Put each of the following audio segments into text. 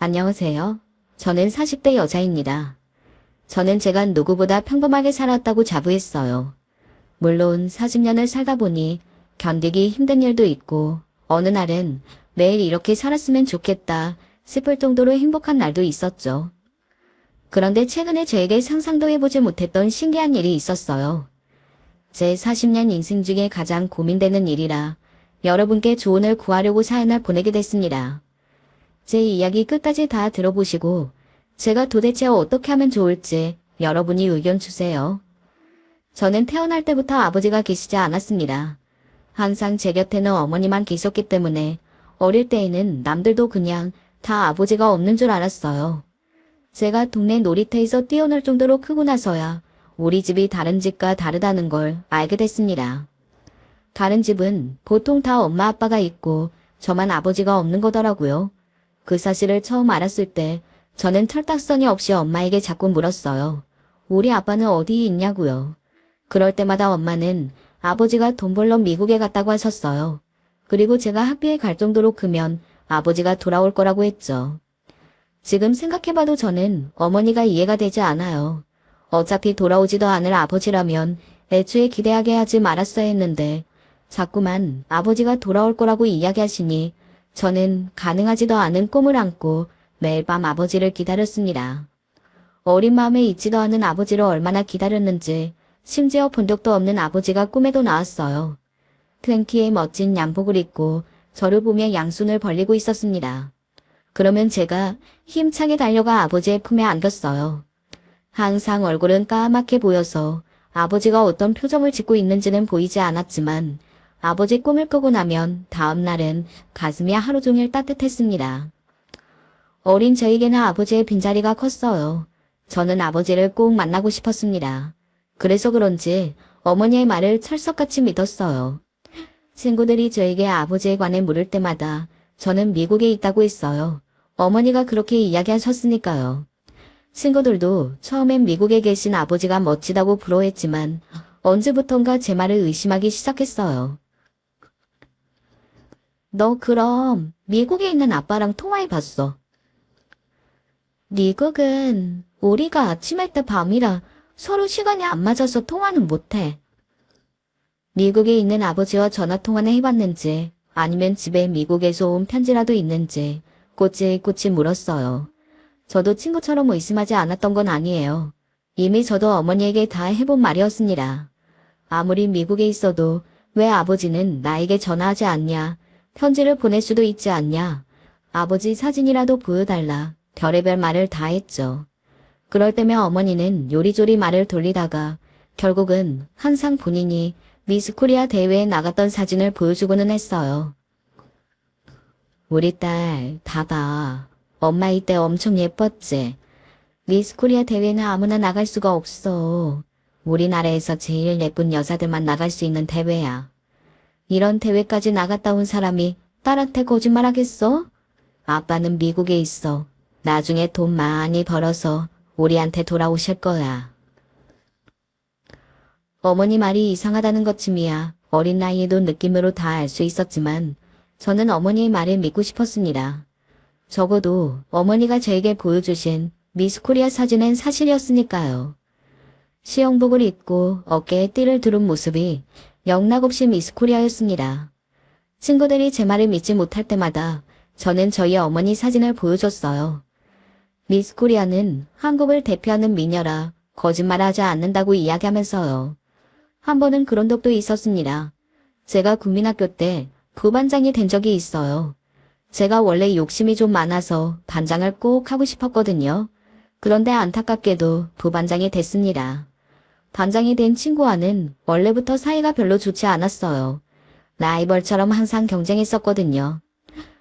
안녕하세요. 저는 40대 여자입니다. 저는 제가 누구보다 평범하게 살았다고 자부했어요. 물론 40년을 살다 보니 견디기 힘든 일도 있고 어느 날은 매일 이렇게 살았으면 좋겠다 싶을 정도로 행복한 날도 있었죠. 그런데 최근에 저에게 상상도 해보지 못했던 신기한 일이 있었어요. 제 40년 인생 중에 가장 고민되는 일이라 여러분께 조언을 구하려고 사연을 보내게 됐습니다. 제 이야기 끝까지 다 들어보시고 제가 도대체 어떻게 하면 좋을지 여러분이 의견 주세요. 저는 태어날 때부터 아버지가 계시지 않았습니다. 항상 제 곁에는 어머니만 계셨기 때문에 어릴 때에는 남들도 그냥 다 아버지가 없는 줄 알았어요. 제가 동네 놀이터에서 뛰어놀 정도로 크고 나서야 우리 집이 다른 집과 다르다는 걸 알게 됐습니다. 다른 집은 보통 다 엄마 아빠가 있고 저만 아버지가 없는 거더라고요. 그 사실을 처음 알았을 때 저는 철딱서니 없이 엄마에게 자꾸 물었어요. 우리 아빠는 어디 있냐고요. 그럴 때마다 엄마는 아버지가 돈 벌러 미국에 갔다고 하셨어요. 그리고 제가 학교에 갈 정도로 크면 아버지가 돌아올 거라고 했죠. 지금 생각해봐도 저는 어머니가 이해가 되지 않아요. 어차피 돌아오지도 않을 아버지라면 애초에 기대하게 하지 말았어야 했는데 자꾸만 아버지가 돌아올 거라고 이야기하시니 저는 가능하지도 않은 꿈을 안고 매일 밤 아버지를 기다렸습니다. 어린 마음에 있지도 않은 아버지를 얼마나 기다렸는지 심지어 본 적도 없는 아버지가 꿈에도 나왔어요. 큰 키에 멋진 양복을 입고 저를 보며 양손을 벌리고 있었습니다. 그러면 제가 힘차게 달려가 아버지의 품에 안겼어요. 항상 얼굴은 까맣게 보여서 아버지가 어떤 표정을 짓고 있는지는 보이지 않았지만 아버지 꿈을 꾸고 나면 다음 날은 가슴이 하루 종일 따뜻했습니다. 어린 저에게는 아버지의 빈자리가 컸어요. 저는 아버지를 꼭 만나고 싶었습니다. 그래서 그런지 어머니의 말을 철석같이 믿었어요. 친구들이 저에게 아버지에 관해 물을 때마다 저는 미국에 있다고 했어요. 어머니가 그렇게 이야기하셨으니까요. 친구들도 처음엔 미국에 계신 아버지가 멋지다고 부러워했지만 언제부턴가 제 말을 의심하기 시작했어요. 너 그럼 미국에 있는 아빠랑 통화해봤어? 미국은 우리가 아침할 때 밤이라 서로 시간이 안 맞아서 통화는 못해. 미국에 있는 아버지와 전화통화는 해봤는지 아니면 집에 미국에서 온 편지라도 있는지 꼬치꼬치 물었어요. 저도 친구처럼 의심하지 않았던 건 아니에요. 이미 저도 어머니에게 다 해본 말이었습니다. 아무리 미국에 있어도 왜 아버지는 나에게 전화하지 않냐? 편지를 보낼 수도 있지 않냐? 아버지 사진이라도 보여달라. 별의별 말을 다 했죠. 그럴 때면 어머니는 요리조리 말을 돌리다가 결국은 항상 본인이 미스코리아 대회에 나갔던 사진을 보여주고는 했어요. 우리 딸 봐봐. 엄마 이때 엄청 예뻤지? 미스코리아 대회는 아무나 나갈 수가 없어. 우리나라에서 제일 예쁜 여자들만 나갈 수 있는 대회야. 이런 대회까지 나갔다 온 사람이 딸한테 거짓말하겠어? 아빠는 미국에 있어. 나중에 돈 많이 벌어서 우리한테 돌아오실 거야. 어머니 말이 이상하다는 것쯤이야 어린 나이에도 느낌으로 다 알 수 있었지만 저는 어머니의 말을 믿고 싶었습니다. 적어도 어머니가 저에게 보여주신 미스코리아 사진은 사실이었으니까요. 시형복을 입고 어깨에 띠를 두른 모습이 영락없이 미스코리아였습니다. 친구들이 제 말을 믿지 못할 때마다 저는 저희 어머니 사진을 보여줬어요. 미스코리아는 한국을 대표하는 미녀라 거짓말하지 않는다고 이야기하면서요. 한 번은 그런 적도 있었습니다. 제가 국민학교 때 부반장이 된 적이 있어요. 제가 원래 욕심이 좀 많아서 반장을 꼭 하고 싶었거든요. 그런데 안타깝게도 부반장이 됐습니다. 반장이 된 친구와는 원래부터 사이가 별로 좋지 않았어요. 라이벌처럼 항상 경쟁했었거든요.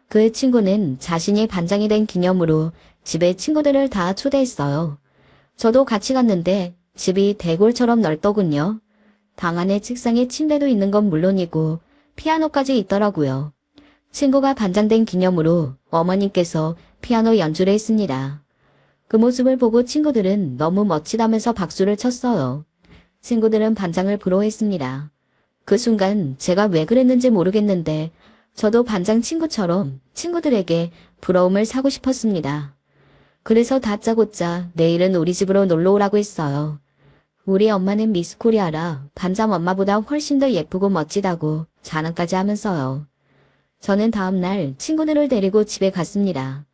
그 친구는 자신이 반장이 된 기념으로 집에 친구들을 다 초대했어요. 저도 같이 갔는데 집이 대골처럼 넓더군요. 방 안에 책상에 침대도 있는 건 물론이고 피아노까지 있더라고요. 친구가 반장된 기념으로 어머님께서 피아노 연주를 했습니다. 그 모습을 보고 친구들은 너무 멋지다면서 박수를 쳤어요. 친구들은 반장을 부러워했습니다. 그 순간 제가 왜 그랬는지 모르겠는데 저도 반장 친구처럼 친구들에게 부러움을 사고 싶었습니다. 그래서 다짜고짜 내일은 우리 집으로 놀러 오라고 했어요. 우리 엄마는 미스 코리아라 반장 엄마보다 훨씬 더 예쁘고 멋지다고 자랑까지 하면서요. 저는 다음날 친구들을 데리고 집에 갔습니다.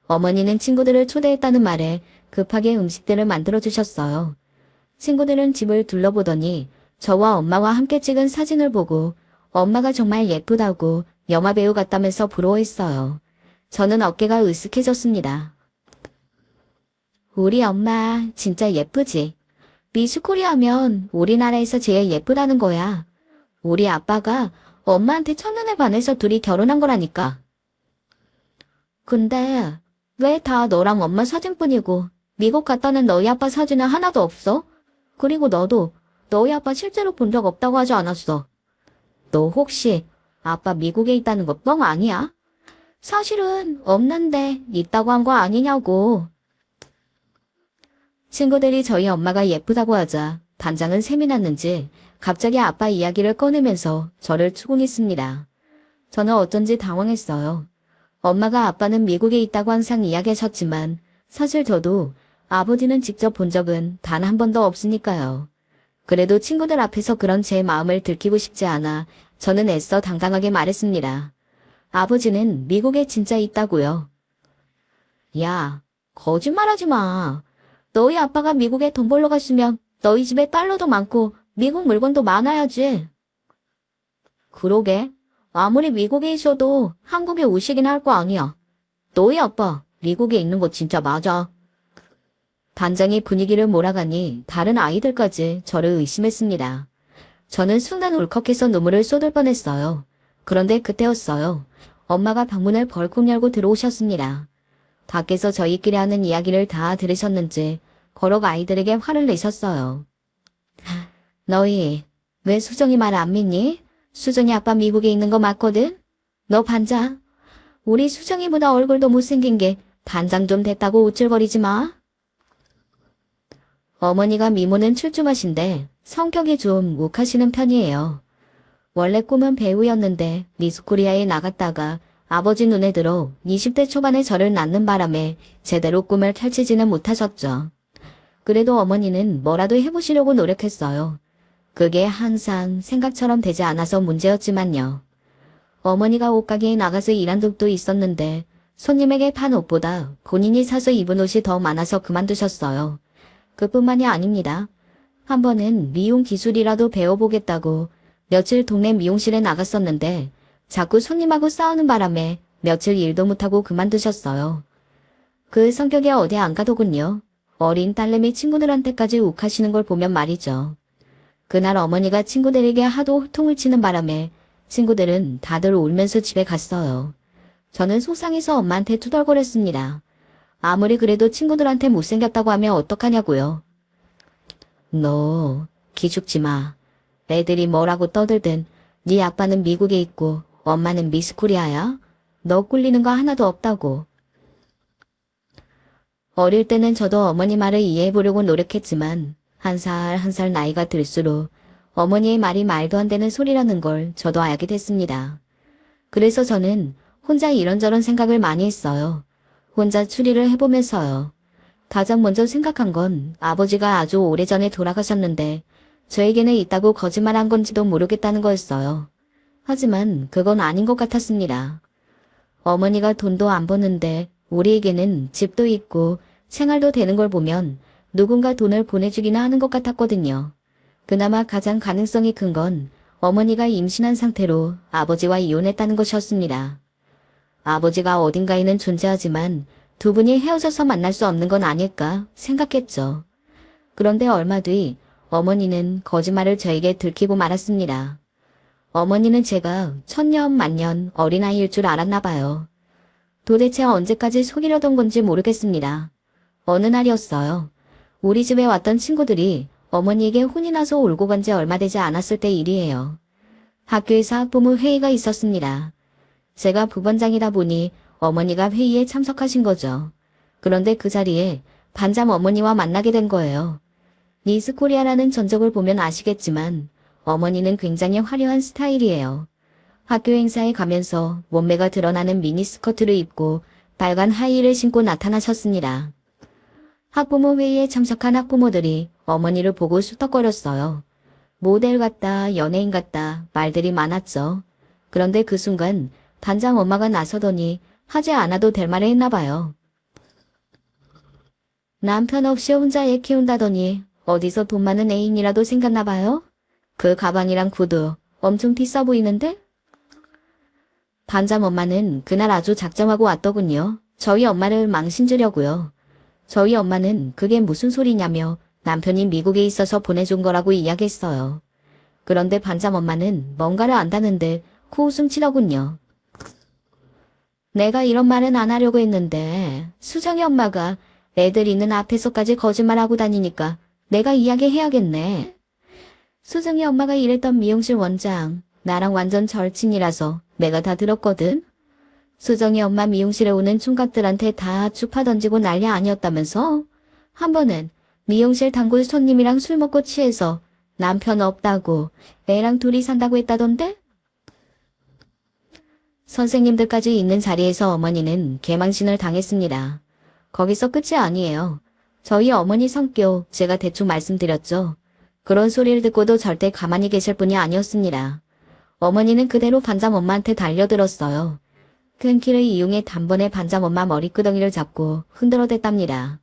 어머니는 친구들을 초대했다는 말에 급하게 음식들을 만들어 주셨어요. 친구들은 집을 둘러보더니 저와 엄마와 함께 찍은 사진을 보고 엄마가 정말 예쁘다고 영화배우 같다면서 부러워했어요. 저는 어깨가 으쓱해졌습니다. 우리 엄마 진짜 예쁘지? 미스 코리아 하면 우리나라에서 제일 예쁘다는 거야. 우리 아빠가 엄마한테 첫눈에 반해서 둘이 결혼한 거라니까. 근데 왜 다 너랑 엄마 사진뿐이고 미국 갔다는 너희 아빠 사진은 하나도 없어? 그리고 너도 너희 아빠 실제로 본 적 없다고 하지 않았어? 너 혹시 아빠 미국에 있다는 거 뻥 아니야? 사실은 없는데 있다고 한 거 아니냐고. 친구들이 저희 엄마가 예쁘다고 하자 반장은 셈이 났는지 갑자기 아빠 이야기를 꺼내면서 저를 추궁했습니다. 저는 어쩐지 당황했어요. 엄마가 아빠는 미국에 있다고 항상 이야기하셨지만 사실 저도 아버지는 직접 본 적은 단 한 번도 없으니까요. 그래도 친구들 앞에서 그런 제 마음을 들키고 싶지 않아 저는 애써 당당하게 말했습니다. 아버지는 미국에 진짜 있다고요. 야, 거짓말하지 마. 너희 아빠가 미국에 돈 벌러 갔으면 너희 집에 달러도 많고 미국 물건도 많아야지. 그러게. 아무리 미국에 있어도 한국에 오시긴 할 거 아니야. 너희 아빠 미국에 있는 거 진짜 맞아. 반장이 분위기를 몰아가니 다른 아이들까지 저를 의심했습니다. 저는 순간 울컥해서 눈물을 쏟을 뻔했어요. 그런데 그때였어요. 엄마가 방문을 벌컥 열고 들어오셨습니다. 밖에서 저희끼리 하는 이야기를 다 들으셨는지 거럭 아이들에게 화를 내셨어요. 너희 왜 수정이 말 안 믿니? 수정이 아빠 미국에 있는 거 맞거든? 너 반장. 우리 수정이보다 얼굴도 못생긴 게 반장 좀 됐다고 우쭐거리지 마. 어머니가 미모는 출중하신데 성격이 좀 욱하시는 편이에요. 원래 꿈은 배우였는데 미스코리아에 나갔다가 아버지 눈에 들어 20대 초반에 저를 낳는 바람에 제대로 꿈을 펼치지는 못하셨죠. 그래도 어머니는 뭐라도 해보시려고 노력했어요. 그게 항상 생각처럼 되지 않아서 문제였지만요. 어머니가 옷가게에 나가서 일한 적도 있었는데 손님에게 판 옷보다 본인이 사서 입은 옷이 더 많아서 그만두셨어요. 그뿐만이 아닙니다. 한 번은 미용 기술이라도 배워보겠다고 며칠 동네 미용실에 나갔었는데 자꾸 손님하고 싸우는 바람에 며칠 일도 못하고 그만두셨어요. 그 성격이 어디 안 가더군요. 어린 딸내미 친구들한테까지 욱하시는 걸 보면 말이죠. 그날 어머니가 친구들에게 하도 호통을 치는 바람에 친구들은 다들 울면서 집에 갔어요. 저는 속상해서 엄마한테 투덜거렸습니다. 아무리 그래도 친구들한테 못생겼다고 하면 어떡하냐고요. 너 기죽지 마. 애들이 뭐라고 떠들든 네 아빠는 미국에 있고 엄마는 미스코리아야. 너 꿀리는 거 하나도 없다고. 어릴 때는 저도 어머니 말을 이해해보려고 노력했지만 한 살 한 살 나이가 들수록 어머니의 말이 말도 안 되는 소리라는 걸 저도 알게 됐습니다. 그래서 저는 혼자 이런저런 생각을 많이 했어요. 혼자 추리를 해보면서요. 가장 먼저 생각한 건 아버지가 아주 오래전에 돌아가셨는데 저에게는 있다고 거짓말한 건지도 모르겠다는 거였어요. 하지만 그건 아닌 것 같았습니다. 어머니가 돈도 안 버는데 우리에게는 집도 있고 생활도 되는 걸 보면 누군가 돈을 보내주기나 하는 것 같았거든요. 그나마 가장 가능성이 큰 건 어머니가 임신한 상태로 아버지와 이혼했다는 것이었습니다. 아버지가 어딘가에는 존재하지만 두 분이 헤어져서 만날 수 없는 건 아닐까 생각했죠. 그런데 얼마 뒤 어머니는 거짓말을 저에게 들키고 말았습니다. 어머니는 제가 천년 만년 어린아이일 줄 알았나 봐요. 도대체 언제까지 속이려던 건지 모르겠습니다. 어느 날이었어요. 우리 집에 왔던 친구들이 어머니에게 혼이 나서 울고 간 지 얼마 되지 않았을 때 일이에요. 학교에서 학부모 회의가 있었습니다. 제가 부반장이다 보니 어머니가 회의에 참석하신 거죠. 그런데 그 자리에 반장 어머니와 만나게 된 거예요. 미스코리아라는 전적을 보면 아시겠지만 어머니는 굉장히 화려한 스타일이에요. 학교 행사에 가면서 몸매가 드러나는 미니스커트를 입고 빨간 하이힐을 신고 나타나셨습니다. 학부모 회의에 참석한 학부모들이 어머니를 보고 수덕거렸어요. 모델 같다, 연예인 같다 말들이 많았죠. 그런데 그 순간 반장 엄마가 나서더니 하지 않아도 될 말을 했나 봐요. 남편 없이 혼자 애 키운다더니 어디서 돈 많은 애인이라도 생겼나 봐요? 그 가방이랑 구두 엄청 비싸 보이는데? 반장 엄마는 그날 아주 작정하고 왔더군요. 저희 엄마를 망신주려고요. 저희 엄마는 그게 무슨 소리냐며 남편이 미국에 있어서 보내준 거라고 이야기했어요. 그런데 반장 엄마는 뭔가를 안다는데 코웃음 치더군요. 내가 이런 말은 안 하려고 했는데 수정이 엄마가 애들 있는 앞에서까지 거짓말하고 다니니까 내가 이야기해야겠네. 수정이 엄마가 일했던 미용실 원장, 나랑 완전 절친이라서 내가 다 들었거든. 수정이 엄마 미용실에 오는 총각들한테 다 추파 던지고 난리 아니었다면서? 한 번은 미용실 단골 손님이랑 술 먹고 취해서 남편 없다고 애랑 둘이 산다고 했다던데? 선생님들까지 있는 자리에서 어머니는 개망신을 당했습니다. 거기서 끝이 아니에요. 저희 어머니 성격 제가 대충 말씀드렸죠. 그런 소리를 듣고도 절대 가만히 계실 분이 아니었습니다. 어머니는 그대로 반장 엄마한테 달려들었어요. 큰 키를 이용해 단번에 반장 엄마 머리끄덩이를 잡고 흔들어댔답니다.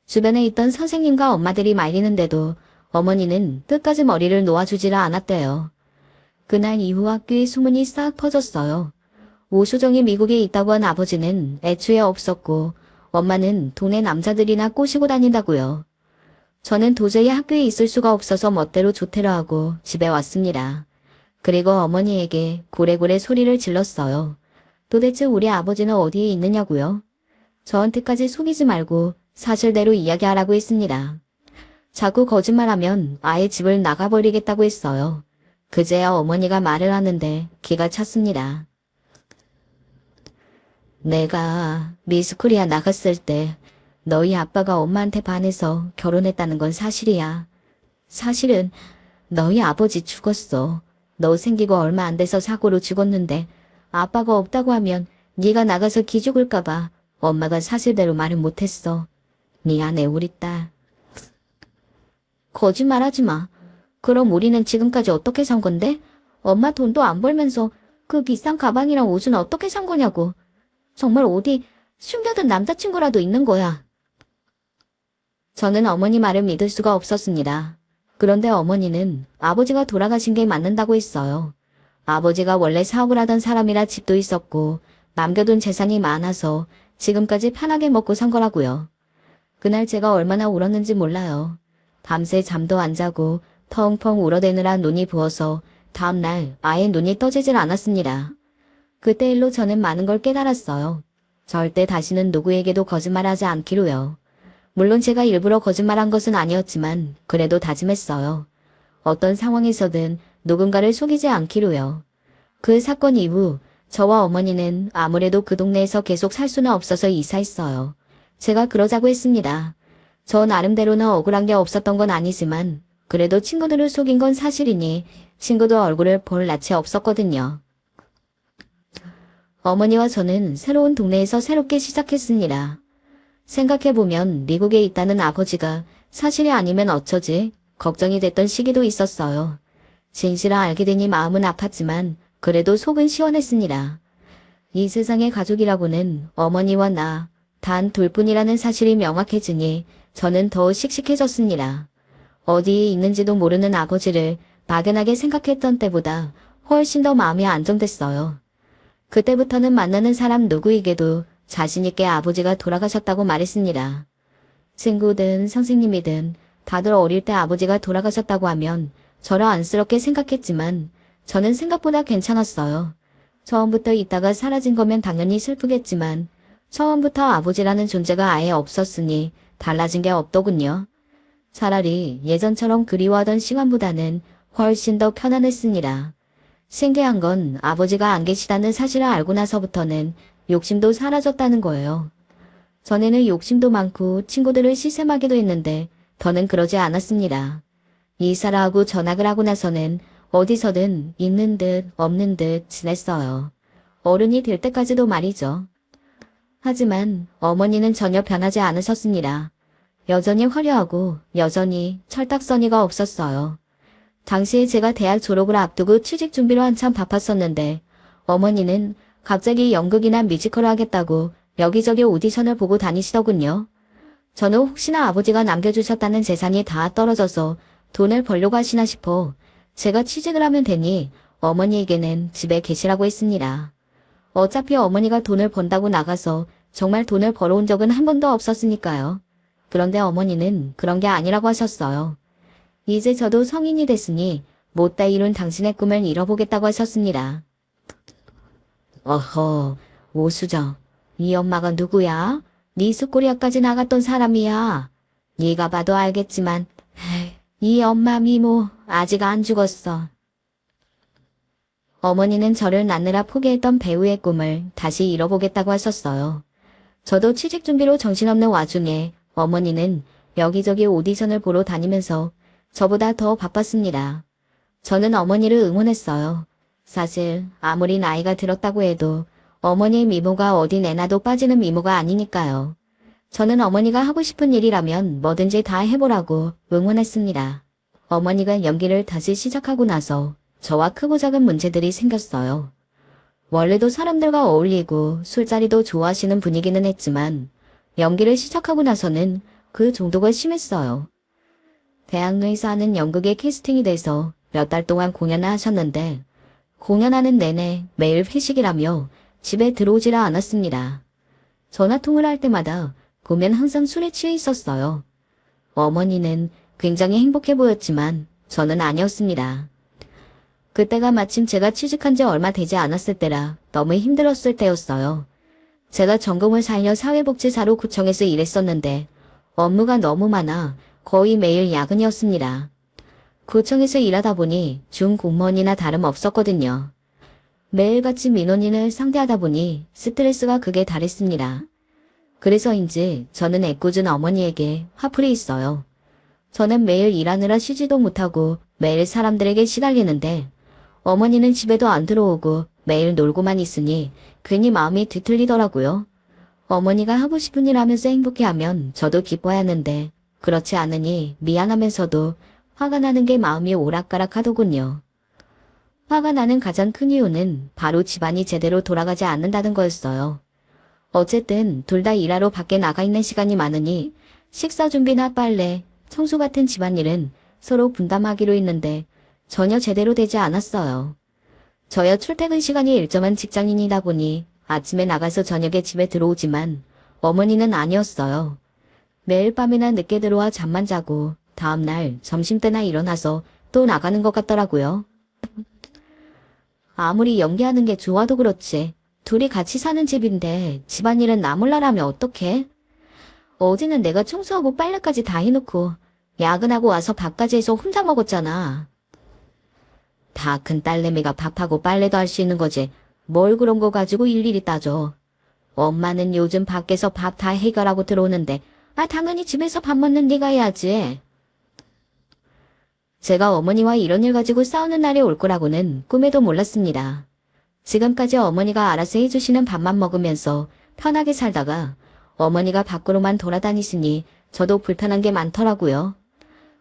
주변에 있던 선생님과 엄마들이 말리는데도 어머니는 끝까지 머리를 놓아주지를 않았대요. 그날 이후 학교에 소문이 싹 퍼졌어요. 오수정이 미국에 있다고 한 아버지는 애초에 없었고 엄마는 동네 남자들이나 꼬시고 다닌다고요. 저는 도저히 학교에 있을 수가 없어서 멋대로 조퇴를 하고 집에 왔습니다. 그리고 어머니에게 고래고래 소리를 질렀어요. 도대체 우리 아버지는 어디에 있느냐고요? 저한테까지 속이지 말고 사실대로 이야기하라고 했습니다. 자꾸 거짓말하면 아예 집을 나가버리겠다고 했어요. 그제야 어머니가 말을 하는데 기가 찼습니다. 내가 미스코리아 나갔을 때 너희 아빠가 엄마한테 반해서 결혼했다는 건 사실이야. 사실은 너희 아버지 죽었어. 너 생기고 얼마 안 돼서 사고로 죽었는데 아빠가 없다고 하면 네가 나가서 기죽을까 봐 엄마가 사실대로 말을 못했어. 미안해 우리 딸. 거짓말하지 마. 그럼 우리는 지금까지 어떻게 산 건데? 엄마 돈도 안 벌면서 그 비싼 가방이랑 옷은 어떻게 산 거냐고. 정말 어디 숨겨둔 남자친구라도 있는 거야. 저는 어머니 말을 믿을 수가 없었습니다. 그런데 어머니는 아버지가 돌아가신 게 맞는다고 했어요. 아버지가 원래 사업을 하던 사람이라 집도 있었고 남겨둔 재산이 많아서 지금까지 편하게 먹고 산 거라고요. 그날 제가 얼마나 울었는지 몰라요. 밤새 잠도 안 자고 텅텅 울어대느라 눈이 부어서 다음날 아예 눈이 떠지질 않았습니다. 그때 일로 저는 많은 걸 깨달았어요. 절대 다시는 누구에게도 거짓말하지 않기로요. 물론 제가 일부러 거짓말한 것은 아니었지만 그래도 다짐했어요. 어떤 상황에서든 누군가를 속이지 않기로요. 그 사건 이후 저와 어머니는 아무래도 그 동네에서 계속 살 수는 없어서 이사했어요. 제가 그러자고 했습니다. 저 나름대로는 억울한 게 없었던 건 아니지만 그래도 친구들을 속인 건 사실이니 친구들 얼굴을 볼 낯이 없었거든요. 어머니와 저는 새로운 동네에서 새롭게 시작했습니다. 생각해보면 미국에 있다는 아버지가 사실이 아니면 어쩌지 걱정이 됐던 시기도 있었어요. 진실을 알게 되니 마음은 아팠지만 그래도 속은 시원했습니다. 이 세상의 가족이라고는 어머니와 나 단 둘뿐이라는 사실이 명확해지니 저는 더 씩씩해졌습니다. 어디에 있는지도 모르는 아버지를 막연하게 생각했던 때보다 훨씬 더 마음이 안정됐어요. 그때부터는 만나는 사람 누구에게도 자신있게 아버지가 돌아가셨다고 말했습니다. 친구든 선생님이든 다들 어릴 때 아버지가 돌아가셨다고 하면 저를 안쓰럽게 생각했지만 저는 생각보다 괜찮았어요. 처음부터 있다가 사라진 거면 당연히 슬프겠지만 처음부터 아버지라는 존재가 아예 없었으니 달라진 게 없더군요. 차라리 예전처럼 그리워하던 시간보다는 훨씬 더 편안했습니다. 신기한 건 아버지가 안 계시다는 사실을 알고 나서부터는 욕심도 사라졌다는 거예요. 전에는 욕심도 많고 친구들을 시샘하기도 했는데 더는 그러지 않았습니다. 이사를 하고 전학을 하고 나서는 어디서든 있는 듯 없는 듯 지냈어요. 어른이 될 때까지도 말이죠. 하지만 어머니는 전혀 변하지 않으셨습니다. 여전히 화려하고 여전히 철딱서니가 없었어요. 당시에 제가 대학 졸업을 앞두고 취직 준비로 한참 바빴었는데 어머니는 갑자기 연극이나 뮤지컬을 하겠다고 여기저기 오디션을 보고 다니시더군요. 저는 혹시나 아버지가 남겨주셨다는 재산이 다 떨어져서 돈을 벌려고 하시나 싶어 제가 취직을 하면 되니 어머니에게는 집에 계시라고 했습니다. 어차피 어머니가 돈을 번다고 나가서 정말 돈을 벌어온 적은 한 번도 없었으니까요. 그런데 어머니는 그런 게 아니라고 하셨어요. 이제 저도 성인이 됐으니 못다 이룬 당신의 꿈을 이뤄보겠다고 하셨습니다. 어허, 오수정, 네 엄마가 누구야? 네 숫꼬리야까지 나갔던 사람이야. 네가 봐도 알겠지만 네 엄마 미모 아직 안 죽었어. 어머니는 저를 낳느라 포기했던 배우의 꿈을 다시 이뤄보겠다고 하셨어요. 저도 취직 준비로 정신없는 와중에 어머니는 여기저기 오디션을 보러 다니면서 저보다 더 바빴습니다. 저는 어머니를 응원했어요. 사실 아무리 나이가 들었다고 해도 어머니의 미모가 어디 내놔도 빠지는 미모가 아니니까요. 저는 어머니가 하고 싶은 일이라면 뭐든지 다 해보라고 응원했습니다. 어머니가 연기를 다시 시작하고 나서 저와 크고 작은 문제들이 생겼어요. 원래도 사람들과 어울리고 술자리도 좋아하시는 분이기는 했지만 연기를 시작하고 나서는 그 정도가 심했어요. 대학로에서 하는 연극에 캐스팅이 돼서 몇 달 동안 공연을 하셨는데 공연하는 내내 매일 회식이라며 집에 들어오지를 않았습니다. 전화통을 할 때마다 보면 항상 술에 취해 있었어요. 어머니는 굉장히 행복해 보였지만 저는 아니었습니다. 그때가 마침 제가 취직한 지 얼마 되지 않았을 때라 너무 힘들었을 때였어요. 제가 전공을 살려 사회복지사로 구청에서 일했었는데 업무가 너무 많아 거의 매일 야근이었습니다. 구청에서 일하다 보니 준공무원이나 다름없었거든요. 매일같이 민원인을 상대하다 보니 스트레스가 극에 달했습니다. 그래서인지 저는 애꿎은 어머니에게 화풀이 있어요. 저는 매일 일하느라 쉬지도 못하고 매일 사람들에게 시달리는데 어머니는 집에도 안 들어오고 매일 놀고만 있으니 괜히 마음이 뒤틀리더라고요. 어머니가 하고 싶은 일 하면서 행복해하면 저도 기뻐하는데 그렇지 않으니 미안하면서도 화가 나는 게 마음이 오락가락하더군요. 화가 나는 가장 큰 이유는 바로 집안이 제대로 돌아가지 않는다는 거였어요. 어쨌든 둘 다 일하러 밖에 나가 있는 시간이 많으니 식사 준비나 빨래, 청소 같은 집안일은 서로 분담하기로 했는데 전혀 제대로 되지 않았어요. 저야 출퇴근 시간이 일정한 직장인이다 보니 아침에 나가서 저녁에 집에 들어오지만 어머니는 아니었어요. 매일 밤이나 늦게 들어와 잠만 자고 다음날 점심때나 일어나서 또 나가는 것 같더라고요. 아무리 연기하는 게 좋아도 그렇지 둘이 같이 사는 집인데 집안일은 나 몰라라면 어떡해? 어제는 내가 청소하고 빨래까지 다 해놓고 야근하고 와서 밥까지 해서 혼자 먹었잖아. 다 큰 딸내미가 밥하고 빨래도 할 수 있는 거지. 뭘 그런 거 가지고 일일이 따져. 엄마는 요즘 밖에서 밥 다 해결하고 들어오는데 당연히 집에서 밥 먹는 네가 해야지. 제가 어머니와 이런 일 가지고 싸우는 날이 올 거라고는 꿈에도 몰랐습니다. 지금까지 어머니가 알아서 해주시는 밥만 먹으면서 편하게 살다가 어머니가 밖으로만 돌아다니시니 저도 불편한 게 많더라고요.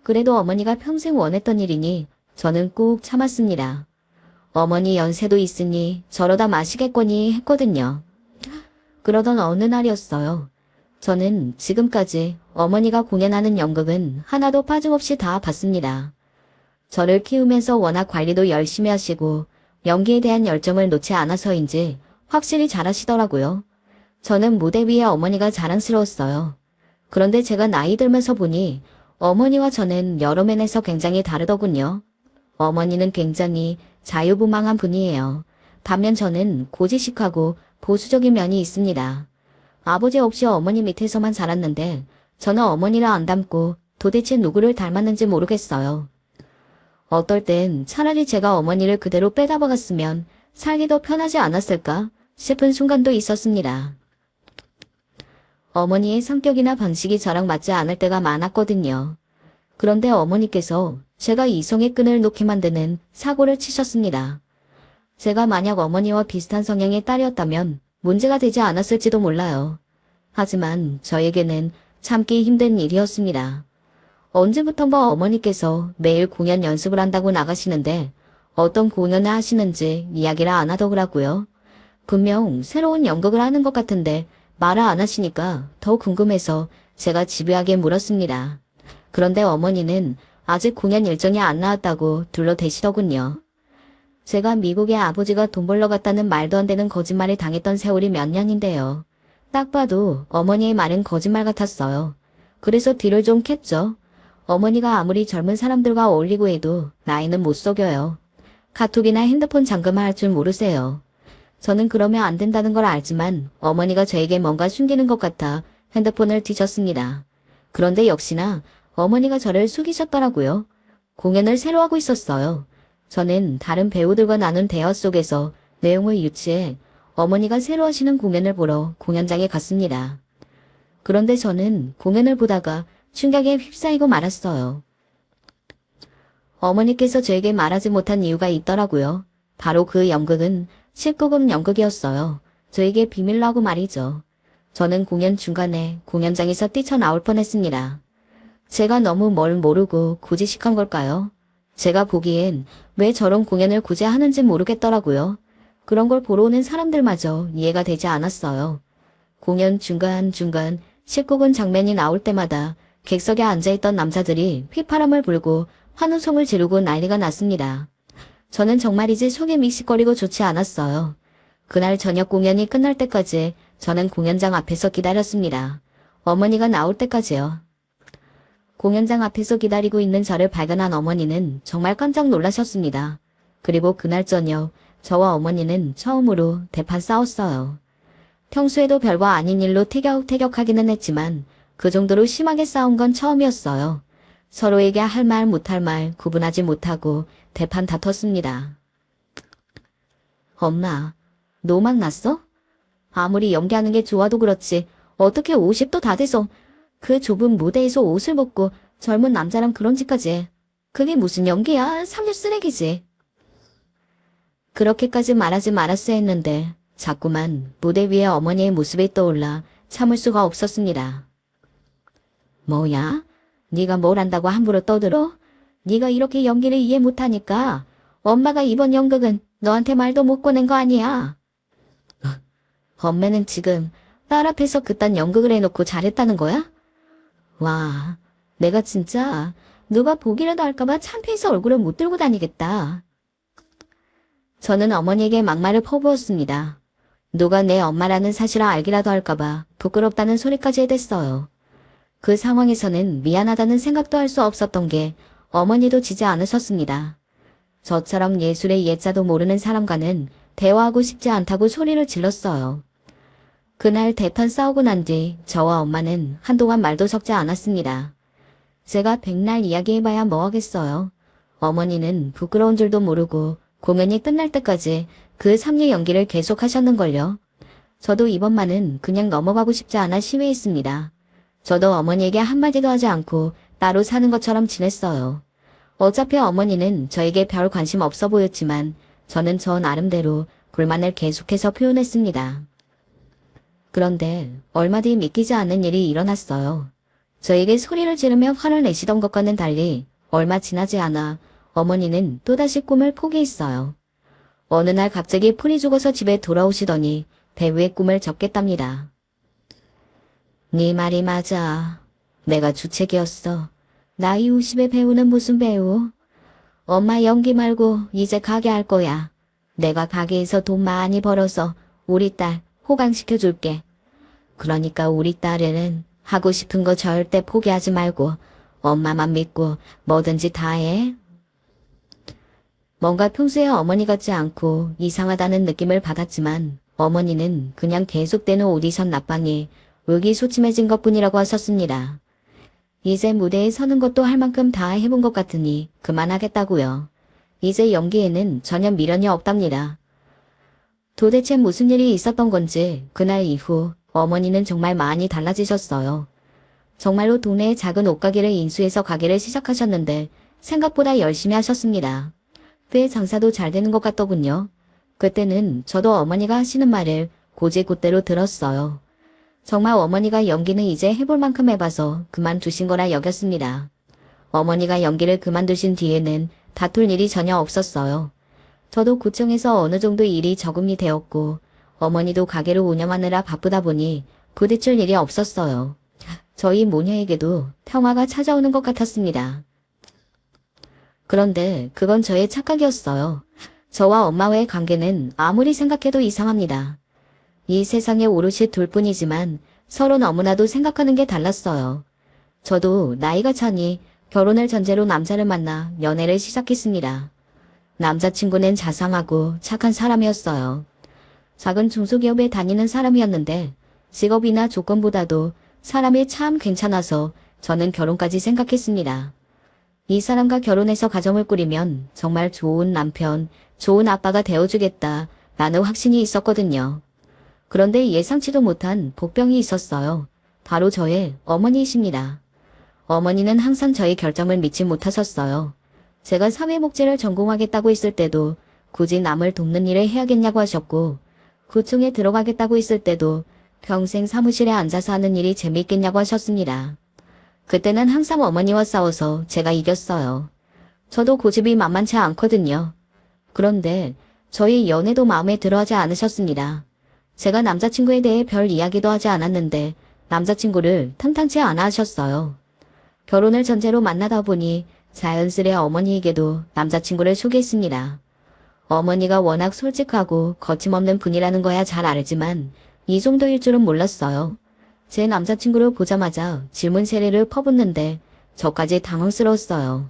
그래도 어머니가 평생 원했던 일이니 저는 꾹 참았습니다. 어머니 연세도 있으니 저러다 마시겠거니 했거든요. 그러던 어느 날이었어요. 저는 지금까지 어머니가 공연하는 연극은 하나도 빠짐없이 다 봤습니다. 저를 키우면서 워낙 관리도 열심히 하시고 연기에 대한 열정을 놓지 않아서인지 확실히 잘하시더라고요. 저는 무대 위에 어머니가 자랑스러웠어요. 그런데 제가 나이 들면서 보니 어머니와 저는 여러 면에서 굉장히 다르더군요. 어머니는 굉장히 자유분방한 분이에요. 반면 저는 고지식하고 보수적인 면이 있습니다. 아버지 없이 어머니 밑에서만 자랐는데 저는 어머니를 안 닮고 도대체 누구를 닮았는지 모르겠어요. 어떨 땐 차라리 제가 어머니를 그대로 빼다 박았으면 살기 더 편하지 않았을까 싶은 순간도 있었습니다. 어머니의 성격이나 방식이 저랑 맞지 않을 때가 많았거든요. 그런데 어머니께서 제가 이성의 끈을 놓게 만드는 사고를 치셨습니다. 제가 만약 어머니와 비슷한 성향의 딸이었다면 문제가 되지 않았을지도 몰라요. 하지만 저에게는 참기 힘든 일이었습니다. 언제부턴가 어머니께서 매일 공연 연습을 한다고 나가시는데 어떤 공연을 하시는지 이야기를 안 하더라고요. 분명 새로운 연극을 하는 것 같은데 말을 안 하시니까 더 궁금해서 제가 집요하게 물었습니다. 그런데 어머니는 아직 공연 일정이 안 나왔다고 둘러대시더군요. 제가 미국에 아버지가 돈 벌러 갔다는 말도 안 되는 거짓말을 당했던 세월이 몇 년인데요. 딱 봐도 어머니의 말은 거짓말 같았어요. 그래서 뒤를 좀 캤죠. 어머니가 아무리 젊은 사람들과 어울리고 해도 나이는 못 속여요. 카톡이나 핸드폰 잠금을 할 줄 모르세요. 저는 그러면 안 된다는 걸 알지만 어머니가 저에게 뭔가 숨기는 것 같아 핸드폰을 뒤졌습니다. 그런데 역시나 어머니가 저를 속이셨더라고요. 공연을 새로 하고 있었어요. 저는 다른 배우들과 나눈 대화 속에서 내용을 유추해 어머니가 새로 하시는 공연을 보러 공연장에 갔습니다. 그런데 저는 공연을 보다가 충격에 휩싸이고 말았어요. 어머니께서 저에게 말하지 못한 이유가 있더라고요. 바로 그 연극은 19금 연극이었어요. 저에게 비밀로 하고 말이죠. 저는 공연 중간에 공연장에서 뛰쳐나올 뻔했습니다. 제가 너무 뭘 모르고 고지식한 걸까요? 제가 보기엔 왜 저런 공연을 굳이 하는지 모르겠더라고요. 그런 걸 보러 오는 사람들마저 이해가 되지 않았어요. 공연 중간중간 19금 장면이 나올 때마다 객석에 앉아있던 남자들이 휘파람을 불고 환호성을 지르고 난리가 났습니다. 저는 정말이지 속이 믹식거리고 좋지 않았어요. 그날 저녁 공연이 끝날 때까지 저는 공연장 앞에서 기다렸습니다. 어머니가 나올 때까지요. 공연장 앞에서 기다리고 있는 저를 발견한 어머니는 정말 깜짝 놀라셨습니다. 그리고 그날 저녁 저와 어머니는 처음으로 대판 싸웠어요. 평소에도 별거 아닌 일로 티격태격하기는 했지만 그 정도로 심하게 싸운 건 처음이었어요. 서로에게 할 말 못할 말 구분하지 못하고 대판 다퉜습니다. 엄마, 노막 났어? 아무리 연기하는 게 좋아도 그렇지 어떻게 50도 다 돼서 그 좁은 무대에서 옷을 벗고 젊은 남자랑 그런 짓까지 해. 그게 무슨 연기야? 상류 쓰레기지. 그렇게까지 말하지 말았어야 했는데 자꾸만 무대 위에 어머니의 모습이 떠올라 참을 수가 없었습니다. 뭐야? 네가 뭘 안다고 함부로 떠들어? 네가 이렇게 연기를 이해 못하니까 엄마가 이번 연극은 너한테 말도 못 꺼낸 거 아니야. 엄매는 지금 딸 앞에서 그딴 연극을 해놓고 잘했다는 거야? 와, 내가 진짜 누가 보기라도 할까봐 창피해서 얼굴을 못 들고 다니겠다. 저는 어머니에게 막말을 퍼부었습니다. 누가 내 엄마라는 사실을 알기라도 할까봐 부끄럽다는 소리까지 해댔어요. 그 상황에서는 미안하다는 생각도 할 수 없었던 게 어머니도 지지 않으셨습니다. 저처럼 예술의 예자도 모르는 사람과는 대화하고 싶지 않다고 소리를 질렀어요. 그날 대판 싸우고 난 뒤 저와 엄마는 한동안 말도 섞지 않았습니다. 제가 백날 이야기해봐야 뭐하겠어요. 어머니는 부끄러운 줄도 모르고 공연이 끝날 때까지 그 3리 연기를 계속하셨는걸요. 저도 이번만은 그냥 넘어가고 싶지 않아 시위했습니다. 저도 어머니에게 한마디도 하지 않고 따로 사는 것처럼 지냈어요. 어차피 어머니는 저에게 별 관심 없어 보였지만 저는 저 나름대로 불만을 계속해서 표현했습니다. 그런데 얼마 뒤 믿기지 않는 일이 일어났어요. 저에게 소리를 지르며 화를 내시던 것과는 달리 얼마 지나지 않아 어머니는 또다시 꿈을 포기했어요. 어느 날 갑자기 풀이 죽어서 집에 돌아오시더니 배우의 꿈을 접겠답니다. 네 말이 맞아. 내가 주책이었어. 나이 50의 배우는 무슨 배우? 엄마 연기 말고 이제 가게 할 거야. 내가 가게에서 돈 많이 벌어서 우리 딸 호강시켜줄게. 그러니까 우리 딸에는 하고 싶은 거 절대 포기하지 말고 엄마만 믿고 뭐든지 다 해. 뭔가 평소에 어머니 같지 않고 이상하다는 느낌을 받았지만 어머니는 그냥 계속되는 오디션 nap방이 의기소침해진 것뿐이라고 하셨습니다. 이제 무대에 서는 것도 할 만큼 다 해본 것 같으니 그만하겠다고요. 이제 연기에는 전혀 미련이 없답니다. 도대체 무슨 일이 있었던 건지 그날 이후 어머니는 정말 많이 달라지셨어요. 정말로 동네의 작은 옷가게를 인수해서 가게를 시작하셨는데 생각보다 열심히 하셨습니다. 꽤 장사도 잘 되는 것 같더군요. 그때는 저도 어머니가 하시는 말을 곧이곧대로 들었어요. 정말 어머니가 연기는 이제 해볼 만큼 해봐서 그만두신 거라 여겼습니다. 어머니가 연기를 그만두신 뒤에는 다툴 일이 전혀 없었어요. 저도 구청에서 어느 정도 일이 적응이 되었고 어머니도 가게를 운영하느라 바쁘다 보니 부딪힐 일이 없었어요. 저희 모녀에게도 평화가 찾아오는 것 같았습니다. 그런데 그건 저의 착각이었어요. 저와 엄마와의 관계는 아무리 생각해도 이상합니다. 이 세상에 오롯이 둘뿐이지만 서로 너무나도 생각하는 게 달랐어요. 저도 나이가 차니 결혼을 전제로 남자를 만나 연애를 시작했습니다. 남자친구는 자상하고 착한 사람이었어요. 작은 중소기업에 다니는 사람이었는데 직업이나 조건보다도 사람이 참 괜찮아서 저는 결혼까지 생각했습니다. 이 사람과 결혼해서 가정을 꾸리면 정말 좋은 남편, 좋은 아빠가 되어주겠다 라는 확신이 있었거든요. 그런데 예상치도 못한 복병이 있었어요. 바로 저의 어머니이십니다. 어머니는 항상 저의 결정을 믿지 못하셨어요. 제가 사회복지를 전공하겠다고 했을 때도 굳이 남을 돕는 일을 해야겠냐고 하셨고 구청에 들어가겠다고 했을 때도 평생 사무실에 앉아서 하는 일이 재미있겠냐고 하셨습니다. 그때는 항상 어머니와 싸워서 제가 이겼어요. 저도 고집이 만만치 않거든요. 그런데 저희 연애도 마음에 들어하지 않으셨습니다. 제가 남자친구에 대해 별 이야기도 하지 않았는데 남자친구를 탐탁치 않아 하셨어요. 결혼을 전제로 만나다 보니 자연스레 어머니에게도 남자친구를 소개했습니다. 어머니가 워낙 솔직하고 거침없는 분이라는 거야 잘 알지만 이 정도일 줄은 몰랐어요. 제 남자친구를 보자마자 질문 세례를 퍼붓는데 저까지 당황스러웠어요.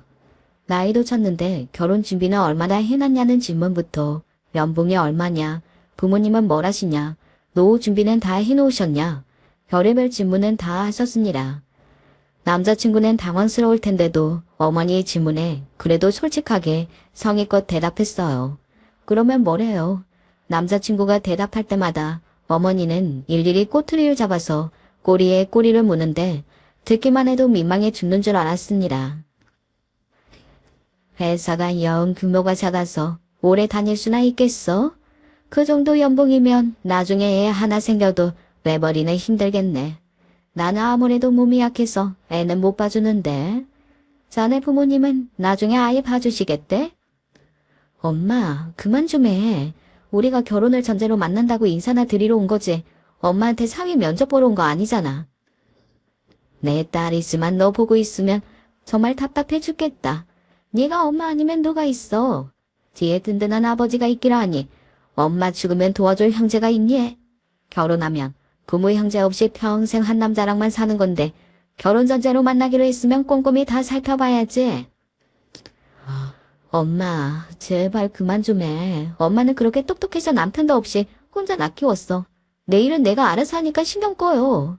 나이도 찼는데 결혼 준비는 얼마나 해놨냐는 질문부터 연봉이 얼마냐, 부모님은 뭘 하시냐, 노후 준비는 다 해놓으셨냐, 별의별 질문은 다 하셨습니다. 남자친구는 당황스러울 텐데도 어머니의 질문에 그래도 솔직하게 성의껏 대답했어요. 그러면 뭐래요? 남자친구가 대답할 때마다 어머니는 일일이 꼬투리를 잡아서 꼬리에 꼬리를 무는데 듣기만 해도 민망해 죽는 줄 알았습니다. 회사가 영 규모가 작아서 오래 다닐 수나 있겠어? 그 정도 연봉이면 나중에 애 하나 생겨도 외벌이는 힘들겠네. 나는 아무래도 몸이 약해서 애는 못 봐주는데. 자네 부모님은 나중에 아이 봐주시겠대? 엄마, 그만 좀 해. 우리가 결혼을 전제로 만난다고 인사나 드리러 온 거지. 엄마한테 사위 면접 보러 온 거 아니잖아. 내 딸 있으면 너 보고 있으면 정말 답답해 죽겠다. 네가 엄마 아니면 누가 있어. 뒤에 든든한 아버지가 있기라 하니 엄마 죽으면 도와줄 형제가 있니? 결혼하면 부모 형제 없이 평생 한 남자랑만 사는 건데 결혼 전제로 만나기로 했으면 꼼꼼히 다 살펴봐야지. 엄마, 제발 그만 좀 해. 엄마는 그렇게 똑똑해서 남편도 없이 혼자 나 키웠어. 내일은 내가 알아서 하니까 신경 꺼요.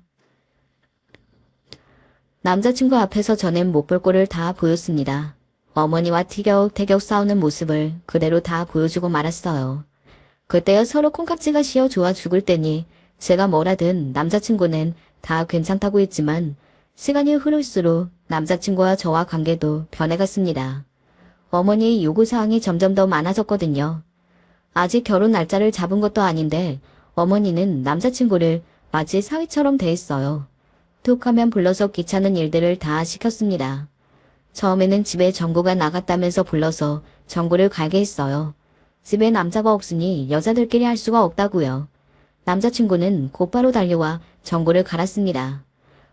남자친구 앞에서 저는 못 볼 꼴을 다 보였습니다. 어머니와 티격태격 싸우는 모습을 그대로 다 보여주고 말았어요. 그때야 서로 콩깍지가 씌어 좋아 죽을 때니 제가 뭐라든 남자친구는 다 괜찮다고 했지만 시간이 흐를수록 남자친구와 저와 관계도 변해갔습니다. 어머니의 요구사항이 점점 더 많아졌거든요. 아직 결혼 날짜를 잡은 것도 아닌데 어머니는 남자친구를 마치 사위처럼 대했어요. 툭 하면 불러서 귀찮은 일들을 다 시켰습니다. 처음에는 집에 전구가 나갔다면서 불러서 전구를 갈게 했어요. 집에 남자가 없으니 여자들끼리 할 수가 없다고요. 남자친구는 곧바로 달려와 전구를 갈았습니다.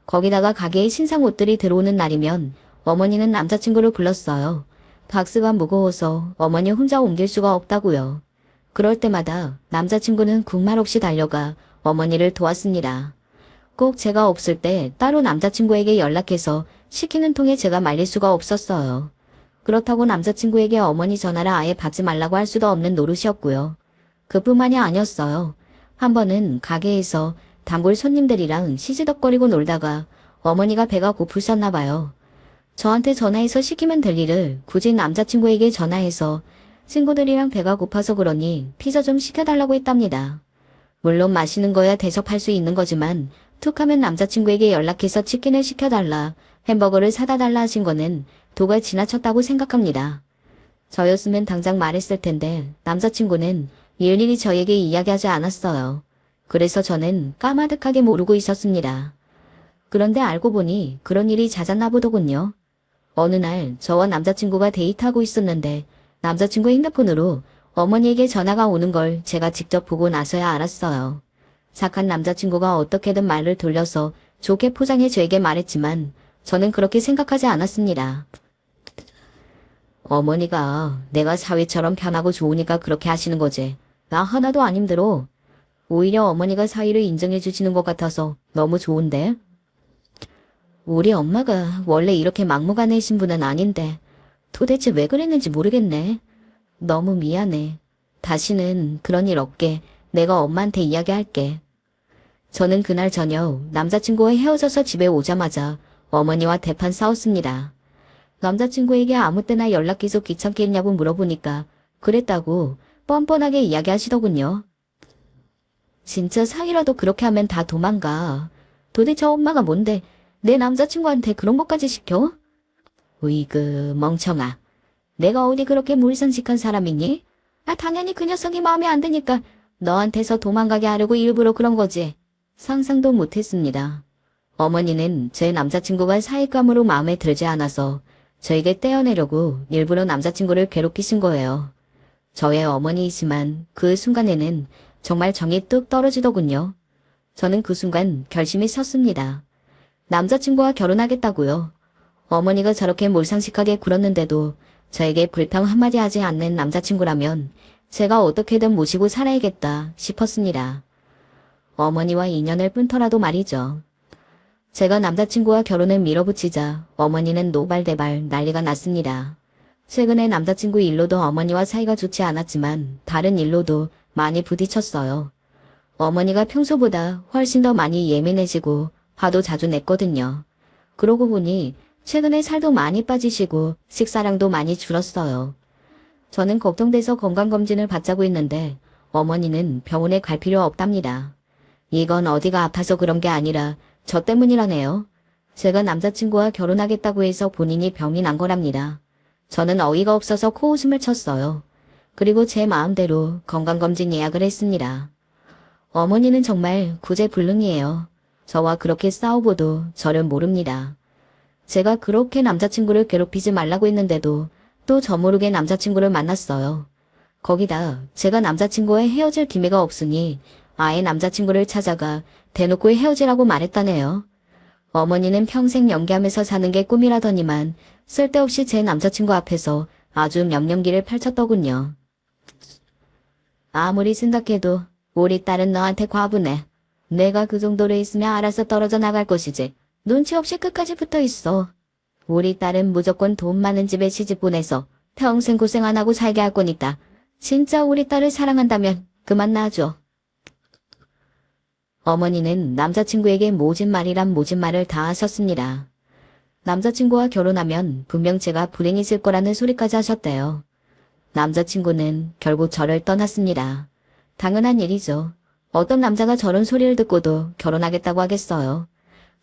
거기다가 가게에 신상 옷들이 들어오는 날이면 어머니는 남자친구를 불렀어요. 박스가 무거워서 어머니 혼자 옮길 수가 없다고요. 그럴 때마다 남자친구는 군말 없이 달려가 어머니를 도왔습니다. 꼭 제가 없을 때 따로 남자친구에게 연락해서 시키는 통에 제가 말릴 수가 없었어요. 그렇다고 남자친구에게 어머니 전화를 아예 받지 말라고 할 수도 없는 노릇이었고요. 그뿐만이 아니었어요. 한 번은 가게에서 단골 손님들이랑 시시덕거리고 놀다가 어머니가 배가 고프셨나 봐요. 저한테 전화해서 시키면 될 일을 굳이 남자친구에게 전화해서 친구들이랑 배가 고파서 그러니 피자 좀 시켜달라고 했답니다. 물론 맛있는 거야 대접할 수 있는 거지만 툭 하면 남자친구에게 연락해서 치킨을 시켜달라, 햄버거를 사다 달라 하신 거는 도가 지나쳤다고 생각합니다. 저였으면 당장 말했을 텐데 남자친구는 일일이 저에게 이야기하지 않았어요. 그래서 저는 까마득하게 모르고 있었습니다. 그런데 알고 보니 그런 일이 잦았나 보더군요. 어느 날 저와 남자친구가 데이트하고 있었는데 남자친구의 핸드폰으로 어머니에게 전화가 오는 걸 제가 직접 보고 나서야 알았어요. 착한 남자친구가 어떻게든 말을 돌려서 좋게 포장해 저에게 말했지만 저는 그렇게 생각하지 않았습니다. 어머니가 내가 사위처럼 편하고 좋으니까 그렇게 하시는 거지. 나 하나도 안 힘들어. 오히려 어머니가 사위를 인정해 주시는 것 같아서 너무 좋은데? 우리 엄마가 원래 이렇게 막무가내이신 분은 아닌데 도대체 왜 그랬는지 모르겠네. 너무 미안해. 다시는 그런 일 없게 내가 엄마한테 이야기할게. 저는 그날 저녁 남자친구와 헤어져서 집에 오자마자 어머니와 대판 싸웠습니다. 남자친구에게 아무 때나 연락해서 귀찮게 했냐고 물어보니까 그랬다고 뻔뻔하게 이야기하시더군요. 진짜 사이라도 그렇게 하면 다 도망가. 도대체 엄마가 뭔데 내 남자친구한테 그런 것까지 시켜? 으이그 멍청아. 내가 어디 그렇게 물상식한 사람이니? 당연히 그 녀석이 마음에 안 드니까 너한테서 도망가게 하려고 일부러 그런 거지. 상상도 못했습니다. 어머니는 제 남자친구가 사익감으로 마음에 들지 않아서 저에게 떼어내려고 일부러 남자친구를 괴롭히신 거예요. 저의 어머니이지만 그 순간에는 정말 정이 뚝 떨어지더군요. 저는 그 순간 결심이 섰습니다. 남자친구와 결혼하겠다고요. 어머니가 저렇게 몰상식하게 굴었는데도 저에게 불평 한마디 하지 않는 남자친구라면 제가 어떻게든 모시고 살아야겠다 싶었습니다. 어머니와 인연을 끊더라도 말이죠. 제가 남자친구와 결혼을 밀어붙이자 어머니는 노발대발 난리가 났습니다. 최근에 남자친구 일로도 어머니와 사이가 좋지 않았지만 다른 일로도 많이 부딪혔어요. 어머니가 평소보다 훨씬 더 많이 예민해지고 화도 자주 냈거든요. 그러고 보니 최근에 살도 많이 빠지시고 식사량도 많이 줄었어요. 저는 걱정돼서 건강검진을 받자고 했는데 어머니는 병원에 갈 필요 없답니다. 이건 어디가 아파서 그런 게 아니라 저 때문이라네요. 제가 남자친구와 결혼하겠다고 해서 본인이 병이 난 거랍니다. 저는 어이가 없어서 코웃음을 쳤어요. 그리고 제 마음대로 건강검진 예약을 했습니다. 어머니는 정말 구제불능이에요. 저와 그렇게 싸워보도 저를 모릅니다. 제가 그렇게 남자친구를 괴롭히지 말라고 했는데도 또 저 모르게 남자친구를 만났어요. 거기다 제가 남자친구와 헤어질 기미가 없으니 아예 남자친구를 찾아가 대놓고 헤어지라고 말했다네요. 어머니는 평생 연기하면서 사는 게 꿈이라더니만 쓸데없이 제 남자친구 앞에서 아주 명령기를 펼쳤더군요. 아무리 생각해도 우리 딸은 너한테 과분해. 내가 그 정도로 있으면 알아서 떨어져 나갈 것이지. 눈치 없이 끝까지 붙어 있어. 우리 딸은 무조건 돈 많은 집에 시집 보내서 평생 고생 안 하고 살게 할 거니까 진짜 우리 딸을 사랑한다면 그만 놔줘. 어머니는 남자친구에게 모진 말이란 모진 말을 다 하셨습니다. 남자친구와 결혼하면 분명 제가 불행해질 거라는 소리까지 하셨대요. 남자친구는 결국 저를 떠났습니다. 당연한 일이죠. 어떤 남자가 저런 소리를 듣고도 결혼하겠다고 하겠어요.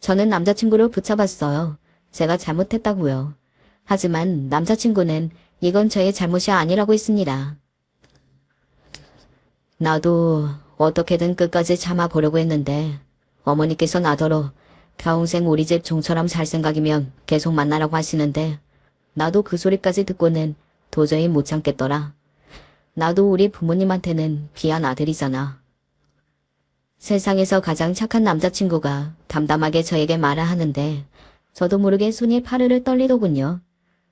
저는 남자친구를 붙잡았어요. 제가 잘못했다고요. 하지만 남자친구는 이건 저의 잘못이 아니라고 했습니다. 나도 어떻게든 끝까지 참아보려고 했는데 어머니께서 나더러 평생 우리 집 종처럼 살 생각이면 계속 만나라고 하시는데 나도 그 소리까지 듣고는 도저히 못 참겠더라. 나도 우리 부모님한테는 귀한 아들이잖아. 세상에서 가장 착한 남자친구가 담담하게 저에게 말을 하는데 저도 모르게 손이 파르르 떨리더군요.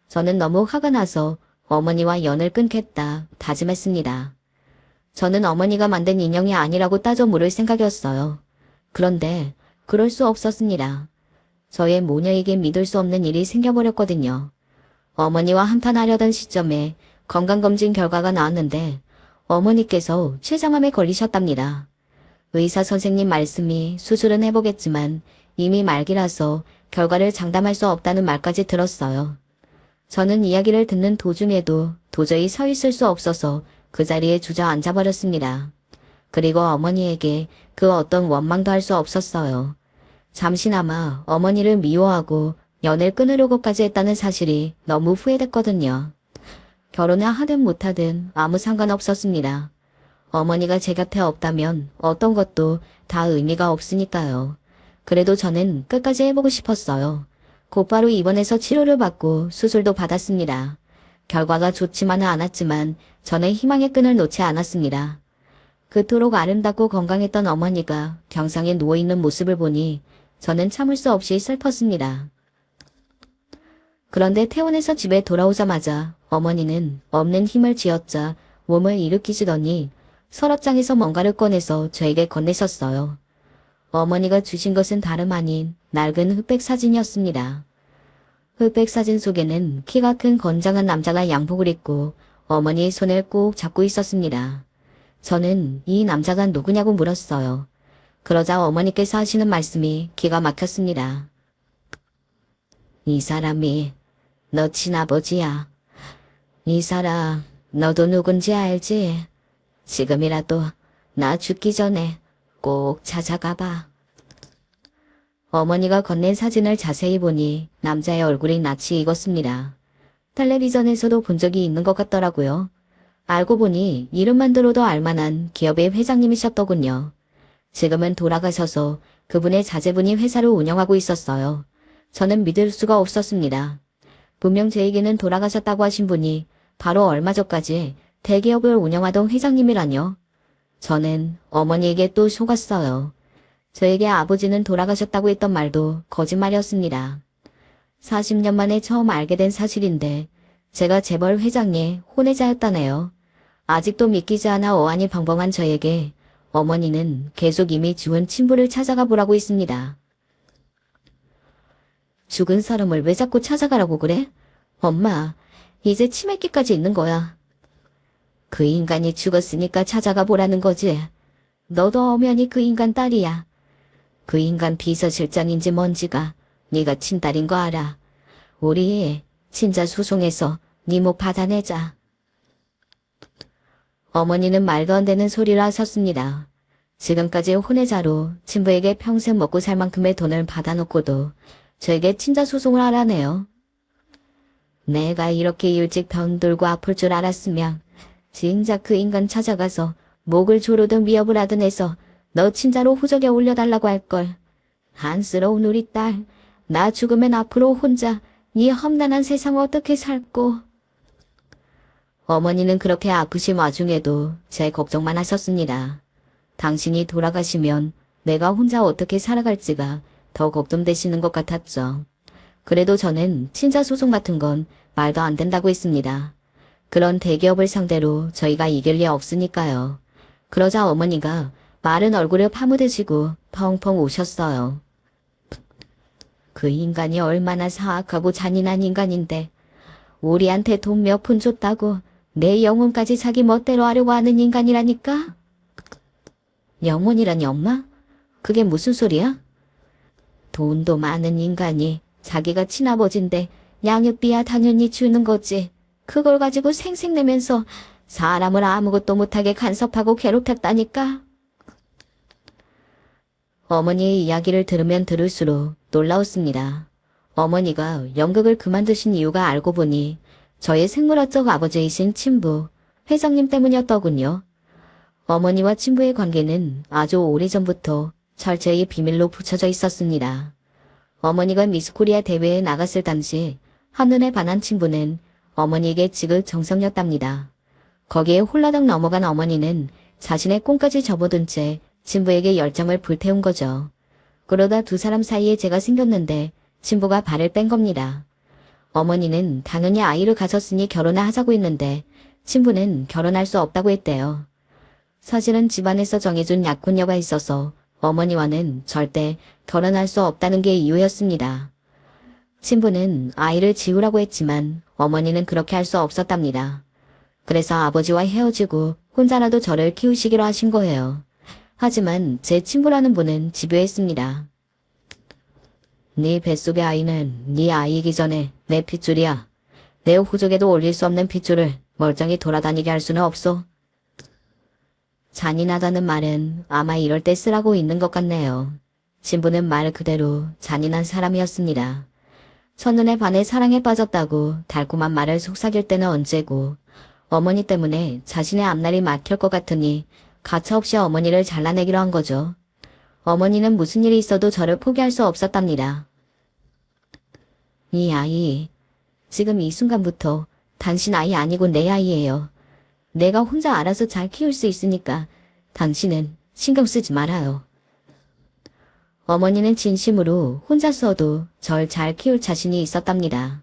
저는 너무 화가 나서 어머니와 연을 끊겠다 다짐했습니다. 저는 어머니가 만든 인형이 아니라고 따져 물을 생각이었어요. 그런데 그럴 수 없었습니다. 저의 모녀에게 믿을 수 없는 일이 생겨버렸거든요. 어머니와 한판하려던 시점에 건강검진 결과가 나왔는데 어머니께서 췌장암에 걸리셨답니다. 의사 선생님 말씀이 수술은 해보겠지만 이미 말기라서 결과를 장담할 수 없다는 말까지 들었어요. 저는 이야기를 듣는 도중에도 도저히 서 있을 수 없어서 그 자리에 주저앉아 버렸습니다. 그리고 어머니에게 그 어떤 원망도 할 수 없었어요. 잠시나마 어머니를 미워하고 연애를 끊으려고까지 했다는 사실이 너무 후회됐거든요. 결혼을 하든 못하든 아무 상관없었습니다. 어머니가 제 곁에 없다면 어떤 것도 다 의미가 없으니까요. 그래도 저는 끝까지 해보고 싶었어요. 곧바로 입원해서 치료를 받고 수술도 받았습니다. 결과가 좋지만은 않았지만 저는 희망의 끈을 놓지 않았습니다. 그토록 아름답고 건강했던 어머니가 병상에 누워있는 모습을 보니 저는 참을 수 없이 슬펐습니다. 그런데 퇴원해서 집에 돌아오자마자 어머니는 없는 힘을 쥐어짜 몸을 일으키시더니 서랍장에서 뭔가를 꺼내서 저에게 건네셨어요. 어머니가 주신 것은 다름 아닌 낡은 흑백 사진이었습니다. 흑백 사진 속에는 키가 큰 건장한 남자가 양복을 입고 어머니의 손을 꼭 잡고 있었습니다. 저는 이 남자가 누구냐고 물었어요. 그러자 어머니께서 하시는 말씀이 기가 막혔습니다. 이 사람이 너 친아버지야. 이 사람 너도 누군지 알지? 지금이라도 나 죽기 전에 꼭 찾아가봐. 어머니가 건넨 사진을 자세히 보니 남자의 얼굴이 낯이 익었습니다. 텔레비전에서도 본 적이 있는 것 같더라고요. 알고 보니 이름만 들어도 알만한 기업의 회장님이셨더군요. 지금은 돌아가셔서 그분의 자제분이 회사를 운영하고 있었어요. 저는 믿을 수가 없었습니다. 분명 제에게는 돌아가셨다고 하신 분이 바로 얼마 전까지 대기업을 운영하던 회장님이라뇨. 저는 어머니에게 또 속았어요. 저에게 아버지는 돌아가셨다고 했던 말도 거짓말이었습니다. 40년 만에 처음 알게 된 사실인데 제가 재벌 회장의 혼외자였다네요. 아직도 믿기지 않아 어안이 방방한 저에게 어머니는 계속 이미 죽은 친부를 찾아가 보라고 했습니다. 죽은 사람을 왜 자꾸 찾아가라고 그래? 엄마, 이제 치매기까지 있는 거야. 그 인간이 죽었으니까 찾아가 보라는 거지. 너도 엄연히 그 인간 딸이야. 그 인간 비서실장인지 뭔지가 네가 친딸인 거 알아. 우리 친자 소송해서 네 목 받아내자. 어머니는 말도 안 되는 소리를 하셨습니다. 지금까지 혼외자로 친부에게 평생 먹고 살 만큼의 돈을 받아놓고도 저에게 친자 소송을 하라네요. 내가 이렇게 일찍 병들고 아플 줄 알았으면 진작 그 인간 찾아가서 목을 조르든 위협을 하든 해서 너 친자로 후적에 올려달라고 할걸. 안쓰러운 우리 딸, 나 죽으면 앞으로 혼자 이 험난한 세상 어떻게 살고. 어머니는 그렇게 아프신 와중에도 제 걱정만 하셨습니다. 당신이 돌아가시면 내가 혼자 어떻게 살아갈지가 더 걱정되시는 것 같았죠. 그래도 저는 친자 소송 같은 건 말도 안 된다고 했습니다. 그런 대기업을 상대로 저희가 이길 리 없으니까요. 그러자 어머니가 마른 얼굴을 파묻으시고 펑펑 우셨어요. 그 인간이 얼마나 사악하고 잔인한 인간인데 우리한테 돈 몇 푼 줬다고 내 영혼까지 자기 멋대로 하려고 하는 인간이라니까? 영혼이라니 엄마? 그게 무슨 소리야? 돈도 많은 인간이 자기가 친아버지인데 양육비야 당연히 주는 거지. 그걸 가지고 생색내면서 사람을 아무것도 못하게 간섭하고 괴롭혔다니까. 어머니의 이야기를 들으면 들을수록 놀라웠습니다. 어머니가 연극을 그만두신 이유가 알고 보니 저의 생물학적 아버지이신 친부, 회장님 때문이었더군요. 어머니와 친부의 관계는 아주 오래전부터 철저히 비밀로 붙여져 있었습니다. 어머니가 미스코리아 대회에 나갔을 당시 한눈에 반한 친부는 어머니에게 지극정성이었답니다. 거기에 홀라당 넘어간 어머니는 자신의 꿈까지 접어둔 채 친부에게 열정을 불태운 거죠. 그러다 두 사람 사이에 제가 생겼는데 친부가 발을 뺀 겁니다. 어머니는 당연히 아이를 가졌으니 결혼을 하자고 했는데 친부는 결혼할 수 없다고 했대요. 사실은 집안에서 정해준 약혼녀가 있어서 어머니와는 절대 결혼할 수 없다는 게 이유였습니다. 친부는 아이를 지우라고 했지만 어머니는 그렇게 할 수 없었답니다. 그래서 아버지와 헤어지고 혼자라도 저를 키우시기로 하신 거예요. 하지만 제 친부라는 분은 집요했습니다. 네 뱃속의 아이는 네 아이이기 전에 내 핏줄이야. 내 후족에도 올릴 수 없는 핏줄을 멀쩡히 돌아다니게 할 수는 없소. 잔인하다는 말은 아마 이럴 때 쓰라고 있는 것 같네요. 친부는 말 그대로 잔인한 사람이었습니다. 첫눈에 반해 사랑에 빠졌다고 달콤한 말을 속삭일 때는 언제고, 어머니 때문에 자신의 앞날이 막힐 것 같으니 가차없이 어머니를 잘라내기로 한 거죠. 어머니는 무슨 일이 있어도 저를 포기할 수 없었답니다. 이 아이, 지금 이 순간부터 당신 아이 아니고 내 아이예요. 내가 혼자 알아서 잘 키울 수 있으니까 당신은 신경 쓰지 말아요. 어머니는 진심으로 혼자서도 절 잘 키울 자신이 있었답니다.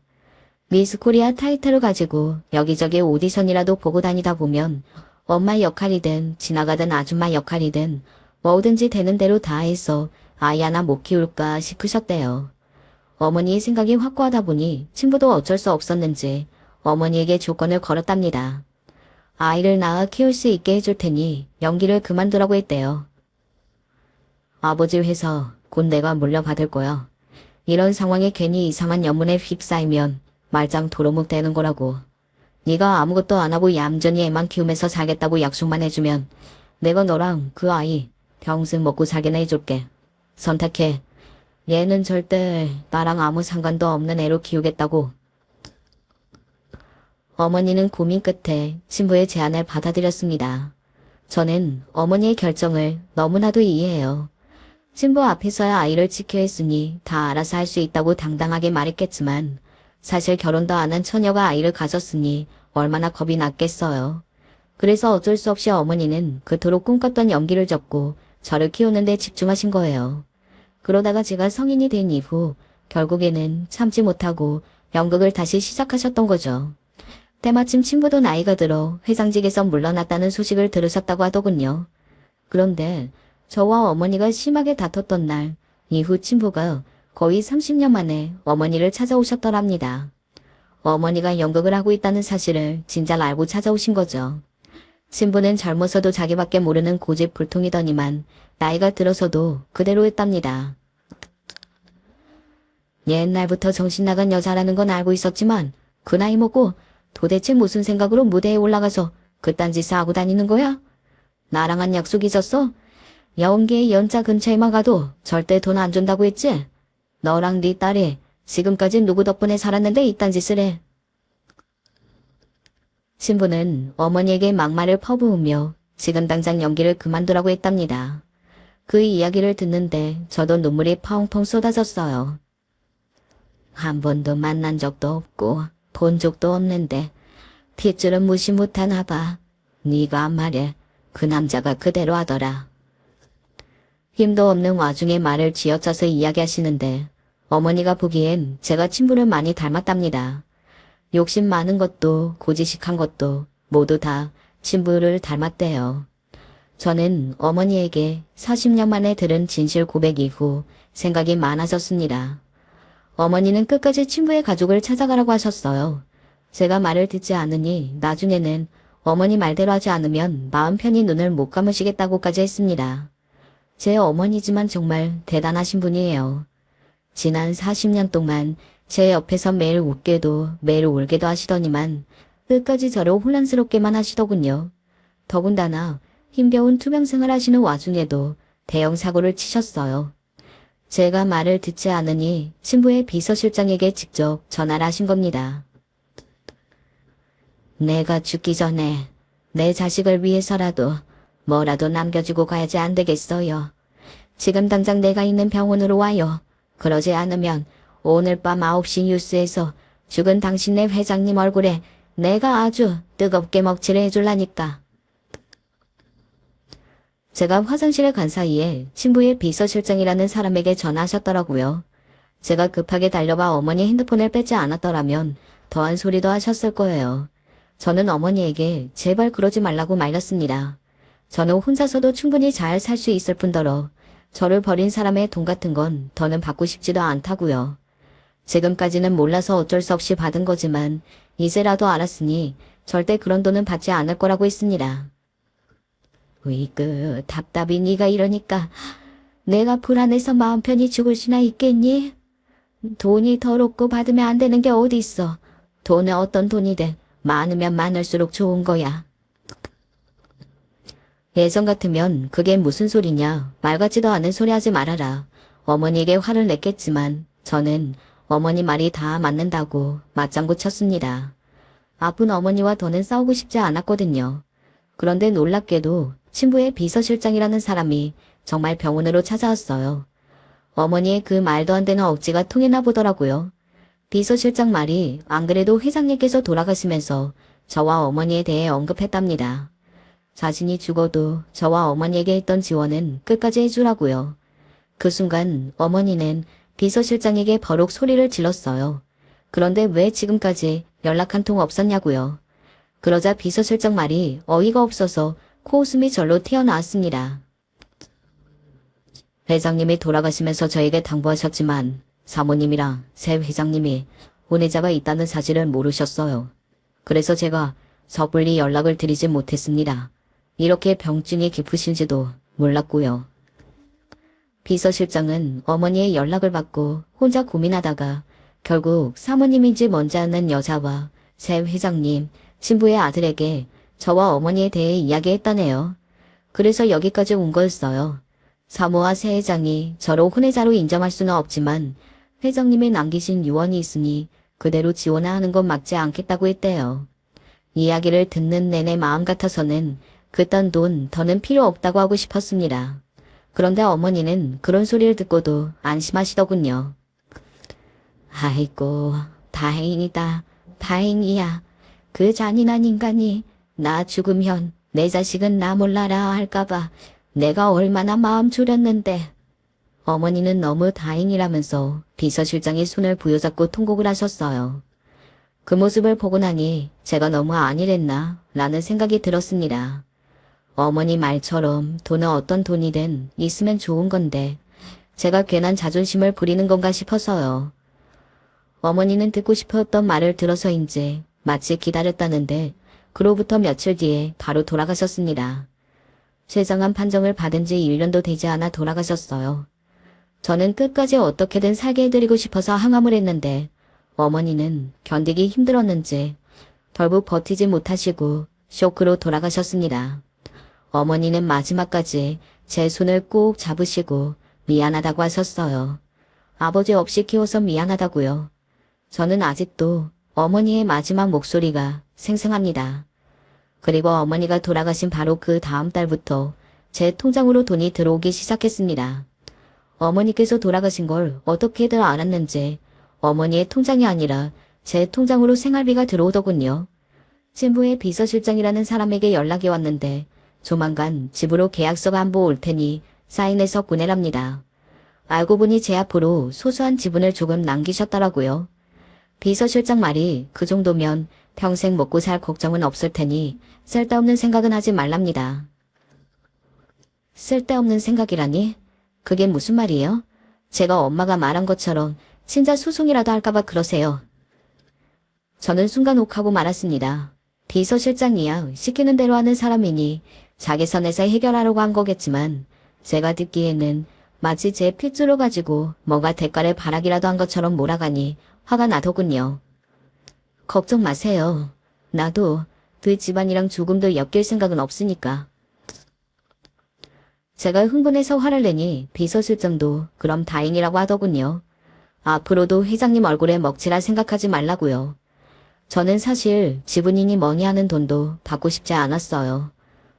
미스 코리아 타이틀을 가지고 여기저기 오디션이라도 보고 다니다 보면 엄마 역할이든 지나가던 아줌마 역할이든 뭐든지 되는 대로 다 해서 아이 하나 못 키울까 싶으셨대요. 어머니의 생각이 확고하다 보니 친부도 어쩔 수 없었는지 어머니에게 조건을 걸었답니다. 아이를 낳아 키울 수 있게 해줄 테니 연기를 그만두라고 했대요. 아버지 회사 곧 내가 물려받을 거야. 이런 상황에 괜히 이상한 연문에 휩싸이면 말짱 도루묵 되는 거라고. 네가 아무것도 안 하고 얌전히 애만 키우면서 살겠다고 약속만 해주면 내가 너랑 그 아이 평생 먹고 살게나 해줄게. 선택해. 얘는 절대 나랑 아무 상관도 없는 애로 키우겠다고. 어머니는 고민 끝에 친부의 제안을 받아들였습니다. 저는 어머니의 결정을 너무나도 이해해요. 친부 앞에서야 아이를 지켜야 했으니 다 알아서 할 수 있다고 당당하게 말했겠지만 사실 결혼도 안 한 처녀가 아이를 가졌으니 얼마나 겁이 났겠어요. 그래서 어쩔 수 없이 어머니는 그토록 꿈꿨던 연기를 접고 저를 키우는 데 집중하신 거예요. 그러다가 제가 성인이 된 이후 결국에는 참지 못하고 연극을 다시 시작하셨던 거죠. 때마침 친부도 나이가 들어 회장직에서 물러났다는 소식을 들으셨다고 하더군요. 그런데 저와 어머니가 심하게 다퉜던 날 이후 친부가 거의 30년 만에 어머니를 찾아오셨더랍니다. 어머니가 연극을 하고 있다는 사실을 진작 알고 찾아오신 거죠. 친부는 젊어서도 자기밖에 모르는 고집불통이더니만 나이가 들어서도 그대로 했답니다. 옛날부터 정신 나간 여자라는 건 알고 있었지만 그 나이 먹고 도대체 무슨 생각으로 무대에 올라가서 그딴 짓을 하고 다니는 거야? 나랑 한 약속 있었어? 연기의 연자 근처에만 가도 절대 돈 안 준다고 했지? 너랑 네 딸이 지금까지 누구 덕분에 살았는데 이딴 짓을 해. 신부는 어머니에게 막말을 퍼부으며 지금 당장 연기를 그만두라고 했답니다. 그 이야기를 듣는데 저도 눈물이 펑펑 쏟아졌어요. 한 번도 만난 적도 없고 본 적도 없는데 핏줄은 무시 못하나 봐. 네가 말해. 그 남자가 그대로 하더라. 힘도 없는 와중에 말을 쥐어짜서 이야기하시는데 어머니가 보기엔 제가 친부를 많이 닮았답니다. 욕심 많은 것도 고지식한 것도 모두 다 친부를 닮았대요. 저는 어머니에게 40년 만에 들은 진실 고백 이후 생각이 많아졌습니다. 어머니는 끝까지 친부의 가족을 찾아가라고 하셨어요. 제가 말을 듣지 않으니 나중에는 어머니 말대로 하지 않으면 마음 편히 눈을 못 감으시겠다고까지 했습니다. 제 어머니지만 정말 대단하신 분이에요. 지난 40년 동안 제 옆에서 매일 웃게도 매일 울게도 하시더니만 끝까지 저를 혼란스럽게만 하시더군요. 더군다나 힘겨운 투병생활 하시는 와중에도 대형 사고를 치셨어요. 제가 말을 듣지 않으니 신부의 비서실장에게 직접 전화를 하신 겁니다. 내가 죽기 전에 내 자식을 위해서라도 뭐라도 남겨주고 가야지 안 되겠어요. 지금 당장 내가 있는 병원으로 와요. 그러지 않으면 오늘 밤 9시 뉴스에서 죽은 당신네 회장님 얼굴에 내가 아주 뜨겁게 먹칠을 해줄라니까. 제가 화장실에 간 사이에 신부의 비서실장이라는 사람에게 전화하셨더라고요. 제가 급하게 달려봐 어머니 핸드폰을 뺏지 않았더라면 더한 소리도 하셨을 거예요. 저는 어머니에게 제발 그러지 말라고 말렸습니다. 저는 혼자서도 충분히 잘 살 수 있을 뿐더러 저를 버린 사람의 돈 같은 건 더는 받고 싶지도 않다고요. 지금까지는 몰라서 어쩔 수 없이 받은 거지만 이제라도 알았으니 절대 그런 돈은 받지 않을 거라고 했습니다. 으이그 답답이 네가 이러니까 내가 불안해서 마음 편히 죽을 수나 있겠니? 돈이 더럽고 받으면 안 되는 게 어디 있어. 돈은 어떤 돈이든 많으면 많을수록 좋은 거야. 예전 같으면 그게 무슨 소리냐. 말 같지도 않은 소리 하지 말아라. 어머니에게 화를 냈겠지만 저는 어머니 말이 다 맞는다고 맞장구 쳤습니다. 아픈 어머니와 더는 싸우고 싶지 않았거든요. 그런데 놀랍게도 친부의 비서실장이라는 사람이 정말 병원으로 찾아왔어요. 어머니의 그 말도 안 되는 억지가 통했나 보더라고요. 비서실장 말이 안 그래도 회장님께서 돌아가시면서 저와 어머니에 대해 언급했답니다. 자신이 죽어도 저와 어머니에게 했던 지원은 끝까지 해주라고요. 그 순간 어머니는 비서실장에게 버럭 소리를 질렀어요. 그런데 왜 지금까지 연락 한 통 없었냐고요. 그러자 비서실장 말이 어이가 없어서 코웃음이 절로 튀어나왔습니다. 회장님이 돌아가시면서 저에게 당부하셨지만 사모님이랑 새 회장님이 혼외자가 있다는 사실을 모르셨어요. 그래서 제가 섣불리 연락을 드리지 못했습니다. 이렇게 병증이 깊으신지도 몰랐고요. 비서실장은 어머니의 연락을 받고 혼자 고민하다가 결국 사모님인지 뭔지 아는 여자와 새 회장님, 신부의 아들에게 저와 어머니에 대해 이야기했다네요. 그래서 여기까지 온 거였어요. 사모와 새 회장이 저로 혼외자로 인정할 수는 없지만 회장님이 남기신 유언이 있으니 그대로 지원해야 하는 건 맞지 않겠다고 했대요. 이야기를 듣는 내내 마음 같아서는 그딴 돈 더는 필요 없다고 하고 싶었습니다. 그런데 어머니는 그런 소리를 듣고도 안심하시더군요. 아이고, 다행이다. 다행이야. 그 잔인한 인간이 나 죽으면 내 자식은 나 몰라라 할까봐 내가 얼마나 마음 졸였는데. 어머니는 너무 다행이라면서 비서실장의 손을 부여잡고 통곡을 하셨어요. 그 모습을 보고 나니 제가 너무 안일했나 라는 생각이 들었습니다. 어머니 말처럼 돈은 어떤 돈이든 있으면 좋은 건데 제가 괜한 자존심을 부리는 건가 싶어서요. 어머니는 듣고 싶었던 말을 들어서인지 마치 기다렸다는데 그로부터 며칠 뒤에 바로 돌아가셨습니다. 세상한 판정을 받은 지 1년도 되지 않아 돌아가셨어요. 저는 끝까지 어떻게든 살게 해드리고 싶어서 항암을 했는데 어머니는 견디기 힘들었는지 결국 버티지 못하시고 쇼크로 돌아가셨습니다. 어머니는 마지막까지 제 손을 꼭 잡으시고 미안하다고 하셨어요. 아버지 없이 키워서 미안하다고요. 저는 아직도 어머니의 마지막 목소리가 생생합니다. 그리고 어머니가 돌아가신 바로 그 다음 달부터 제 통장으로 돈이 들어오기 시작했습니다. 어머니께서 돌아가신 걸 어떻게들 알았는지 어머니의 통장이 아니라 제 통장으로 생활비가 들어오더군요. 친부의 비서실장이라는 사람에게 연락이 왔는데 조만간 집으로 계약서가 한 부 올 테니 사인해서 보내랍니다. 알고 보니 제 앞으로 소소한 지분을 조금 남기셨더라고요. 비서실장 말이 그 정도면 평생 먹고 살 걱정은 없을 테니 쓸데없는 생각은 하지 말랍니다. 쓸데없는 생각이라니? 그게 무슨 말이에요? 제가 엄마가 말한 것처럼 친자 소송이라도 할까봐 그러세요. 저는 순간 욱하고 말았습니다. 비서실장이야 시키는 대로 하는 사람이니 자기 선에서 해결하려고 한 거겠지만 제가 듣기에는 마치 제 핏줄을 가지고 뭔가 대가를 바라기라도 한 것처럼 몰아가니 화가 나더군요. 걱정 마세요. 나도 그 집안이랑 조금도 엮일 생각은 없으니까. 제가 흥분해서 화를 내니 비서실장도 그럼 다행이라고 하더군요. 앞으로도 회장님 얼굴에 먹칠할 생각하지 말라고요. 저는 사실 지분이니 뭐니 하는 돈도 받고 싶지 않았어요.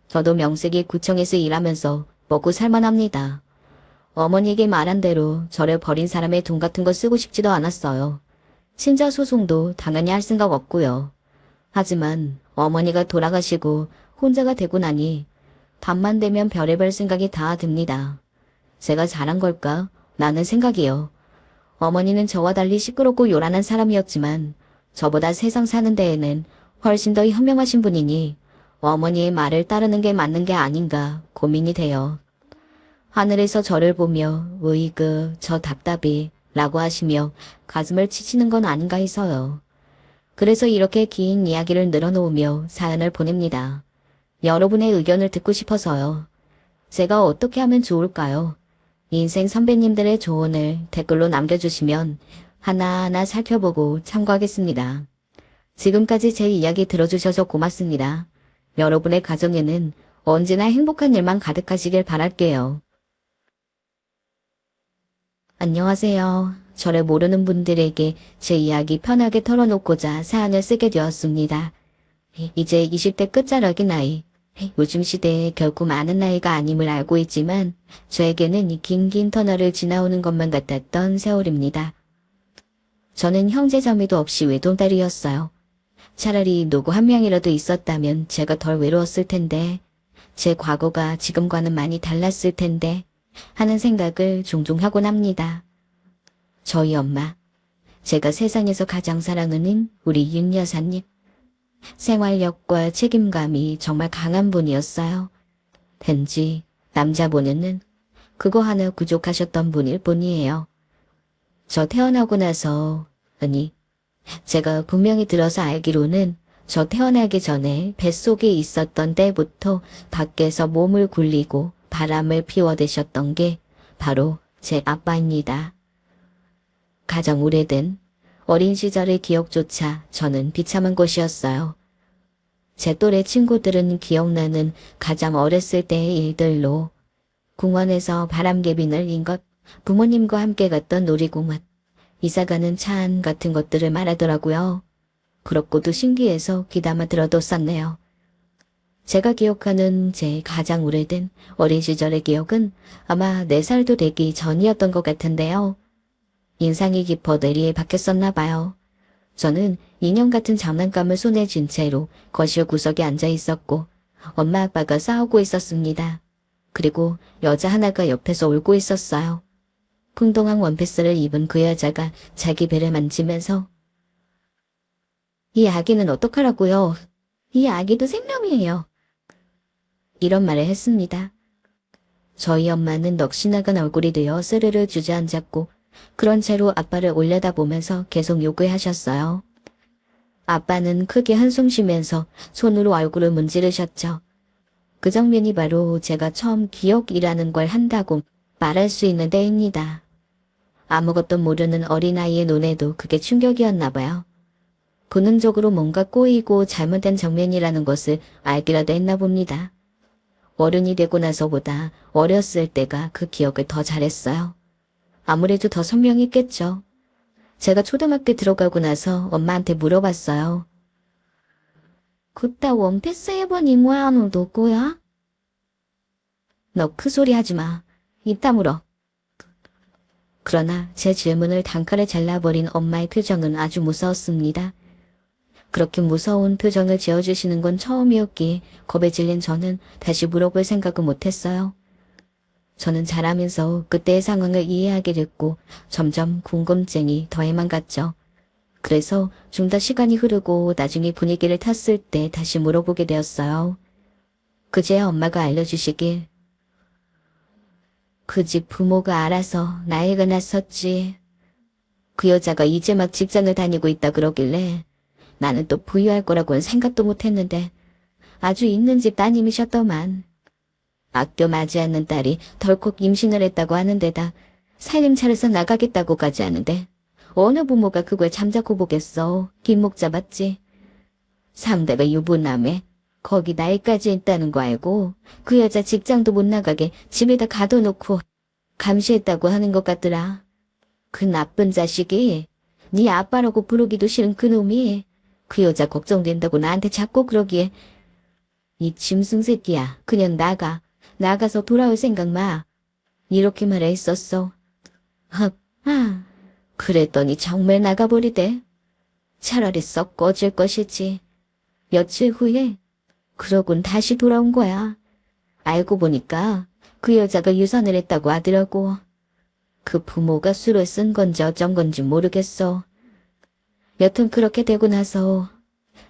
저도 명색이 구청에서 일하면서 먹고 살만합니다. 어머니에게 말한 대로 저를 버린 사람의 돈 같은 거 쓰고 싶지도 않았어요. 친자 소송도 당연히 할 생각 없고요. 하지만 어머니가 돌아가시고 혼자가 되고 나니 밤만 되면 별의별 생각이 다 듭니다. 제가 잘한 걸까? 라는 생각이요. 어머니는 저와 달리 시끄럽고 요란한 사람이었지만 저보다 세상 사는 데에는 훨씬 더 현명하신 분이니 어머니의 말을 따르는 게 맞는 게 아닌가 고민이 돼요. 하늘에서 저를 보며 으이그 저 답답이 라고 하시며 가슴을 치시는 건 아닌가 해서요. 그래서 이렇게 긴 이야기를 늘어놓으며 사연을 보냅니다. 여러분의 의견을 듣고 싶어서요. 제가 어떻게 하면 좋을까요? 인생 선배님들의 조언을 댓글로 남겨주시면 하나하나 살펴보고 참고하겠습니다. 지금까지 제 이야기 들어주셔서 고맙습니다. 여러분의 가정에는 언제나 행복한 일만 가득하시길 바랄게요. 안녕하세요. 저를 모르는 분들에게 제 이야기 편하게 털어놓고자 사연을 쓰게 되었습니다. 이제 20대 끝자락인 나이. 요즘 시대에 결코 많은 나이가 아님을 알고 있지만 저에게는 이 긴 터널을 지나오는 것만 같았던 세월입니다. 저는 형제자매도 없이 외동딸이었어요. 차라리 누구 한 명이라도 있었다면 제가 덜 외로웠을 텐데, 제 과거가 지금과는 많이 달랐을 텐데 하는 생각을 종종 하곤 합니다. 저희 엄마, 제가 세상에서 가장 사랑하는 우리 윤 여사님. 생활력과 책임감이 정말 강한 분이었어요. 왠지 남자 보내는 그거 하나 부족하셨던 분일 뿐이에요. 저 태어나고 나서, 아니, 제가 분명히 들어서 알기로는 저 태어나기 전에 뱃속에 있었던 때부터 밖에서 몸을 굴리고 바람을 피워대셨던 게 바로 제 아빠입니다. 가장 오래된 어린 시절의 기억조차 저는 비참한 것이었어요. 제 또래 친구들은 기억나는 가장 어렸을 때의 일들로 공원에서 바람개비 날린 것, 부모님과 함께 갔던 놀이공원, 이사가는 차 안 같은 것들을 말하더라고요. 그렇고도 신기해서 귀담아 들어뒀었네요. 제가 기억하는 제 가장 오래된 어린 시절의 기억은 아마 4살도 되기 전이었던 것 같은데요. 인상이 깊어 뇌리에 박혔었나 봐요. 저는 인형 같은 장난감을 손에 쥔 채로 거실 구석에 앉아 있었고 엄마 아빠가 싸우고 있었습니다. 그리고 여자 하나가 옆에서 울고 있었어요. 풍덩한 원피스를 입은 그 여자가 자기 배를 만지면서 이 아기는 어떡하라고요? 이 아기도 생명이에요. 이런 말을 했습니다. 저희 엄마는 넋이 나간 얼굴이 되어 스르르 주저앉았고 그런 채로 아빠를 올려다보면서 계속 요구하셨어요. 아빠는 크게 한숨 쉬면서 손으로 얼굴을 문지르셨죠. 그 장면이 바로 제가 처음 기억이라는 걸 한다고 말할 수 있는 때입니다. 아무것도 모르는 어린아이의 눈에도 그게 충격이었나 봐요. 본능적으로 뭔가 꼬이고 잘못된 장면이라는 것을 알기라도 했나 봅니다. 어른이 되고 나서보다 어렸을 때가 그 기억을 더 잘했어요. 아무래도 더 선명했겠죠. 제가 초등학교 들어가고 나서 엄마한테 물어봤어요. 그따 원피스 입은 이모야는 누구야? 너 그 소리 하지 마. 입 다물어. 그러나 제 질문을 단칼에 잘라버린 엄마의 표정은 아주 무서웠습니다. 그렇게 무서운 표정을 지어주시는 건 처음이었기에 겁에 질린 저는 다시 물어볼 생각은 못했어요. 저는 자라면서 그때의 상황을 이해하게 됐고 점점 궁금증이 더해만 갔죠. 그래서 좀 더 시간이 흐르고 나중에 분위기를 탔을 때 다시 물어보게 되었어요. 그제야 엄마가 알려주시길 그 집 부모가 알아서 나이가 났었지. 그 여자가 이제 막 직장을 다니고 있다 그러길래 나는 또 부유할 거라고는 생각도 못했는데 아주 있는 집 따님이셨더만. 학교 맞지 않는 딸이 덜컥 임신을 했다고 하는 데다 살림 차려서 나가겠다고까지 하는데 어느 부모가 그걸 잠자코 보겠어. 뒷목 잡았지. 상대가 유부남에 거기 나이까지 있다는 거 알고 그 여자 직장도 못 나가게 집에다 가둬놓고 감시했다고 하는 것 같더라. 그 나쁜 자식이 네 아빠라고 부르기도 싫은 그 놈이 그 여자 걱정된다고 나한테 자꾸 그러기에 이 짐승 새끼야 그냥 나가서 돌아올 생각 마. 이렇게 말했었어. 그랬더니 정말 나가버리대. 차라리 썩 꺼질 것이지. 며칠 후에 그러곤 다시 돌아온 거야. 알고 보니까 그 여자가 유산을 했다고 하더라고. 그 부모가 술을 쓴 건지 어쩐 건지 모르겠어. 여튼 그렇게 되고 나서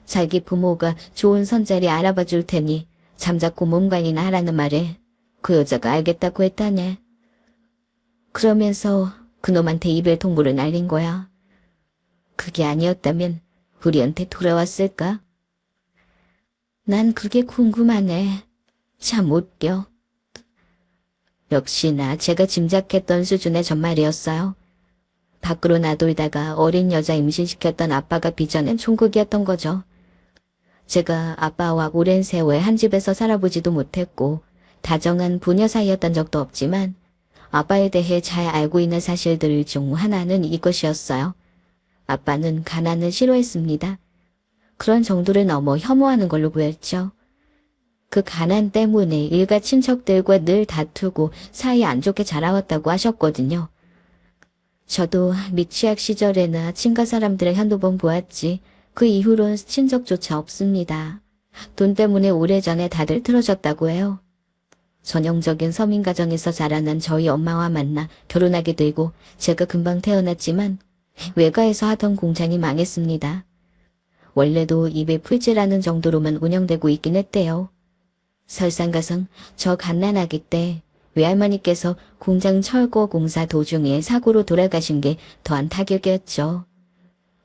자기 부모가 좋은 선자리 알아봐 줄 테니 잠자코 몸 관리나 하라는 말에 그 여자가 알겠다고 했다네. 그러면서 그놈한테 이별 통보를 날린 거야. 그게 아니었다면 우리한테 돌아왔을까? 난 그게 궁금하네. 참 웃겨. 역시나 제가 짐작했던 수준의 전말이었어요. 밖으로 나돌다가 어린 여자 임신시켰던 아빠가 빚어낸 총극이었던 거죠. 제가 아빠와 오랜 세월 한 집에서 살아보지도 못했고 다정한 부녀 사이였던 적도 없지만 아빠에 대해 잘 알고 있는 사실들 중 하나는 이것이었어요. 아빠는 가난을 싫어했습니다. 그런 정도를 넘어 혐오하는 걸로 보였죠. 그 가난 때문에 일가 친척들과 늘 다투고 사이 안 좋게 자라왔다고 하셨거든요. 저도 미취학 시절에나 친가 사람들의 한두 번 보았지 그 이후론 친척조차 없습니다. 돈 때문에 오래전에 다들 틀어졌다고 해요. 전형적인 서민 가정에서 자라난 저희 엄마와 만나 결혼하게 되고 제가 금방 태어났지만 외가에서 하던 공장이 망했습니다. 원래도 입에 풀칠하는 정도로만 운영되고 있긴 했대요. 설상가상 저 갓난아기 때 외할머니께서 공장 철거 공사 도중에 사고로 돌아가신 게 더한 타격이었죠.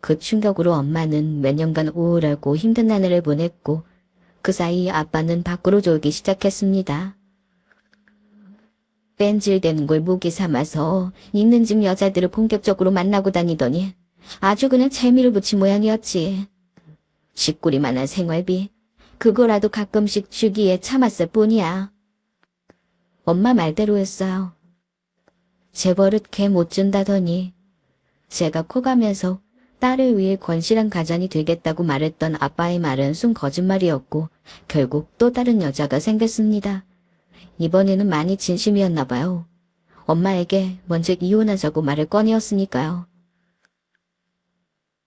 그 충격으로 엄마는 몇 년간 우울하고 힘든 나날을 보냈고 그 사이 아빠는 밖으로 졸기 시작했습니다. 뺀질대는 걸 무기 삼아서 있는 집 여자들을 본격적으로 만나고 다니더니 아주 그냥 재미를 붙인 모양이었지. 쥐꼬리만한 생활비, 그거라도 가끔씩 주기에 참았을 뿐이야. 엄마 말대로였어요. 제 버릇 걔 못 준다더니 제가 커가면서 딸을 위해 건실한 가전이 되겠다고 말했던 아빠의 말은 순 거짓말이었고 결국 또 다른 여자가 생겼습니다. 이번에는 많이 진심이었나 봐요. 엄마에게 먼저 이혼하자고 말을 꺼내었으니까요.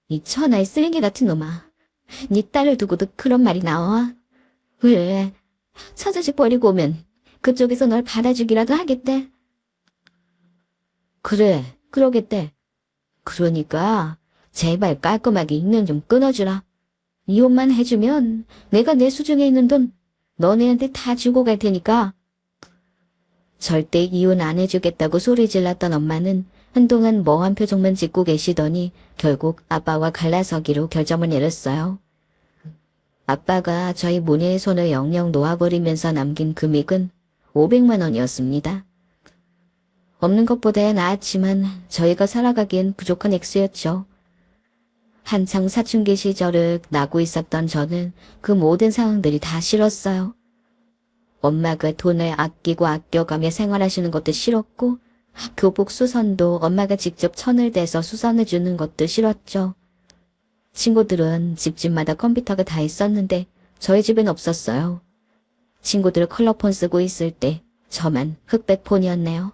이 천하의 쓰레기 같은 놈아. 네 딸을 두고도 그런 말이 나와? 왜? 처자식 버리고 오면 그쪽에서 널 받아주기라도 하겠대? 그래, 그러겠대. 그러니까 제발 깔끔하게 인연 좀 끊어주라. 이혼만 해주면 내가 내 수중에 있는 돈 너네한테 다 주고 갈 테니까. 절대 이혼 안 해주겠다고 소리 질렀던 엄마는 한동안 멍한 표정만 짓고 계시더니 결국 아빠와 갈라서기로 결정을 내렸어요. 아빠가 저희 모녀의 손을 영영 놓아버리면서 남긴 금액은 500만 원이었습니다. 없는 것보다야 나았지만 저희가 살아가기엔 부족한 액수였죠. 한창 사춘기 시절을 나고 있었던 저는 그 모든 상황들이 다 싫었어요. 엄마가 돈을 아끼고 아껴가며 생활하시는 것도 싫었고 교복 수선도 엄마가 직접 천을 대서 수선해 주는 것도 싫었죠. 친구들은 집집마다 컴퓨터가 다 있었는데 저희 집엔 없었어요. 친구들 컬러폰 쓰고 있을 때 저만 흑백폰이었네요.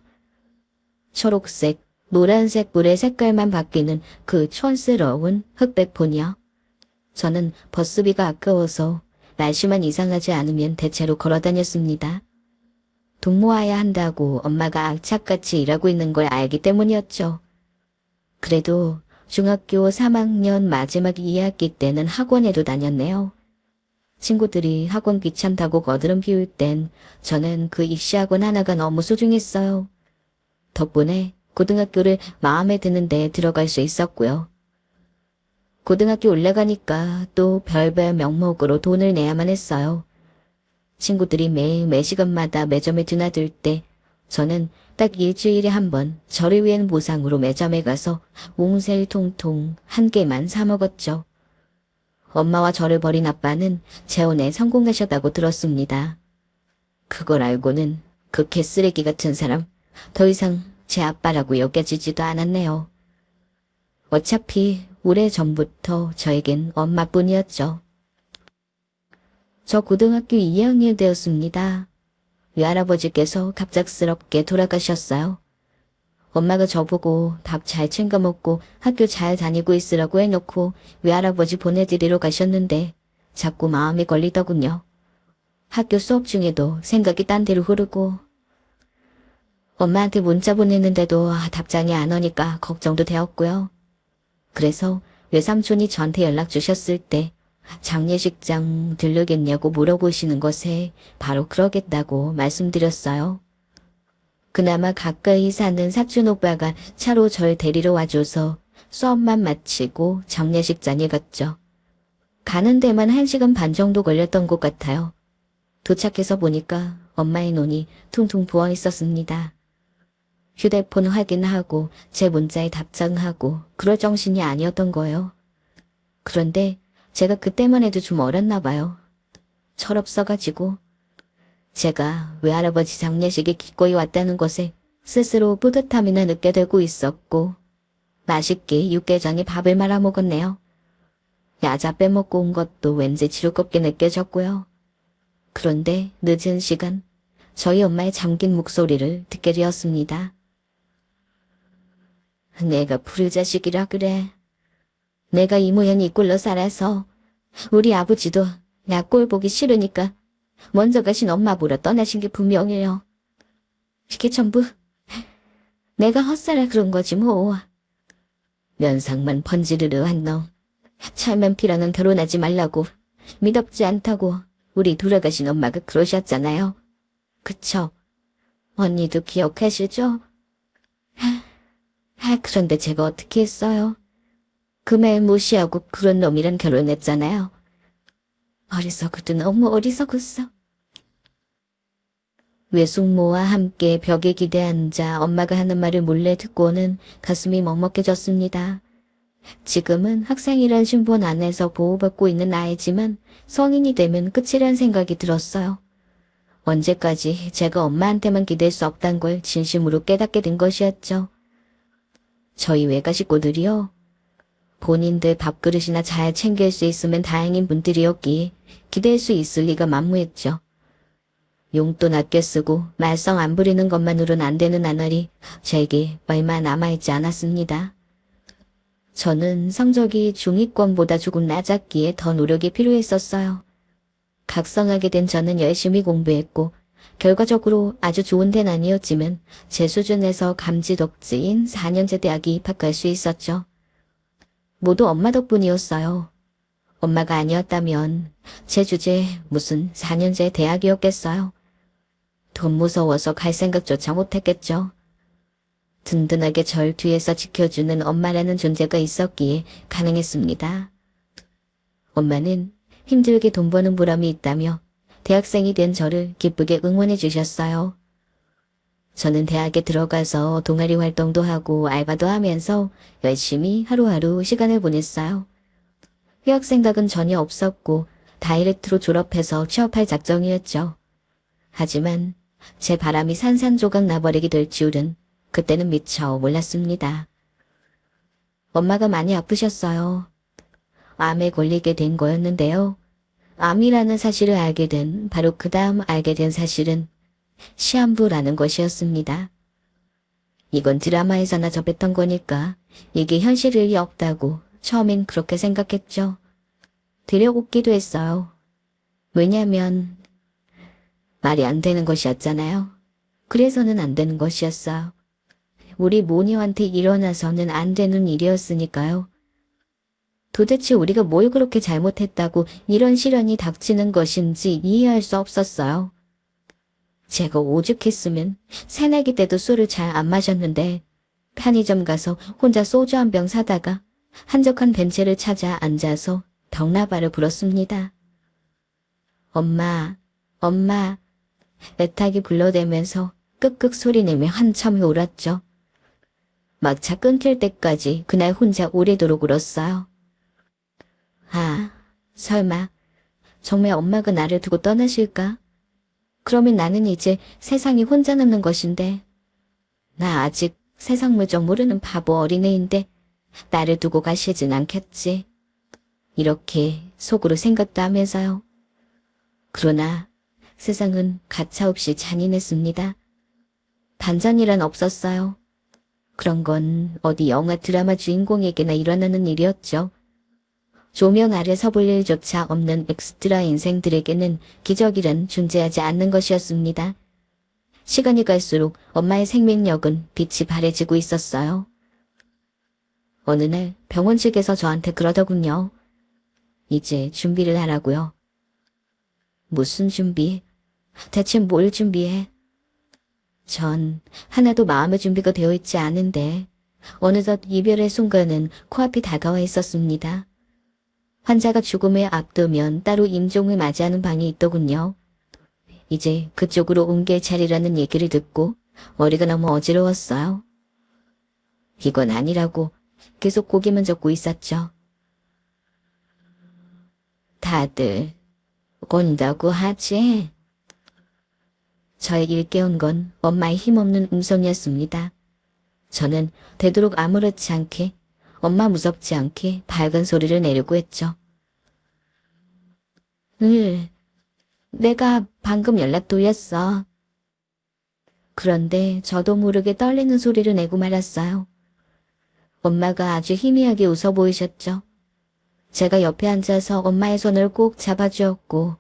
초록색, 노란색 불의 색깔만 바뀌는 그 촌스러운 흑백폰이요. 저는 버스비가 아까워서 날씨만 이상하지 않으면 대체로 걸어 다녔습니다. 돈 모아야 한다고 엄마가 악착같이 일하고 있는 걸 알기 때문이었죠. 그래도 중학교 3학년 마지막 2학기 때는 학원에도 다녔네요. 친구들이 학원 귀찮다고 거드름 피울 땐 저는 그 입시학원 하나가 너무 소중했어요. 덕분에 고등학교를 마음에 드는 데에 들어갈 수 있었고요. 고등학교 올라가니까 또 별별 명목으로 돈을 내야만 했어요. 친구들이 매일 매시간마다 매점에 드나들 때 저는 딱 일주일에 한 번 저를 위한 보상으로 매점에 가서 몽셀통통 한 개만 사 먹었죠. 엄마와 저를 버린 아빠는 재혼에 성공하셨다고 들었습니다. 그걸 알고는 그 개쓰레기 같은 사람 더 이상 제 아빠라고 여겨지지도 않았네요. 어차피 오래전부터 저에겐 엄마뿐이었죠. 저 고등학교 2학년 되었습니다. 외할아버지께서 갑작스럽게 돌아가셨어요. 엄마가 저보고 밥 잘 챙겨 먹고 학교 잘 다니고 있으라고 해놓고 외할아버지 보내드리러 가셨는데 자꾸 마음에 걸리더군요. 학교 수업 중에도 생각이 딴 데로 흐르고 엄마한테 문자 보냈는데도 답장이 안 오니까 걱정도 되었고요. 그래서 외삼촌이 저한테 연락 주셨을 때 장례식장 들르겠냐고 물어보시는 것에 바로 그러겠다고 말씀드렸어요. 그나마 가까이 사는 사촌 오빠가 차로 절 데리러 와줘서 수업만 마치고 장례식장에 갔죠. 가는 데만 1시간 반 정도 걸렸던 것 같아요. 도착해서 보니까 엄마의 눈이 퉁퉁 부어 있었습니다. 휴대폰 확인하고 제 문자에 답장하고 그럴 정신이 아니었던 거예요. 그런데 제가 그때만 해도 좀 어렸나 봐요. 철없어가지고 제가 외할아버지 장례식에 기꺼이 왔다는 것에 스스로 뿌듯함이나 느껴 되고 있었고 맛있게 육개장에 밥을 말아 먹었네요. 야자 빼먹고 온 것도 왠지 즐겁게 느껴졌고요. 그런데 늦은 시간 저희 엄마의 잠긴 목소리를 듣게 되었습니다. 내가 불자식이라 그래. 내가 이 모양 이 꼴로 살아서 우리 아버지도 나 꼴 보기 싫으니까 먼저 가신 엄마 보러 떠나신 게 분명해요. 이게 전부 내가 헛살아 그런 거지 뭐. 면상만 번지르르 한 놈. 차면 피랑은 결혼하지 말라고 미덥지 않다고 우리 돌아가신 엄마가 그러셨잖아요. 그쵸? 언니도 기억하시죠? 그런데 제가 어떻게 했어요? 그 말 무시하고 그런 놈이랑 결혼했잖아요. 어리석어도 너무 어리석었어. 외숙모와 함께 벽에 기대 앉아 엄마가 하는 말을 몰래 듣고는 가슴이 먹먹해졌습니다. 지금은 학생이란 신분 안에서 보호받고 있는 아이지만 성인이 되면 끝이란 생각이 들었어요. 언제까지 제가 엄마한테만 기댈 수 없단 걸 진심으로 깨닫게 된 것이었죠. 저희 외가 식구들이요. 본인들 밥그릇이나 잘 챙길 수 있으면 다행인 분들이었기에 기댈 수 있을 리가 만무했죠. 용돈 아껴 쓰고 말썽 안 부리는 것만으로는 안 되는 나날이 제게 얼마 남아있지 않았습니다. 저는 성적이 중위권보다 조금 낮았기에 더 노력이 필요했었어요. 각성하게 된 저는 열심히 공부했고 결과적으로 아주 좋은 데는 아니었지만 제 수준에서 감지덕지인 4년제 대학에 입학할 수 있었죠. 모두 엄마 덕분이었어요. 엄마가 아니었다면 제 주제 무슨 4년제 대학이었겠어요. 돈 무서워서 갈 생각조차 못했겠죠. 든든하게 절 뒤에서 지켜주는 엄마라는 존재가 있었기에 가능했습니다. 엄마는 힘들게 돈 버는 보람이 있다며 대학생이 된 저를 기쁘게 응원해 주셨어요. 저는 대학에 들어가서 동아리 활동도 하고 알바도 하면서 열심히 하루하루 시간을 보냈어요. 휴학 생각은 전혀 없었고 다이렉트로 졸업해서 취업할 작정이었죠. 하지만 제 바람이 산산조각 나버리게 될 줄은 그때는 미처 몰랐습니다. 엄마가 많이 아프셨어요. 암에 걸리게 된 거였는데요. 암이라는 사실을 알게 된 바로 그 다음 알게 된 사실은 시한부라는 것이었습니다. 이건 드라마에서나 접했던 거니까 이게 현실일 리 없다고 처음엔 그렇게 생각했죠. 들여웃기도 했어요. 왜냐면 말이 안 되는 것이었잖아요. 그래서는 안 되는 것이었어요. 우리 모녀한테 일어나서는 안 되는 일이었으니까요. 도대체 우리가 뭘 그렇게 잘못했다고 이런 시련이 닥치는 것인지 이해할 수 없었어요. 제가 오죽했으면 새내기 때도 술을 잘 안 마셨는데 편의점 가서 혼자 소주 한 병 사다가 한적한 벤치를 찾아 앉아서 덕나바를 불었습니다. 엄마, 엄마, 애타게 불러대면서 끄끄 소리내며 한참 울었죠. 막차 끊길 때까지 그날 혼자 오래도록 울었어요. 설마 정말 엄마가 나를 두고 떠나실까? 그러면 나는 이제 세상이 혼자 남는 것인데 나 아직 세상 물정 모르는 바보 어린애인데 나를 두고 가시진 않겠지. 이렇게 속으로 생각도 하면서요. 그러나 세상은 가차없이 잔인했습니다. 반전이란 없었어요. 그런 건 어디 영화 드라마 주인공에게나 일어나는 일이었죠. 조명 아래 서볼 일조차 없는 엑스트라 인생들에게는 기적이란 존재하지 않는 것이었습니다. 시간이 갈수록 엄마의 생명력은 빛이 바래지고 있었어요. 어느 날 병원 측에서 저한테 그러더군요. 이제 준비를 하라고요. 무슨 준비? 대체 뭘 준비해? 전 하나도 마음의 준비가 되어 있지 않은데 어느덧 이별의 순간은 코앞이 다가와 있었습니다. 환자가 죽음을 앞두면 따로 임종을 맞이하는 방이 있더군요. 이제 그쪽으로 옮길 차례라는 얘기를 듣고 머리가 너무 어지러웠어요. 이건 아니라고 계속 고개만 젓고 있었죠. 다들 온다고 하지? 저에게 일깨운 건 엄마의 힘없는 음성이었습니다. 저는 되도록 아무렇지 않게, 엄마 무섭지 않게 밝은 소리를 내려고 했죠. 내가 방금 연락 돌렸어. 그런데 저도 모르게 떨리는 소리를 내고 말았어요. 엄마가 아주 희미하게 웃어 보이셨죠. 제가 옆에 앉아서 엄마의 손을 꼭 잡아주었고,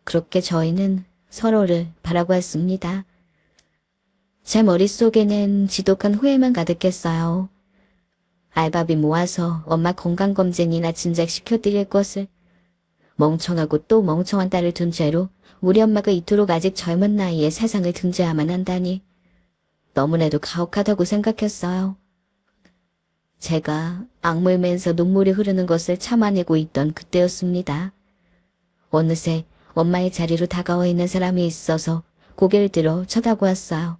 그렇게 저희는 서로를 바라보았습니다. 제 머릿속에는 지독한 후회만 가득했어요. 알바비 모아서 엄마 건강검진이나 진작시켜드릴 것을, 멍청하고 또 멍청한 딸을 둔 죄로 우리 엄마가 이토록 아직 젊은 나이에 세상을 등져야만 한다니 너무나도 가혹하다고 생각했어요. 제가 악물면서 눈물이 흐르는 것을 참아내고 있던 그때였습니다. 어느새 엄마의 자리로 다가와 있는 사람이 있어서 고개를 들어 쳐다보았어요.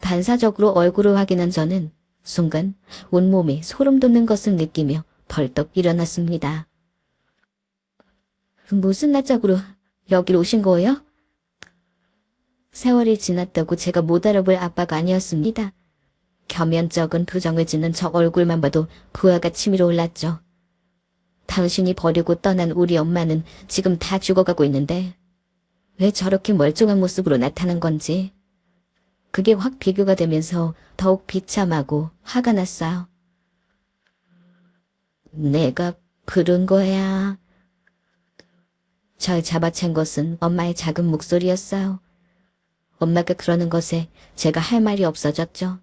반사적으로 얼굴을 확인한 저는 순간 온몸이 소름 돋는 것을 느끼며 벌떡 일어났습니다. 무슨 낯짝으로 여길 오신 거예요? 세월이 지났다고 제가 못 알아볼 아빠가 아니었습니다. 겸연쩍은 표정을 짓는 저 얼굴만 봐도 부하가 치밀어 올랐죠. 당신이 버리고 떠난 우리 엄마는 지금 다 죽어가고 있는데 왜 저렇게 멀쩡한 모습으로 나타난 건지 그게 확 비교가 되면서 더욱 비참하고 화가 났어요. 내가 그런 거야. 절 잡아챈 것은 엄마의 작은 목소리였어요. 엄마가 그러는 것에 제가 할 말이 없어졌죠.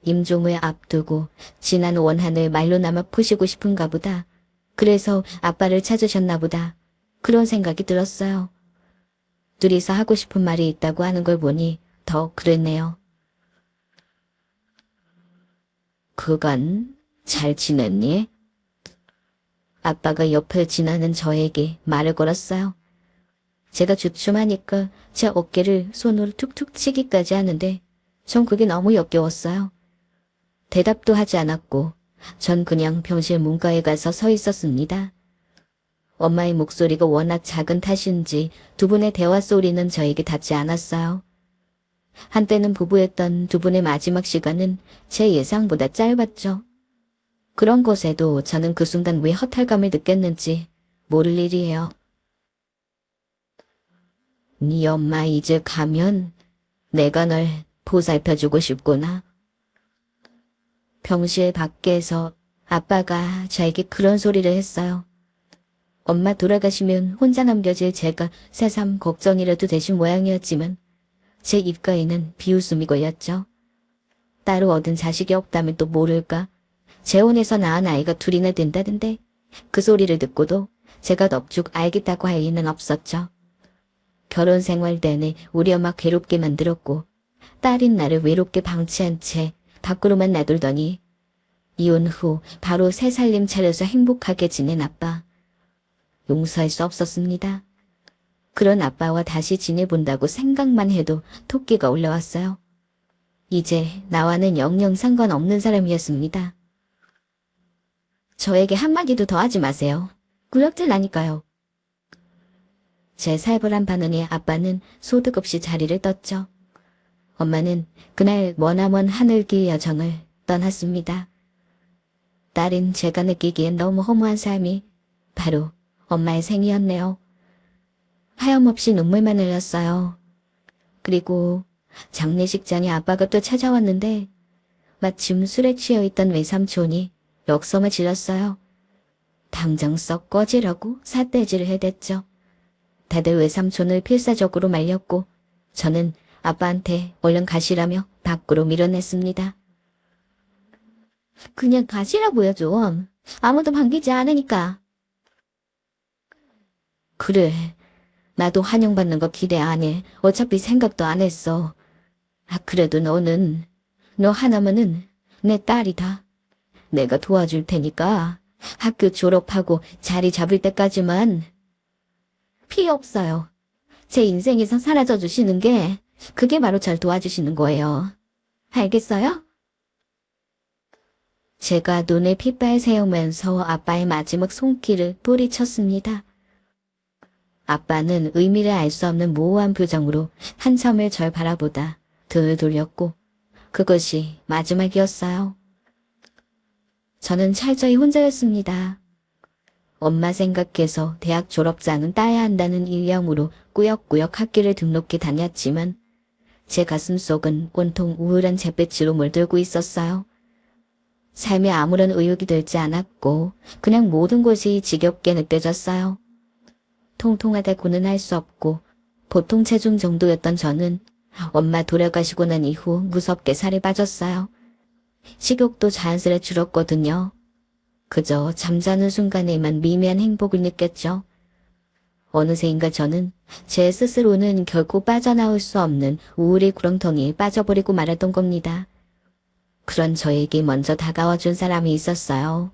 임종을 앞두고 지난 원한을 말로나마 푸시고 싶은가 보다. 그래서 아빠를 찾으셨나 보다. 그런 생각이 들었어요. 둘이서 하고 싶은 말이 있다고 하는 걸 보니 더 그랬네요. 그간 잘 지냈니? 아빠가 옆을 지나는 저에게 말을 걸었어요. 제가 주춤하니까 제 어깨를 손으로 툭툭 치기까지 하는데 전 그게 너무 역겨웠어요. 대답도 하지 않았고 전 그냥 병실 문가에 가서 서 있었습니다. 엄마의 목소리가 워낙 작은 탓인지 두 분의 대화 소리는 저에게 닿지 않았어요. 한때는 부부였던 두 분의 마지막 시간은 제 예상보다 짧았죠. 그런 것에도 저는 그 순간 왜 허탈감을 느꼈는지 모를 일이에요. 네 엄마 이제 가면 내가 널 보살펴주고 싶구나. 병실 밖에서 아빠가 저에게 그런 소리를 했어요. 엄마 돌아가시면 혼자 남겨질 제가 새삼 걱정이라도 되신 모양이었지만 제 입가에는 비웃음이 걸렸죠. 따로 얻은 자식이 없다면 또 모를까. 재혼해서 낳은 아이가 둘이나 된다던데 그 소리를 듣고도 제가 넙죽 알겠다고 할 리는 없었죠. 결혼 생활 내내 우리 엄마 괴롭게 만들었고 딸인 나를 외롭게 방치한 채 밖으로만 놔둘더니 이혼 후 바로 새 살림 차려서 행복하게 지낸 아빠. 용서할 수 없었습니다. 그런 아빠와 다시 지내본다고 생각만 해도 토끼가 올라왔어요. 이제 나와는 영영 상관없는 사람이었습니다. 저에게 한마디도 더 하지 마세요. 구역질 나니까요. 제 살벌한 반응에 아빠는 소득 없이 자리를 떴죠. 엄마는 그날 머나먼 하늘길 여정을 떠났습니다. 딸인 제가 느끼기엔 너무 허무한 삶이 바로 엄마의 생이었네요. 하염없이 눈물만 흘렸어요. 그리고 장례식 전에 아빠가 또 찾아왔는데 마침 술에 취해있던 외삼촌이 역성을 질렀어요. 당장 썩 꺼지라고 삿대질을 해댔죠. 다들 외삼촌을 필사적으로 말렸고 저는 아빠한테 얼른 가시라며 밖으로 밀어냈습니다. 그냥 가시라고요 좀. 아무도 반기지 않으니까. 그래. 나도 환영받는 거 기대 안 해. 어차피 생각도 안 했어. 그래도 너 하나면은 내 딸이다. 내가 도와줄 테니까 학교 졸업하고 자리 잡을 때까지만. 필요 없어요. 제 인생에서 사라져 주시는 게 그게 바로 절 도와주시는 거예요. 알겠어요? 제가 눈에 핏발 세우면서 아빠의 마지막 손길을 뿌리쳤습니다. 아빠는 의미를 알 수 없는 모호한 표정으로 한참을 절 바라보다 등을 돌렸고 그것이 마지막이었어요. 저는 철저히 혼자였습니다. 엄마 생각해서 대학 졸업장은 따야 한다는 일념으로 꾸역꾸역 학교를 등록해 다녔지만 제 가슴속은 온통 우울한 잿빛으로 물들고 있었어요. 삶에 아무런 의욕이 들지 않았고 그냥 모든 것이 지겹게 느껴졌어요. 통통하다고는 할 수 없고 보통 체중 정도였던 저는 엄마 돌아가시고 난 이후 무섭게 살이 빠졌어요. 식욕도 자연스레 줄었거든요. 그저 잠자는 순간에만 미미한 행복을 느꼈죠. 어느새인가 저는 제 스스로는 결코 빠져나올 수 없는 우울의 구렁텅이에 빠져버리고 말았던 겁니다. 그런 저에게 먼저 다가와준 사람이 있었어요.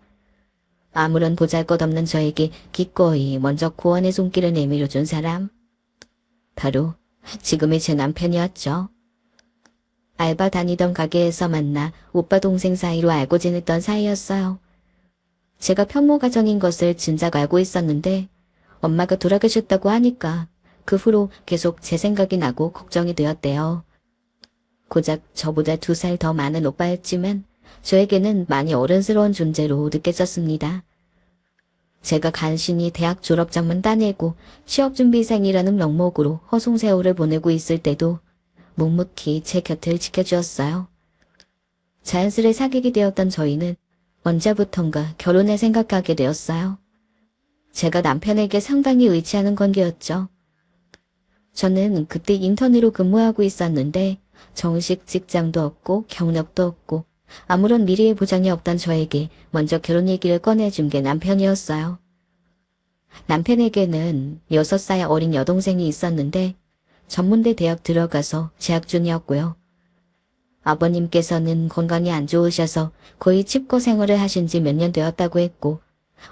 아무런 보잘것없는 저에게 기꺼이 먼저 구원의 손길을 내밀어준 사람. 바로 지금의 제 남편이었죠. 알바 다니던 가게에서 만나 오빠 동생 사이로 알고 지냈던 사이였어요. 제가 편모가정인 것을 진작 알고 있었는데 엄마가 돌아가셨다고 하니까 그 후로 계속 제 생각이 나고 걱정이 되었대요. 고작 저보다 2살 더 많은 오빠였지만 저에게는 많이 어른스러운 존재로 느껴졌습니다. 제가 간신히 대학 졸업장만 따내고 취업준비생이라는 명목으로 허송세월을 보내고 있을 때도 묵묵히 제 곁을 지켜주었어요. 자연스레 사귀게 되었던 저희는 언제부턴가 결혼을 생각하게 되었어요. 제가 남편에게 상당히 의지하는 관계였죠. 저는 그때 인턴으로 근무하고 있었는데 정식 직장도 없고 경력도 없고 아무런 미래의 보장이 없던 저에게 먼저 결혼 얘기를 꺼내준 게 남편이었어요. 남편에게는 6살 어린 여동생이 있었는데 전문대 대학 들어가서 재학 중이었고요. 아버님께서는 건강이 안 좋으셔서 거의 칩거 생활을 하신 지 몇 년 되었다고 했고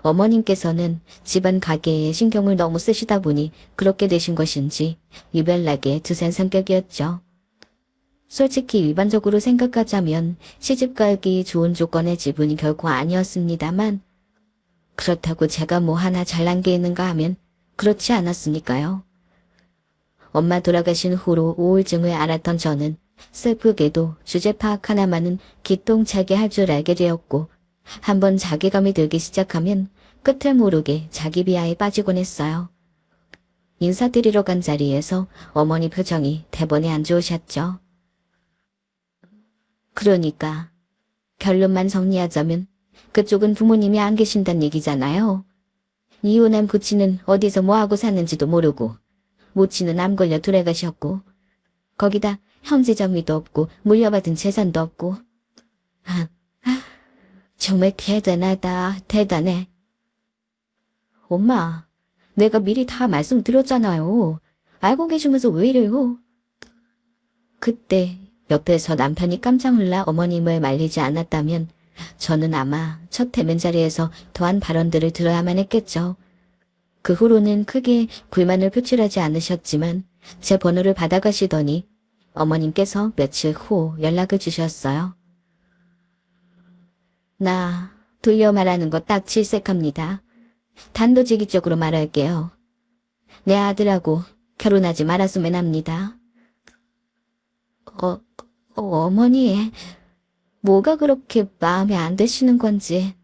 어머님께서는 집안 가게에 신경을 너무 쓰시다 보니 그렇게 되신 것인지 유별나게 드센 성격이었죠. 솔직히 일반적으로 생각하자면 시집가기 좋은 조건의 지분이 결코 아니었습니다만 그렇다고 제가 뭐 하나 잘난 게 있는가 하면 그렇지 않았으니까요. 엄마 돌아가신 후로 우울증을 앓았던 저는 슬프게도 주제 파악 하나만은 기똥차게 할 줄 알게 되었고 한번 자괴감이 들기 시작하면 끝을 모르게 자기 비하에 빠지곤 했어요. 인사드리러 간 자리에서 어머니 표정이 대번에 안 좋으셨죠. 그러니까 결론만 정리하자면 그쪽은 부모님이 안 계신다는 얘기잖아요. 이혼한 부친은 어디서 뭐하고 사는지도 모르고 모친은 암 걸려 돌아가셨고 거기다 형제자매도 없고 물려받은 재산도 없고 정말 대단하다. 대단해. 엄마, 내가 미리 다 말씀드렸잖아요. 알고 계시면서 왜 이래요? 그때 옆에서 남편이 깜짝 놀라 어머님을 말리지 않았다면 저는 아마 첫 대면 자리에서 더한 발언들을 들어야만 했겠죠. 그 후로는 크게 불만을 표출하지 않으셨지만 제 번호를 받아가시더니 어머님께서 며칠 후 연락을 주셨어요. 나 돌려 말하는 거 딱 질색합니다. 단도직입적으로 말할게요. 내 아들하고 결혼하지 말았으면 합니다. 어머니, 뭐가 그렇게 마음에 안 드시는 건지.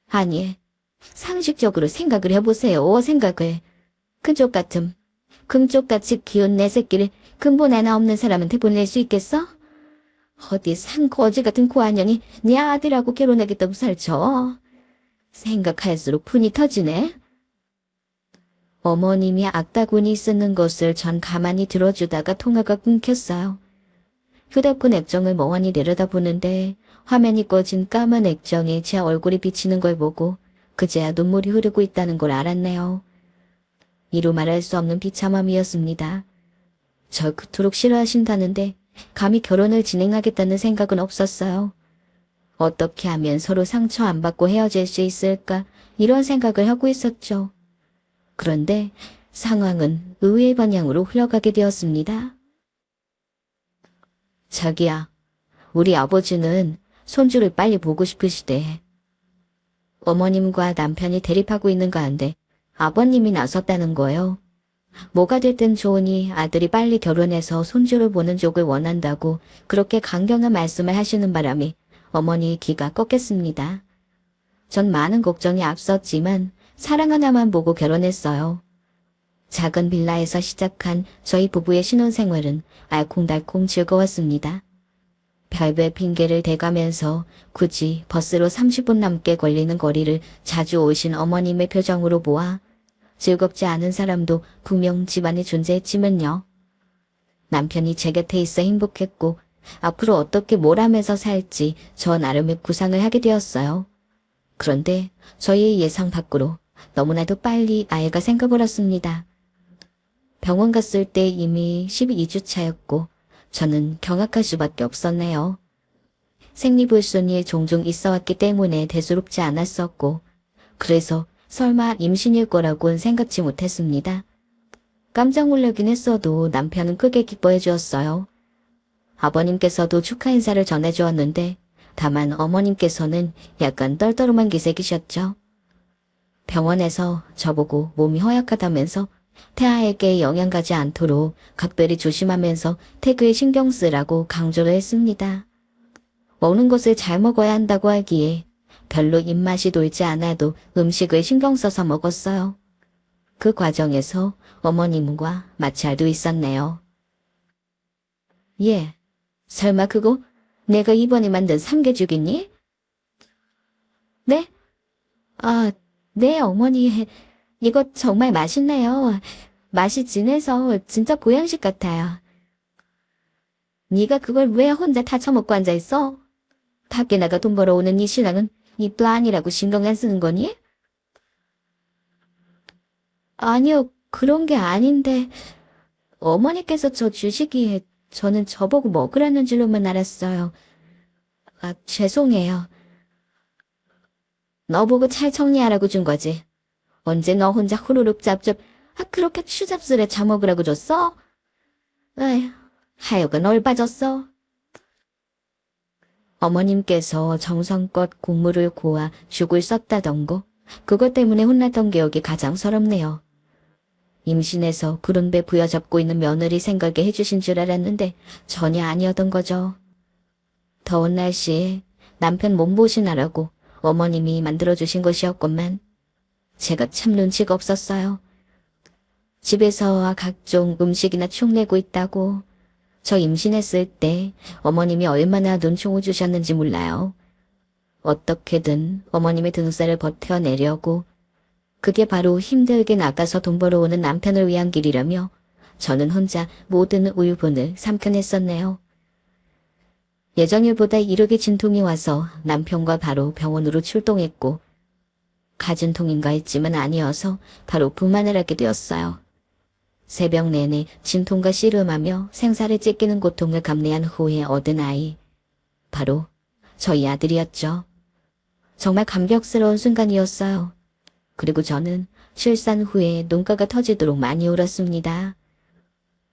아니, 상식적으로 생각을 해보세요. 생각을. 그쪽 같음, 금쪽같이 귀여운 내 새끼를 근본 하나 없는 사람한테 보낼 수 있겠어? 어디 산 거지 같은 고한년이 네 아들하고 결혼하겠다고 살쳐. 생각할수록 분이 터지네. 어머님이 악다군이 쓰는 것을 전 가만히 들어주다가 통화가 끊겼어요. 휴대폰 액정을 멍하니 내려다보는데 화면이 꺼진 까만 액정에 제 얼굴이 비치는 걸 보고 그제야 눈물이 흐르고 있다는 걸 알았네요. 이루 말할 수 없는 비참함이었습니다. 절 그토록 싫어하신다는데 감히 결혼을 진행하겠다는 생각은 없었어요. 어떻게 하면 서로 상처 안 받고 헤어질 수 있을까 이런 생각을 하고 있었죠. 그런데 상황은 의외의 방향으로 흘러가게 되었습니다. 자기야, 우리 아버지는 손주를 빨리 보고 싶으시대. 어머님과 남편이 대립하고 있는 가운데 아버님이 나섰다는 거예요. 뭐가 됐든 좋으니 아들이 빨리 결혼해서 손주를 보는 쪽을 원한다고 그렇게 강경한 말씀을 하시는 바람에 어머니의 귀가 꺾였습니다. 전 많은 걱정이 앞섰지만 사랑 하나만 보고 결혼했어요. 작은 빌라에서 시작한 저희 부부의 신혼생활은 알콩달콩 즐거웠습니다. 별별 핑계를 대가면서 굳이 버스로 30분 넘게 걸리는 거리를 자주 오신 어머님의 표정으로 보아 즐겁지 않은 사람도 분명 집안에 존재했지만요. 남편이 제 곁에 있어 행복했고 앞으로 어떻게 뭘 하면서 살지 저 나름의 구상을 하게 되었어요. 그런데 저희의 예상 밖으로 너무나도 빨리 아이가 생겨버렸습니다. 병원 갔을 때 이미 12주 차였고 저는 경악할 수밖에 없었네요. 생리불순이 종종 있어왔기 때문에 대수롭지 않았었고 그래서 설마 임신일 거라고는 생각지 못했습니다. 깜짝 놀라긴 했어도 남편은 크게 기뻐해 주었어요. 아버님께서도 축하 인사를 전해주었는데 다만 어머님께서는 약간 떨떠름한 기색이셨죠. 병원에서 저보고 몸이 허약하다면서 태아에게 영향 가지 않도록 각별히 조심하면서 태교에 신경 쓰라고 강조를 했습니다. 먹는 것을 잘 먹어야 한다고 하기에 별로 입맛이 돌지 않아도 음식을 신경 써서 먹었어요. 그 과정에서 어머님과 마찰도 있었네요. 예, 설마 그거 내가 이번에 만든 삼계죽이니? 네? 아, 네 어머니. 이거 정말 맛있네요. 맛이 진해서 진짜 보양식 같아요. 네가 그걸 왜 혼자 다 처먹고 앉아있어? 밖에 나가 돈 벌어오는 이 신랑은 입도 아니라고 신경 안 쓰는 거니? 아니요, 그런 게 아닌데 어머니께서 저 주시기에 저는 저보고 먹으라는 줄로만 알았어요. 아, 죄송해요. 너 보고 찰 정리하라고 준 거지. 언제 너 혼자 후루룩 짭짭 그렇게 추잡스레 자먹으라고 줬어? 에휴, 하여간 얼빠졌어. 어머님께서 정성껏 국물을 고아 죽을 썼다던 거 그것 때문에 혼났던 기억이 가장 서럽네요. 임신해서 구른배 부여잡고 있는 며느리 생각에 해주신 줄 알았는데 전혀 아니었던 거죠. 더운 날씨에 남편 몸보신하라고 어머님이 만들어주신 것이었건만 제가 참 눈치가 없었어요. 집에서 각종 음식이나 축내고 있다고. 저 임신했을 때 어머님이 얼마나 눈총을 주셨는지 몰라요. 어떻게든 어머님의 등살을 버텨내려고 그게 바로 힘들게 나가서 돈 벌어오는 남편을 위한 길이라며 저는 혼자 모든 우유분을 삼켜냈었네요. 예정일보다 이르게 진통이 와서 남편과 바로 병원으로 출동했고 가진통인가 했지만 아니어서 바로 분만을 하게 되었어요. 새벽 내내 진통과 씨름하며 생사를 찢기는 고통을 감내한 후에 얻은 아이. 바로 저희 아들이었죠. 정말 감격스러운 순간이었어요. 그리고 저는 출산 후에 눈가가 터지도록 많이 울었습니다.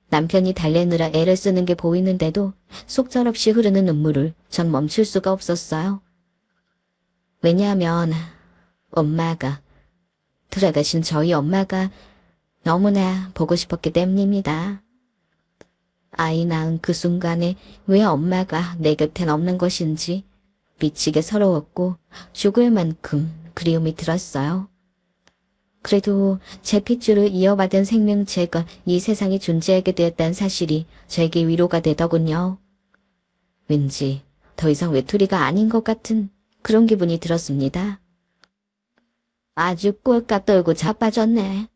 남편이 달래느라 애를 쓰는 게 보이는데도 속절없이 흐르는 눈물을 전 멈출 수가 없었어요. 왜냐하면 엄마가, 돌아가신 저희 엄마가 너무나 보고 싶었기 때문입니다. 아이 낳은 그 순간에 왜 엄마가 내 곁엔 없는 것인지 미치게 서러웠고 죽을 만큼 그리움이 들었어요. 그래도 제 핏줄을 이어받은 생명체가 이 세상에 존재하게 되었다는 사실이 저에게 위로가 되더군요. 왠지 더 이상 외톨이가 아닌 것 같은 그런 기분이 들었습니다. 아주 꼴깍 떨고 자빠졌네.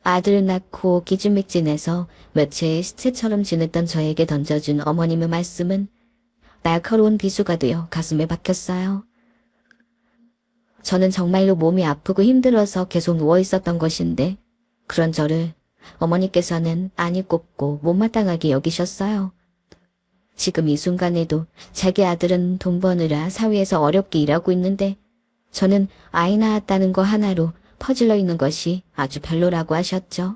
아들을 낳고 기진맥진해서 며칠 시체처럼 지냈던 저에게 던져준 어머님의 말씀은 날카로운 비수가 되어 가슴에 박혔어요. 저는 정말로 몸이 아프고 힘들어서 계속 누워있었던 것인데 그런 저를 어머니께서는 안이 꼽고 못마땅하게 여기셨어요. 지금 이 순간에도 자기 아들은 돈 버느라 사회에서 어렵게 일하고 있는데 저는 아이 낳았다는 거 하나로 퍼질러 있는 것이 아주 별로라고 하셨죠.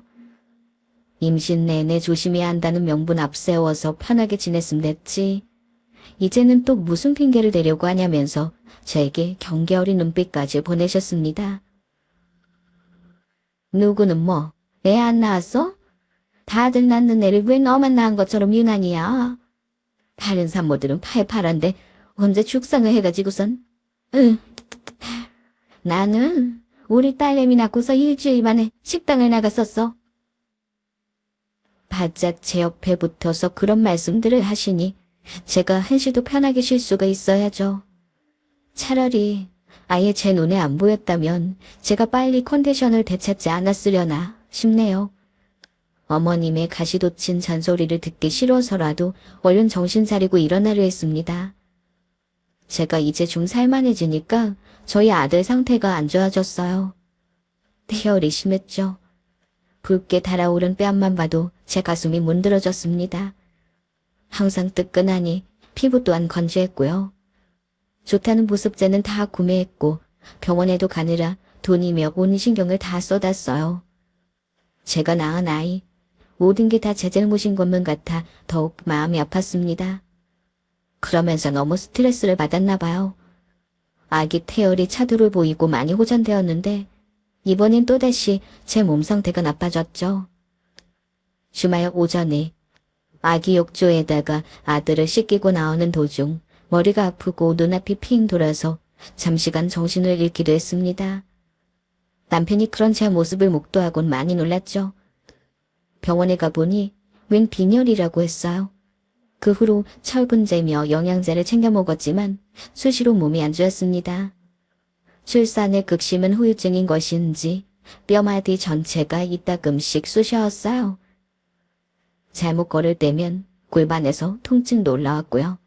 임신 내내 조심해야 한다는 명분 앞세워서 편하게 지냈으면 됐지. 이제는 또 무슨 핑계를 대려고 하냐면서 저에게 경계 어린 눈빛까지 보내셨습니다. 누구는 뭐, 애 안 낳았어? 다들 낳는 애를 왜 너만 낳은 것처럼 유난이야? 다른 산모들은 팔팔한데 언제 출산을 해가지고선? 응. 나는 우리 딸내미 낳고서 일주일 만에 식당을 나갔었어. 바짝 제 옆에 붙어서 그런 말씀들을 하시니 제가 한시도 편하게 쉴 수가 있어야죠. 차라리 아예 제 눈에 안 보였다면 제가 빨리 컨디션을 되찾지 않았으려나 싶네요. 어머님의 가시돋친 잔소리를 듣기 싫어서라도 얼른 정신 차리고 일어나려 했습니다. 제가 이제 좀 살만해지니까 저희 아들 상태가 안 좋아졌어요. 태열이 심했죠. 붉게 달아오른 뺨만 봐도 제 가슴이 문드러졌습니다. 항상 뜨끈하니 피부 또한 건조했고요. 좋다는 보습제는 다 구매했고 병원에도 가느라 돈이며 온 신경을 다 쏟았어요. 제가 낳은 아이, 모든 게 다 제 잘못인 것만 같아 더욱 마음이 아팠습니다. 그러면서 너무 스트레스를 받았나 봐요. 아기 태열이 차두를 보이고 많이 호전되었는데 이번엔 또다시 제 몸 상태가 나빠졌죠. 주말 오전에 아기 욕조에다가 아들을 씻기고 나오는 도중 머리가 아프고 눈앞이 핑 돌아서 잠시간 정신을 잃기도 했습니다. 남편이 그런 제 모습을 목도하곤 많이 놀랐죠. 병원에 가보니 웬 빈혈이라고 했어요. 그 후로 철분제며 영양제를 챙겨 먹었지만 수시로 몸이 안 좋았습니다. 출산의 극심한 후유증인 것인지 뼈마디 전체가 이따금씩 쑤셔왔어요. 잘못 걸을 때면 골반에서 통증도 올라왔고요.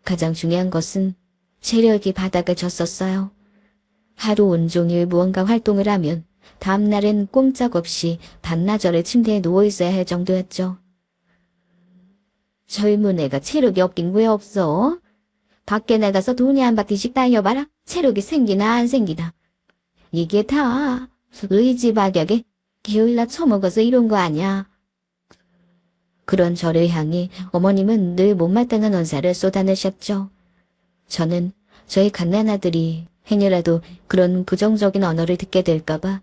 가장 중요한 것은 체력이 바닥을 쳤었어요. 하루 온종일 무언가 활동을 하면 다음날엔 꼼짝없이 반나절을 침대에 누워있어야 할 정도였죠. 젊은 애가 체력이 없긴 왜 없어? 밖에 나가서 돈이 한 바퀴씩 다녀봐라. 체력이 생기나 안 생기나. 이게 다 의지박약에 게을러 처먹어서 이런 거 아니야. 그런 저를 향해 어머님은 늘 못마땅한 언사를 쏟아내셨죠. 저는 저희 갓난아들이 행여라도 그런 부정적인 언어를 듣게 될까봐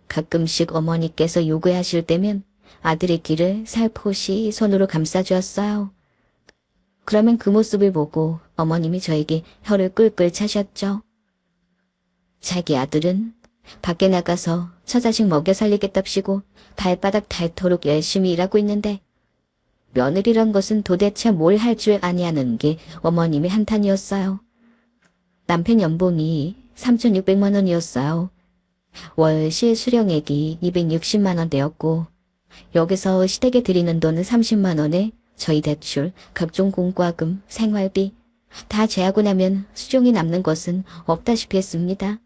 가끔씩 어머니께서 요구하실 때면 아들의 귀를 살포시 손으로 감싸주었어요. 그러면 그 모습을 보고 어머님이 저에게 혀를 끌끌 차셨죠. 자기 아들은 밖에 나가서 처자식 먹여 살리겠답시고 발바닥 닳도록 열심히 일하고 있는데 며느리란 것은 도대체 뭘 할 줄 아냐는 게 어머님의 한탄이었어요. 남편 연봉이 3,600만 원이었어요. 월 실수령액이 260만 원 되었고 여기서 시댁에 드리는 돈은 30만 원에 저희 대출, 각종 공과금, 생활비 다 제하고 나면 수종이 남는 것은 없다시피 했습니다.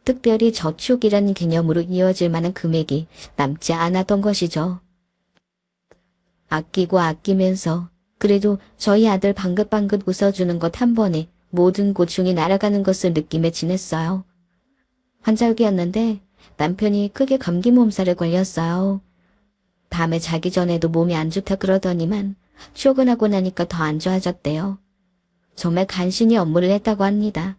특별히 저축이라는 개념으로 이어질 만한 금액이 남지 않았던 것이죠. 아끼고 아끼면서 그래도 저희 아들 방긋방긋 웃어주는 것 한 번에 모든 고충이 날아가는 것을 느끼며 지냈어요. 환절기였는데 남편이 크게 감기 몸살에 걸렸어요. 밤에 자기 전에도 몸이 안 좋다 그러더니만 출근하고 나니까 더 안 좋아졌대요. 정말 간신히 업무를 했다고 합니다.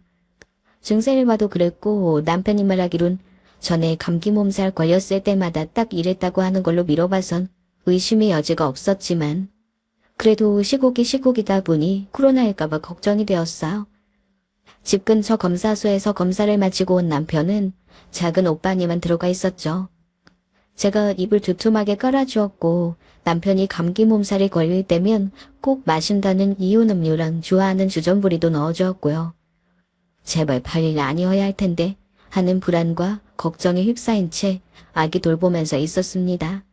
증세를 봐도 그랬고 남편이 말하기론 전에 감기 몸살 걸렸을 때마다 딱 이랬다고 하는 걸로 미뤄봐선 의심의 여지가 없었지만 그래도 시국이다 보니 코로나일까봐 걱정이 되었어요. 집 근처 검사소에서 검사를 마치고 온 남편은 작은 옷방에만 들어가 있었죠. 제가 입을 두툼하게 깔아주었고 남편이 감기 몸살이 걸릴 때면 꼭 마신다는 이온 음료랑 좋아하는 주전부리도 넣어주었고요. 제발 발일 아니어야 할 텐데 하는 불안과 걱정에 휩싸인 채 아기 돌보면서 있었습니다.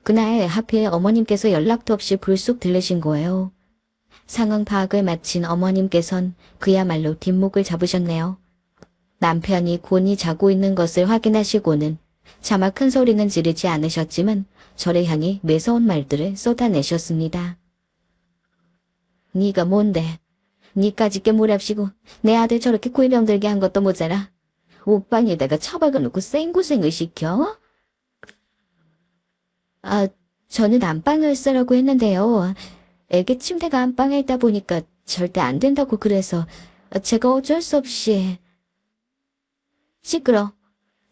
그날 하필 어머님께서 연락도 없이 불쑥 들르신 거예요. 상황 파악을 마친 어머님께선 그야말로 뒷목을 잡으셨네요. 남편이 곤히 자고 있는 것을 확인하시고는 차마 큰 소리는 지르지 않으셨지만 저를 향해 매서운 말들을 쏟아내셨습니다. 네가 뭔데? 니까짓 게 뭐랍시고 내 아들 저렇게 코에 들게 한 것도 모자라. 옷방에다가 처박아놓고 생고생을 시켜? 저는 안방을 쓰라고 했는데요. 애기 침대가 안방에 있다 보니까 절대 안 된다고 그래서 제가 어쩔 수 없이. 시끄러.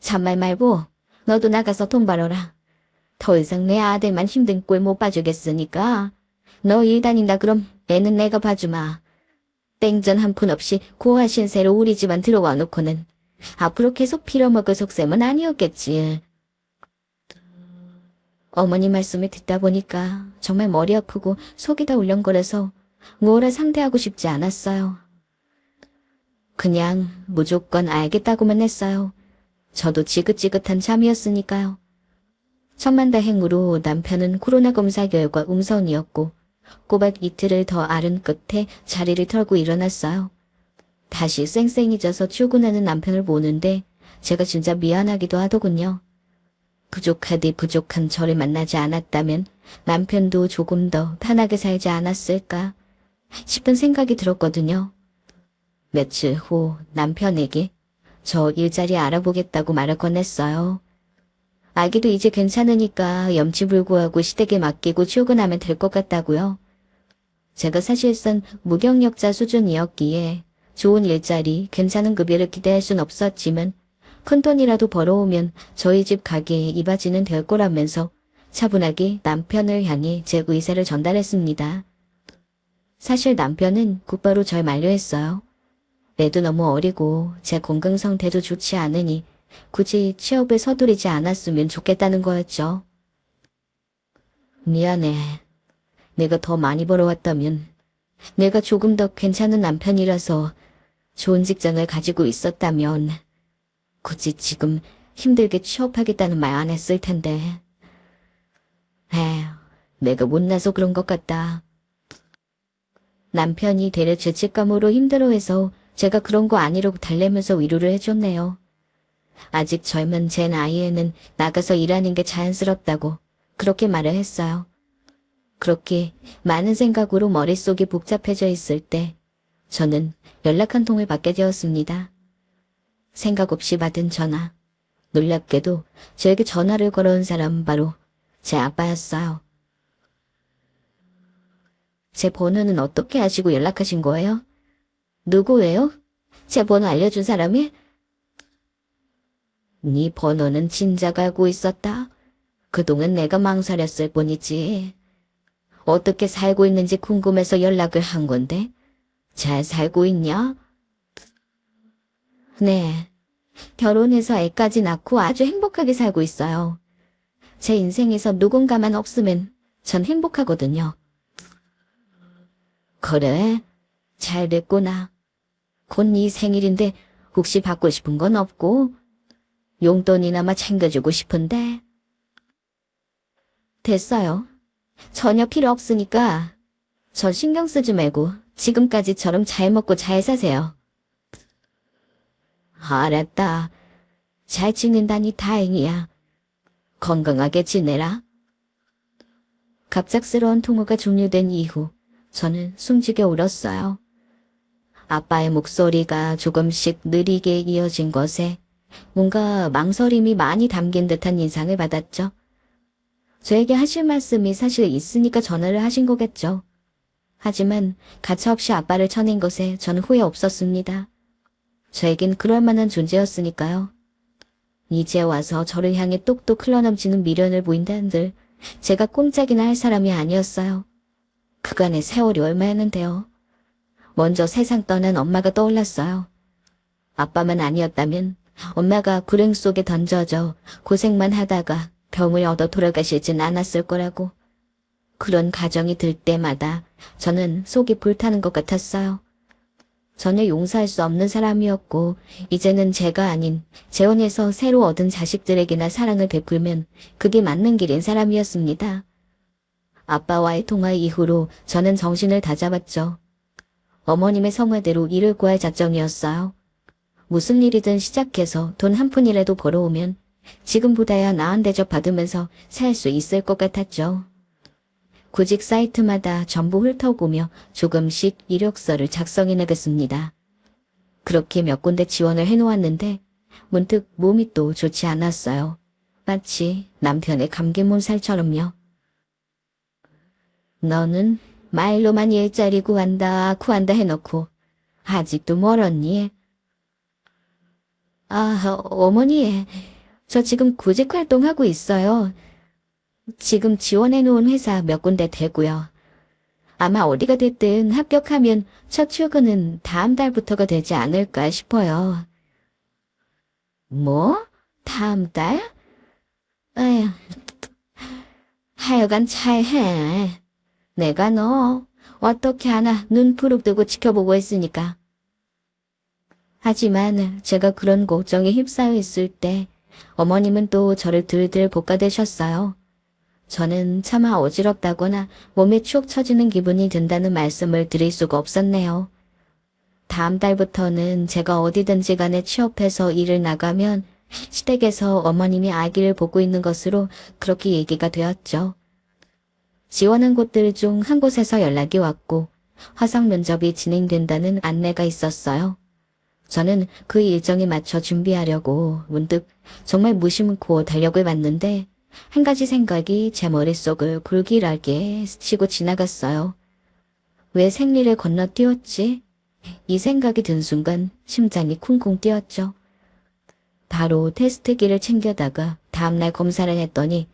참말 말고 너도 나가서 돈 벌어라. 더 이상 내 아들만 힘든 꼴 못 봐주겠으니까 너 일 다닌다 그럼 애는 내가 봐주마. 땡전 한 푼 없이 고아 신세로 우리 집안 들어와 놓고는 앞으로 계속 빌어먹을 속셈은 아니었겠지. 어머니 말씀을 듣다 보니까 정말 머리 아프고 속이 다 울렁거려서 뭐라 상대하고 싶지 않았어요. 그냥 무조건 알겠다고만 했어요. 저도 지긋지긋한 참이었으니까요. 천만다행으로 남편은 코로나 검사 결과 음성이었고 꼬박 이틀을 더 앓은 끝에 자리를 털고 일어났어요. 다시 쌩쌩이 져서 출근하는 남편을 보는데 제가 진짜 미안하기도 하더군요. 부족하디 부족한 저를 만나지 않았다면 남편도 조금 더 편하게 살지 않았을까 싶은 생각이 들었거든요. 며칠 후 남편에게 저 일자리 알아보겠다고 말을 건넸어요. 아기도 이제 괜찮으니까 염치불구하고 시댁에 맡기고 출근하면 될 것 같다고요. 제가 사실상 무경력자 수준이었기에 좋은 일자리, 괜찮은 급여를 기대할 순 없었지만 큰돈이라도 벌어오면 저희 집 가게에 이바지는 될 거라면서 차분하게 남편을 향해 제 의사를 전달했습니다. 사실 남편은 곧바로 절 만류했어요. 애도 너무 어리고 제 건강 상태도 좋지 않으니 굳이 취업을 서두르지 않았으면 좋겠다는 거였죠. 미안해. 내가 더 많이 벌어왔다면, 내가 조금 더 괜찮은 남편이라서 좋은 직장을 가지고 있었다면 굳이 지금 힘들게 취업하겠다는 말 안 했을 텐데. 에휴, 내가 못나서 그런 것 같다. 남편이 되레 죄책감으로 힘들어해서 제가 그런 거 아니라고 달래면서 위로를 해줬네요. 아직 젊은 제 나이에는 나가서 일하는 게 자연스럽다고 그렇게 말을 했어요. 그렇게 많은 생각으로 머릿속이 복잡해져 있을 때 저는 연락 한 통을 받게 되었습니다. 생각 없이 받은 전화. 놀랍게도 저에게 전화를 걸어온 사람은 바로 제 아빠였어요. 제 번호는 어떻게 아시고 연락하신 거예요? 누구예요? 제 번호 알려준 사람이? 네 번호는 진작 알고 있었다. 그동안 내가 망설였을 뿐이지. 어떻게 살고 있는지 궁금해서 연락을 한 건데 잘 살고 있냐? 네. 결혼해서 애까지 낳고 아주 행복하게 살고 있어요. 제 인생에서 누군가만 없으면 전 행복하거든요. 그래? 잘 됐구나. 곧 네 생일인데 혹시 받고 싶은 건 없고? 용돈이나마 챙겨주고 싶은데. 됐어요. 전혀 필요 없으니까 저 신경 쓰지 말고 지금까지처럼 잘 먹고 잘 사세요. 알았다. 잘 지낸다니 다행이야. 건강하게 지내라. 갑작스러운 통화가 종료된 이후 저는 숨지게 울었어요. 아빠의 목소리가 조금씩 느리게 이어진 것에 뭔가 망설임이 많이 담긴 듯한 인상을 받았죠. 저에게 하실 말씀이 사실 있으니까 전화를 하신 거겠죠. 하지만 가차없이 아빠를 쳐낸 것에 저는 후회 없었습니다. 저에겐 그럴 만한 존재였으니까요. 이제 와서 저를 향해 똑똑 흘러넘치는 미련을 보인다는들 제가 꼼짝이나 할 사람이 아니었어요. 그간의 세월이 얼마였는데요. 먼저 세상 떠난 엄마가 떠올랐어요. 아빠만 아니었다면 엄마가 불행 속에 던져져 고생만 하다가 병을 얻어 돌아가시진 않았을 거라고. 그런 가정이 들 때마다 저는 속이 불타는 것 같았어요. 전혀 용서할 수 없는 사람이었고 이제는 제가 아닌 재혼해서 새로 얻은 자식들에게나 사랑을 베풀면 그게 맞는 길인 사람이었습니다. 아빠와의 통화 이후로 저는 정신을 다잡았죠. 어머님의 성화대로 일을 구할 작정이었어요. 무슨 일이든 시작해서 돈 한 푼이라도 벌어오면 지금보다야 나은 대접 받으면서 살 수 있을 것 같았죠. 구직 사이트마다 전부 훑어보며 조금씩 이력서를 작성해내겠습니다. 그렇게 몇 군데 지원을 해놓았는데 문득 몸이 또 좋지 않았어요. 마치 남편의 감기 몸살처럼요. 너는 말로만 일자리 구한다 해놓고 아직도 멀었니? 아, 어머니, 저 지금 구직 활동하고 있어요. 지금 지원해놓은 회사 몇 군데 되고요. 아마 어디가 됐든 합격하면 첫 출근은 다음 달부터가 되지 않을까 싶어요. 뭐? 다음 달? 에휴, 하여간 잘해. 내가 너 어떻게 하나 눈 부릅뜨고 지켜보고 있으니까. 하지만 제가 그런 걱정에 휩싸여 있을 때 어머님은 또 저를 들들 볶아대셨어요. 저는 차마 어지럽다거나 몸에 축 처지는 기분이 든다는 말씀을 드릴 수가 없었네요. 다음 달부터는 제가 어디든지 간에 취업해서 일을 나가면 시댁에서 어머님이 아기를 보고 있는 것으로 그렇게 얘기가 되었죠. 지원한 곳들 중 한 곳에서 연락이 왔고 화상 면접이 진행된다는 안내가 있었어요. 저는 그 일정에 맞춰 준비하려고 문득 정말 무심코 달력을 봤는데 한 가지 생각이 제 머릿속을 불길하게 스치고 지나갔어요. 왜 생리를 건너뛰었지? 이 생각이 든 순간 심장이 쿵쿵 뛰었죠. 바로 테스트기를 챙겨다가 다음날 검사를 했더니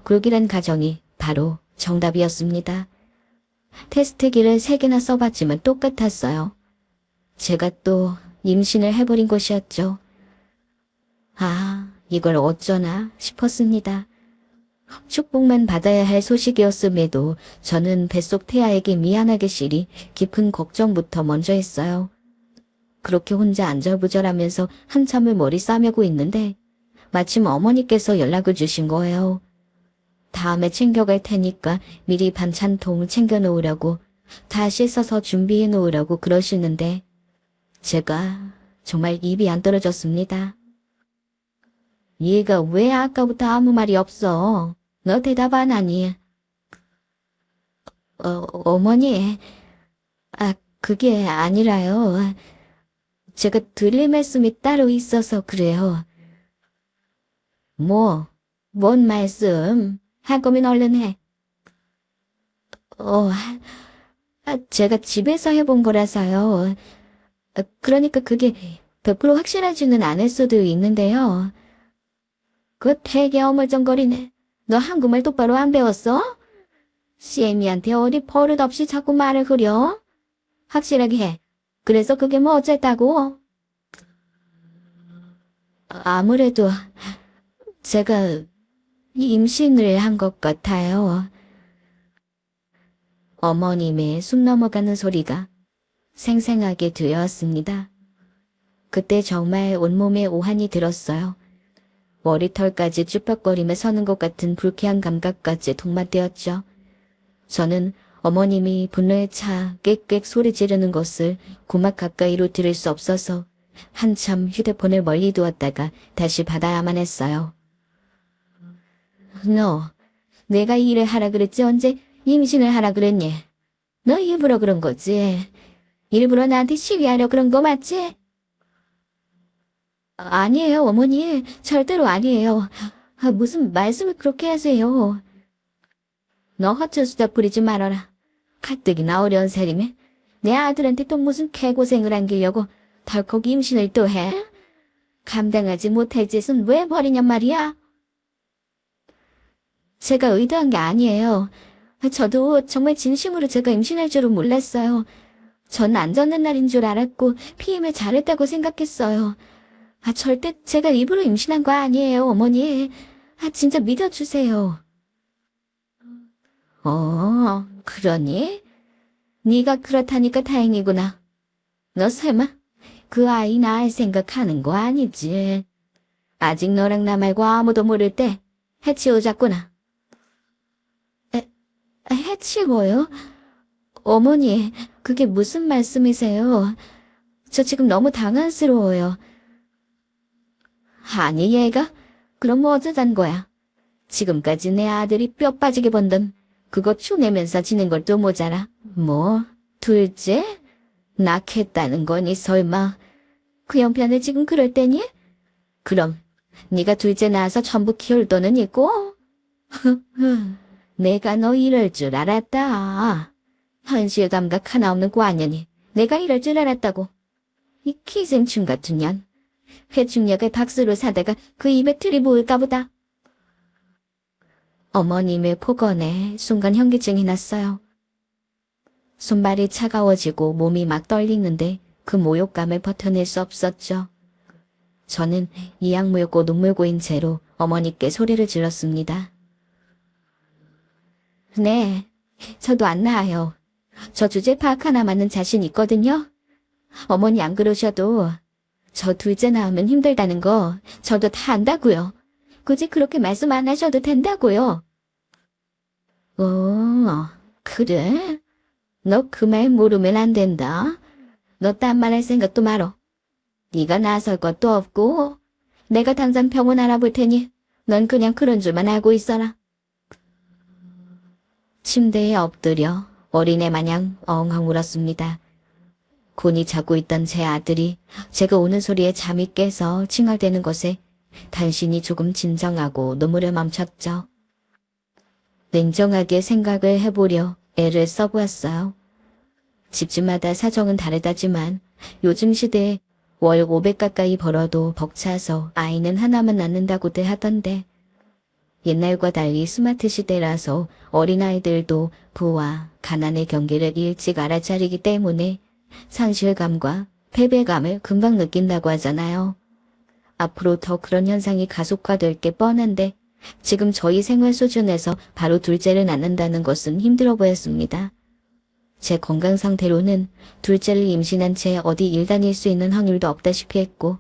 불길한 가정이 바로 정답이었습니다. 테스트기를 3개나 써봤지만 똑같았어요. 제가 또 임신을 해버린 것이었죠. 아, 이걸 어쩌나 싶었습니다. 축복만 받아야 할 소식이었음에도 저는 뱃속 태아에게 미안하게 시리 깊은 걱정부터 먼저 했어요. 그렇게 혼자 안절부절하면서 한참을 머리 싸매고 있는데 마침 어머니께서 연락을 주신 거예요. 다음에 챙겨갈 테니까 미리 반찬통 챙겨놓으라고, 다 씻어서 준비해 놓으라고 그러시는데 제가 정말 입이 안 떨어졌습니다. 얘가 왜 아까부터 아무 말이 없어? 너 대답 안 하니? 어머니, 그게 아니라요. 제가 드릴 말씀이 따로 있어서 그래요. 뭔 말씀? 할 거면 얼른 해. 제가 집에서 해본 거라서요. 그러니까 그게 100% 확실하지는 않을 수도 있는데요. 그 되게 어물쩡거리네. 너 한국말 똑바로 안 배웠어? 시애미한테 어디 버릇없이 자꾸 말을 흐려? 확실하게 해. 그래서 그게 뭐 어쨌다고? 아무래도 제가 임신을 한 것 같아요. 어머님의 숨 넘어가는 소리가 생생하게 들려왔습니다. 그때 정말 온몸에 오한이 들었어요. 머리털까지 쭈뼛거리며 서는 것 같은 불쾌한 감각까지 동반되었죠. 저는 어머님이 분노에 차 꽥꽥 소리 지르는 것을 고막 가까이로 들을 수 없어서 한참 휴대폰을 멀리 두었다가 다시 받아야만 했어요. 너, 내가 일을 하라 그랬지 언제 임신을 하라 그랬니? 너 일부러 그런 거지? 일부러 나한테 시위하려 그런 거 맞지? 아니에요, 어머니. 절대로 아니에요. 무슨 말씀을 그렇게 하세요. 너 헛수다 부리지 말아라. 가뜩이나 어려운 살림에 내 아들한테 또 무슨 개고생을 안기려고 덜컥 임신을 또 해? 감당하지 못할 짓은 왜 벌이냔 말이야? 제가 의도한 게 아니에요. 저도 정말 진심으로 제가 임신할 줄은 몰랐어요. 전 안 젖는 날인 줄 알았고 피임을 잘했다고 생각했어요. 절대 제가 일부러 임신한 거 아니에요, 어머니. 진짜 믿어주세요. 그러니? 네가 그렇다니까 다행이구나. 너 설마 그 아이 낳을 생각하는 거 아니지? 아직 너랑 나 말고 아무도 모를 때 해치우자꾸나. 해치워요? 어머니, 그게 무슨 말씀이세요? 저 지금 너무 당황스러워요. 아니, 얘가? 그럼 뭐 어쩌잔 거야? 지금까지 내 아들이 뼈 빠지게 번 돈, 그거 추내면서 지는 걸 또 모자라. 뭐, 둘째? 낳겠다는 거니, 설마. 그 형편에 지금 그럴 때니? 그럼, 네가 둘째 낳아서 전부 키울 돈은 있고? 내가 너 이럴 줄 알았다. 현실 감각 하나 없는 과년이 내가 이럴 줄 알았다고. 이 기생충 같은 년. 회중력을 박스로 사다가 그 입에 틀이 모을까 보다. 어머님의 폭언에 순간 현기증이 났어요. 손발이 차가워지고 몸이 막 떨리는데 그 모욕감을 버텨낼 수 없었죠. 저는 이악 물고 눈물 고인 채로 어머니께 소리를 질렀습니다. 네, 저도 안 나아요. 저 주제 파악 하나만은 자신 있거든요. 어머니 안 그러셔도 저 둘째 낳으면 힘들다는 거 저도 다 안다고요. 굳이 그렇게 말씀 안 하셔도 된다고요. 그래? 너 그 말 모르면 안 된다. 너 딴 말 할 생각도 말어. 네가 나설 것도 없고 내가 당장 병원 알아볼 테니 넌 그냥 그런 줄만 알고 있어라. 침대에 엎드려 어린애 마냥 엉엉 울었습니다. 곤히 자고 있던 제 아들이 제가 우는 소리에 잠이 깨서 칭얼대는 것에 단신이 조금 진정하고 눈물을 멈췄죠. 냉정하게 생각을 해보려 애를 써보았어요. 집집마다 사정은 다르다지만 요즘 시대에 월 500 가까이 벌어도 벅차서 아이는 하나만 낳는다고들 하던데 옛날과 달리 스마트 시대라서 어린아이들도 부와 가난의 경계를 일찍 알아차리기 때문에 상실감과 패배감을 금방 느낀다고 하잖아요. 앞으로 더 그런 현상이 가속화될 게 뻔한데 지금 저희 생활 수준에서 바로 둘째를 낳는다는 것은 힘들어 보였습니다. 제 건강 상태로는 둘째를 임신한 채 어디 일 다닐 수 있는 확률도 없다시피 했고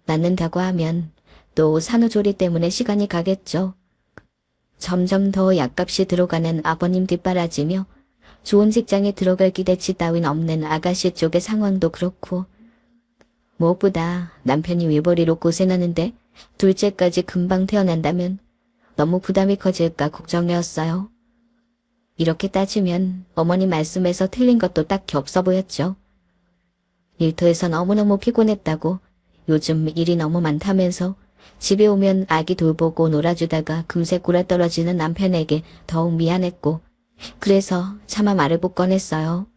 낳는다고 하면 또 산후조리 때문에 시간이 가겠죠. 점점 더 약값이 들어가는 아버님 뒷바라지며 좋은 직장에 들어갈 기대치 따윈 없는 아가씨 쪽의 상황도 그렇고 무엇보다 남편이 외벌이로 고생하는데 둘째까지 금방 태어난다면 너무 부담이 커질까 걱정이었어요. 이렇게 따지면 어머니 말씀에서 틀린 것도 딱히 없어 보였죠. 일터에서 너무너무 피곤했다고 요즘 일이 너무 많다면서 집에 오면 아기 돌보고 놀아주다가 금세 굴아떨어지는 남편에게 더욱 미안했고 그래서 차마 말을 못 꺼냈어요.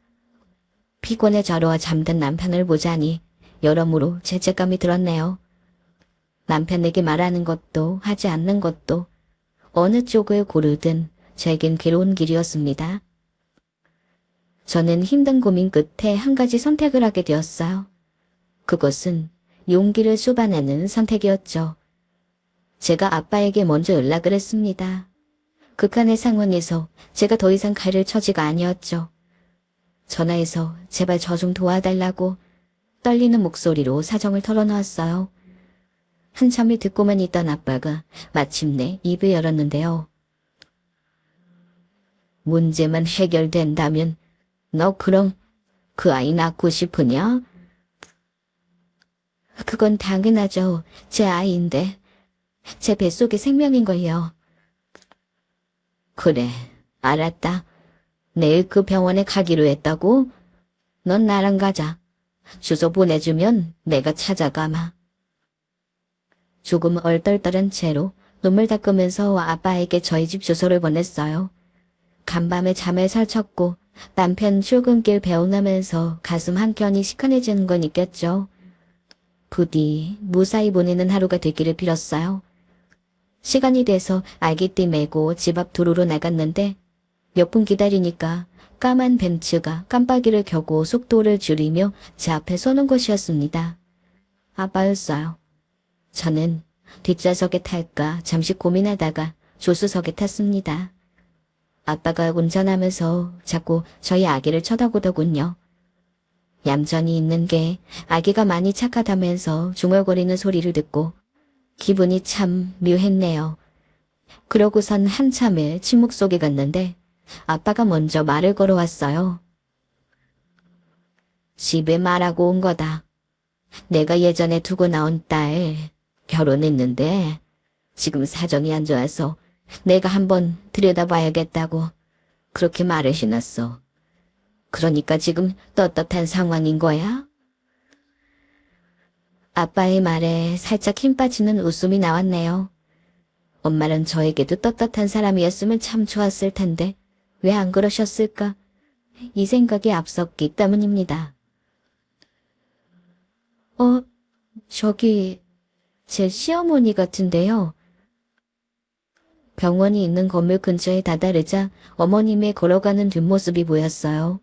피곤해 저러와 잠든 남편을 보자니 여러모로 죄책감이 들었네요. 남편에게 말하는 것도 하지 않는 것도 어느 쪽을 고르든 제겐 괴로운 길이었습니다. 저는 힘든 고민 끝에 한 가지 선택을 하게 되었어요. 그것은 용기를 쏟아내는 선택이었죠. 제가 아빠에게 먼저 연락을 했습니다. 극한의 상황에서 제가 더 이상 가를 처지가 아니었죠. 전화해서 제발 저 좀 도와달라고 떨리는 목소리로 사정을 털어놓았어요. 한참을 듣고만 있던 아빠가 마침내 입을 열었는데요. 문제만 해결된다면 너 그럼 그 아이 낳고 싶으냐? 그건 당연하죠. 제 아이인데 제 뱃속에 생명인걸요. 그래, 알았다. 내일 그 병원에 가기로 했다고? 넌 나랑 가자. 주소 보내주면 내가 찾아가마. 조금 얼떨떨한 채로 눈물 닦으면서 아빠에게 저희 집 주소를 보냈어요. 간밤에 잠을 설쳤고 남편 출근길 배웅하면서 가슴 한켠이 시큰해지는 건 있겠죠. 부디 무사히 보내는 하루가 되기를 빌었어요. 시간이 돼서 알기띠 메고 집 앞 도로로 나갔는데 몇 분 기다리니까 까만 벤츠가 깜빡이를 켜고 속도를 줄이며 제 앞에 서는 것이었습니다. 아빠였어요. 저는 뒷좌석에 탈까 잠시 고민하다가 조수석에 탔습니다. 아빠가 운전하면서 자꾸 저희 아기를 쳐다보더군요. 얌전히 있는 게 아기가 많이 착하다면서 중얼거리는 소리를 듣고 기분이 참 묘했네요. 그러고선 한참을 침묵 속에 갔는데 아빠가 먼저 말을 걸어왔어요. 집에 말하고 온 거다. 내가 예전에 두고 나온 딸 결혼했는데 지금 사정이 안 좋아서 내가 한번 들여다봐야겠다고 그렇게 말을 해놨어. 그러니까 지금 떳떳한 상황인 거야? 아빠의 말에 살짝 힘 빠지는 웃음이 나왔네요. 엄마는 저에게도 떳떳한 사람이었으면 참 좋았을 텐데 왜 안 그러셨을까? 이 생각이 앞섰기 때문입니다. 저기, 제 시어머니 같은데요. 병원이 있는 건물 근처에 다다르자 어머님의 걸어가는 뒷모습이 보였어요.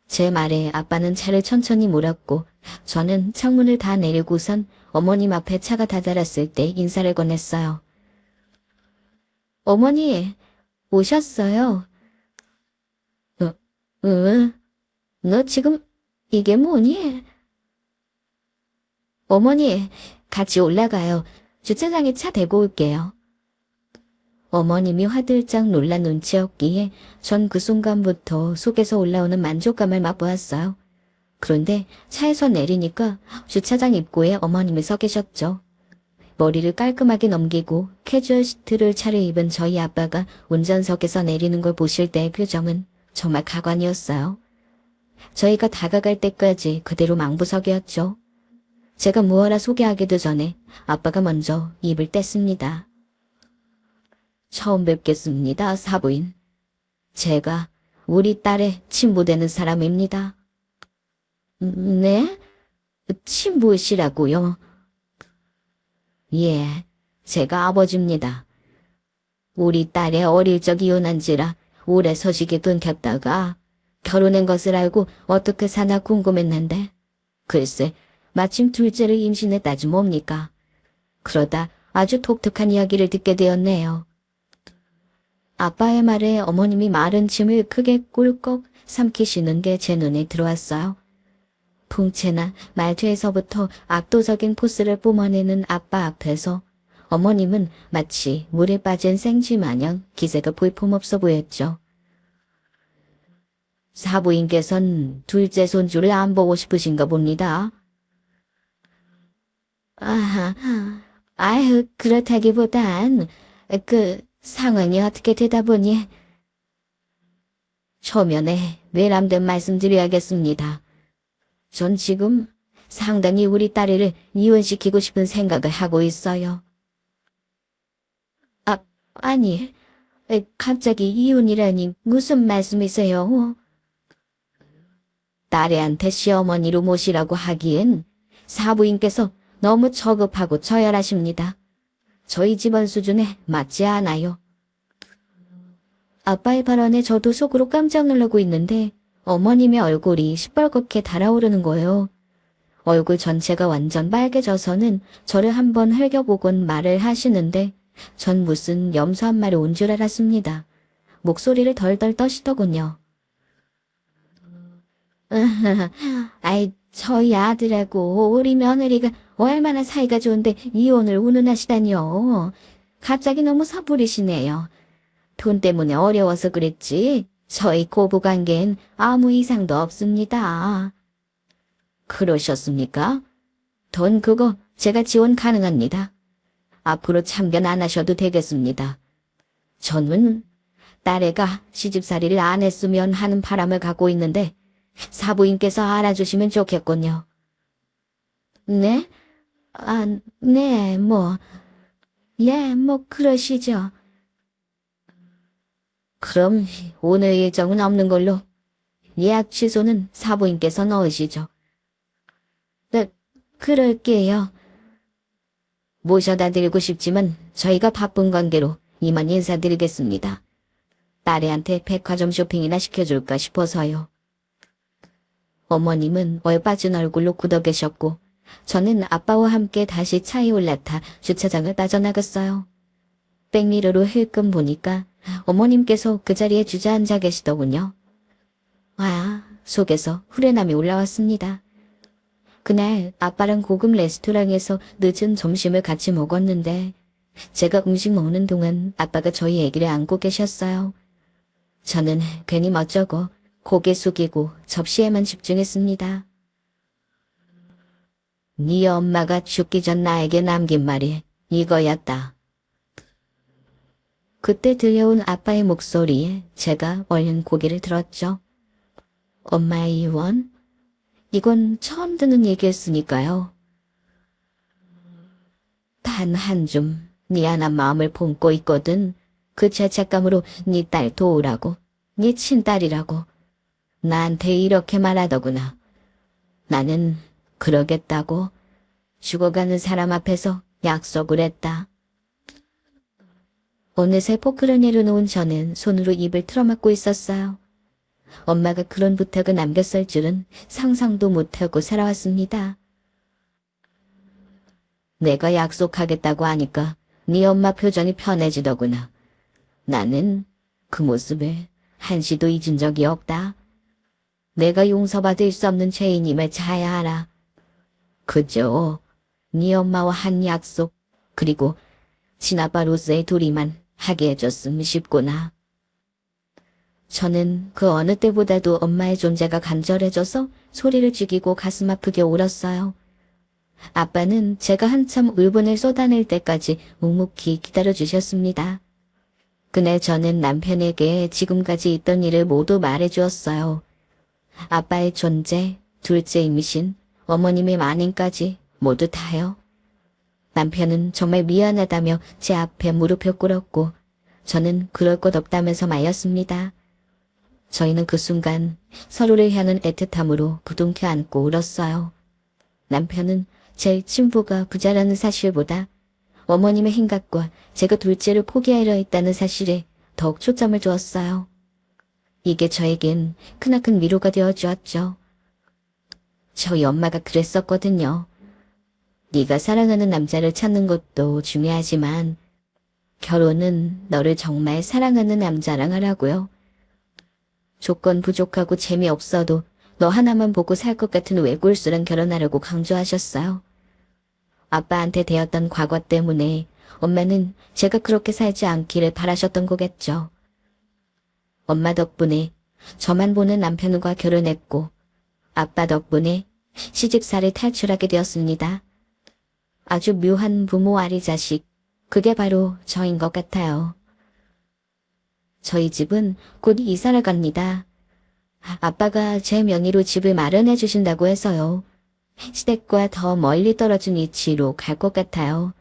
제 말에 아빠는 차를 천천히 몰았고 저는 창문을 다 내리고선 어머님 앞에 차가 다다랐을 때 인사를 건넸어요. 어머니, 오셨어요? 응? 너 지금 이게 뭐니? 어머니, 같이 올라가요. 주차장에 차 대고 올게요. 어머님이 화들짝 놀란 눈치였기에 전 그 순간부터 속에서 올라오는 만족감을 맛보았어요. 그런데 차에서 내리니까 주차장 입구에 어머님이 서 계셨죠. 머리를 깔끔하게 넘기고 캐주얼 시트를 차려입은 저희 아빠가 운전석에서 내리는 걸 보실 때의 표정은 정말 가관이었어요. 저희가 다가갈 때까지 그대로 망부석이었죠. 제가 무어라 소개하기도 전에 아빠가 먼저 입을 뗐습니다. 처음 뵙겠습니다, 사부인. 제가 우리 딸의 친부되는 사람입니다. 네? 친부시라고요? 예, 제가 아버지입니다. 우리 딸의 어릴 적 이혼한지라 오래 서식이 끊겼다가 결혼한 것을 알고 어떻게 사나 궁금했는데 글쎄 마침 둘째를 임신했다지 뭡니까. 그러다 아주 독특한 이야기를 듣게 되었네요. 아빠의 말에 어머님이 마른 침을 크게 꿀꺽 삼키시는 게 제 눈에 들어왔어요. 풍채나 말투에서부터 압도적인 포스를 뿜어내는 아빠 앞에서 어머님은 마치 물에 빠진 생쥐 마냥 기세가 볼품없어 보였죠. 사부인께선 둘째 손주를 안 보고 싶으신가 봅니다. 아휴, 그렇다기보단 상황이 어떻게 되다 보니 초면에 외람된 말씀드려야겠습니다. 전 지금 상당히 우리 딸애를 이혼시키고 싶은 생각을 하고 있어요. 아니, 갑자기 이혼이라니 무슨 말씀이세요? 딸애한테 시어머니로 모시라고 하기엔 사부인께서 너무 저급하고 저열하십니다. 저희 집안 수준에 맞지 않아요. 아빠의 발언에 저도 속으로 깜짝 놀라고 있는데 어머님의 얼굴이 시뻘겋게 달아오르는 거예요. 얼굴 전체가 완전 빨개져서는 저를 한번 흘겨보곤 말을 하시는데 전 무슨 염소 한 마리 온 줄 알았습니다. 목소리를 덜덜 떠시더군요. 아이, 저희 아들하고 우리 며느리가 얼마나 사이가 좋은데 이혼을 운운하시다니요. 갑자기 너무 섣부리시네요. 돈 때문에 어려워서 그랬지 저희 고부관계엔 아무 이상도 없습니다. 그러셨습니까? 돈 그거 제가 지원 가능합니다. 앞으로 참견 안 하셔도 되겠습니다. 저는 딸애가 시집살이를 안 했으면 하는 바람을 갖고 있는데 사부인께서 알아주시면 좋겠군요. 네? 네, 그러시죠. 그럼 오늘 일정은 없는 걸로 예약 취소는 사부인께서 넣으시죠. 네, 그럴게요. 모셔다 드리고 싶지만 저희가 바쁜 관계로 이만 인사드리겠습니다. 딸애한테 백화점 쇼핑이나 시켜줄까 싶어서요. 어머님은 얼빠진 얼굴로 굳어 계셨고 저는 아빠와 함께 다시 차에 올라타 주차장을 빠져나갔어요. 백미러로 힐끔 보니까 어머님께서 그 자리에 주저앉아 계시더군요. 속에서 후련함이 올라왔습니다. 그날 아빠랑 고급 레스토랑에서 늦은 점심을 같이 먹었는데 제가 음식 먹는 동안 아빠가 저희 아기를 안고 계셨어요. 저는 괜히 멋쩍어 고개 숙이고 접시에만 집중했습니다. 네 엄마가 죽기 전 나에게 남긴 말이 이거였다. 그때 들려온 아빠의 목소리에 제가 얼른 고개를 들었죠. 엄마의 이혼? 이건 처음 듣는 얘기였으니까요. 단 한 줌 미안한 마음을 품고 있거든. 그 죄책감으로 네 딸 도우라고, 네 친딸이라고 나한테 이렇게 말하더구나. 나는 그러겠다고 죽어가는 사람 앞에서 약속을 했다. 어느새 포크를 내려놓은 저는 손으로 입을 틀어막고 있었어요. 엄마가 그런 부탁을 남겼을 줄은 상상도 못하고 살아왔습니다. 내가 약속하겠다고 하니까 네 엄마 표정이 편해지더구나. 나는 그 모습을 한시도 잊은 적이 없다. 내가 용서받을 수 없는 죄인임을 잘 알아. 그저 네 엄마와 한 약속, 그리고 친아빠로서의 도리만 하게 해줬으면 싶구나. 저는 그 어느 때보다도 엄마의 존재가 간절해져서 소리를 죽이고 가슴 아프게 울었어요. 아빠는 제가 한참 울분을 쏟아낼 때까지 묵묵히 기다려주셨습니다. 그날 저는 남편에게 지금까지 있던 일을 모두 말해주었어요. 아빠의 존재, 둘째 임신, 어머님의 만행까지 모두 다요. 남편은 정말 미안하다며 제 앞에 무릎을 꿇었고 저는 그럴 것 없다면서 말렸습니다. 저희는 그 순간 서로를 향한 애틋함으로 부둥켜 안고 울었어요. 남편은 제 친부가 부자라는 사실보다 어머님의 행각과 제가 둘째를 포기하려 했다는 사실에 더욱 초점을 두었어요. 이게 저에겐 크나큰 위로가 되어주었죠. 저희 엄마가 그랬었거든요. 네가 사랑하는 남자를 찾는 것도 중요하지만 결혼은 너를 정말 사랑하는 남자랑 하라고요. 조건 부족하고 재미없어도 너 하나만 보고 살 것 같은 외골수랑 결혼하라고 강조하셨어요. 아빠한테 대었던 과거 때문에 엄마는 제가 그렇게 살지 않기를 바라셨던 거겠죠. 엄마 덕분에 저만 보는 남편과 결혼했고 아빠 덕분에 시집살이 탈출하게 되었습니다. 아주 묘한 부모 아리 자식, 그게 바로 저인 것 같아요. 저희 집은 곧 이사를 갑니다. 아빠가 제 명의로 집을 마련해 주신다고 해서요. 시댁과 더 멀리 떨어진 위치로 갈 것 같아요.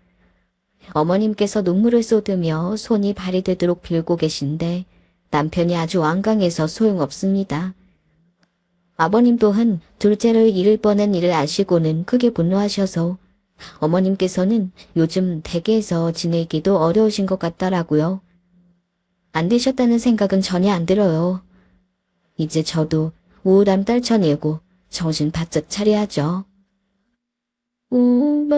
어머님께서 눈물을 쏟으며 손이 발이 되도록 빌고 계신데 남편이 아주 완강해서 소용없습니다. 아버님 또한 둘째를 잃을 뻔한 일을 아시고는 크게 분노하셔서 어머님께서는 요즘 댁에서 지내기도 어려우신 것 같더라고요. 안 되셨다는 생각은 전혀 안 들어요. 이제 저도 우울함 떨쳐내고 정신 바짝 차려야죠. 우버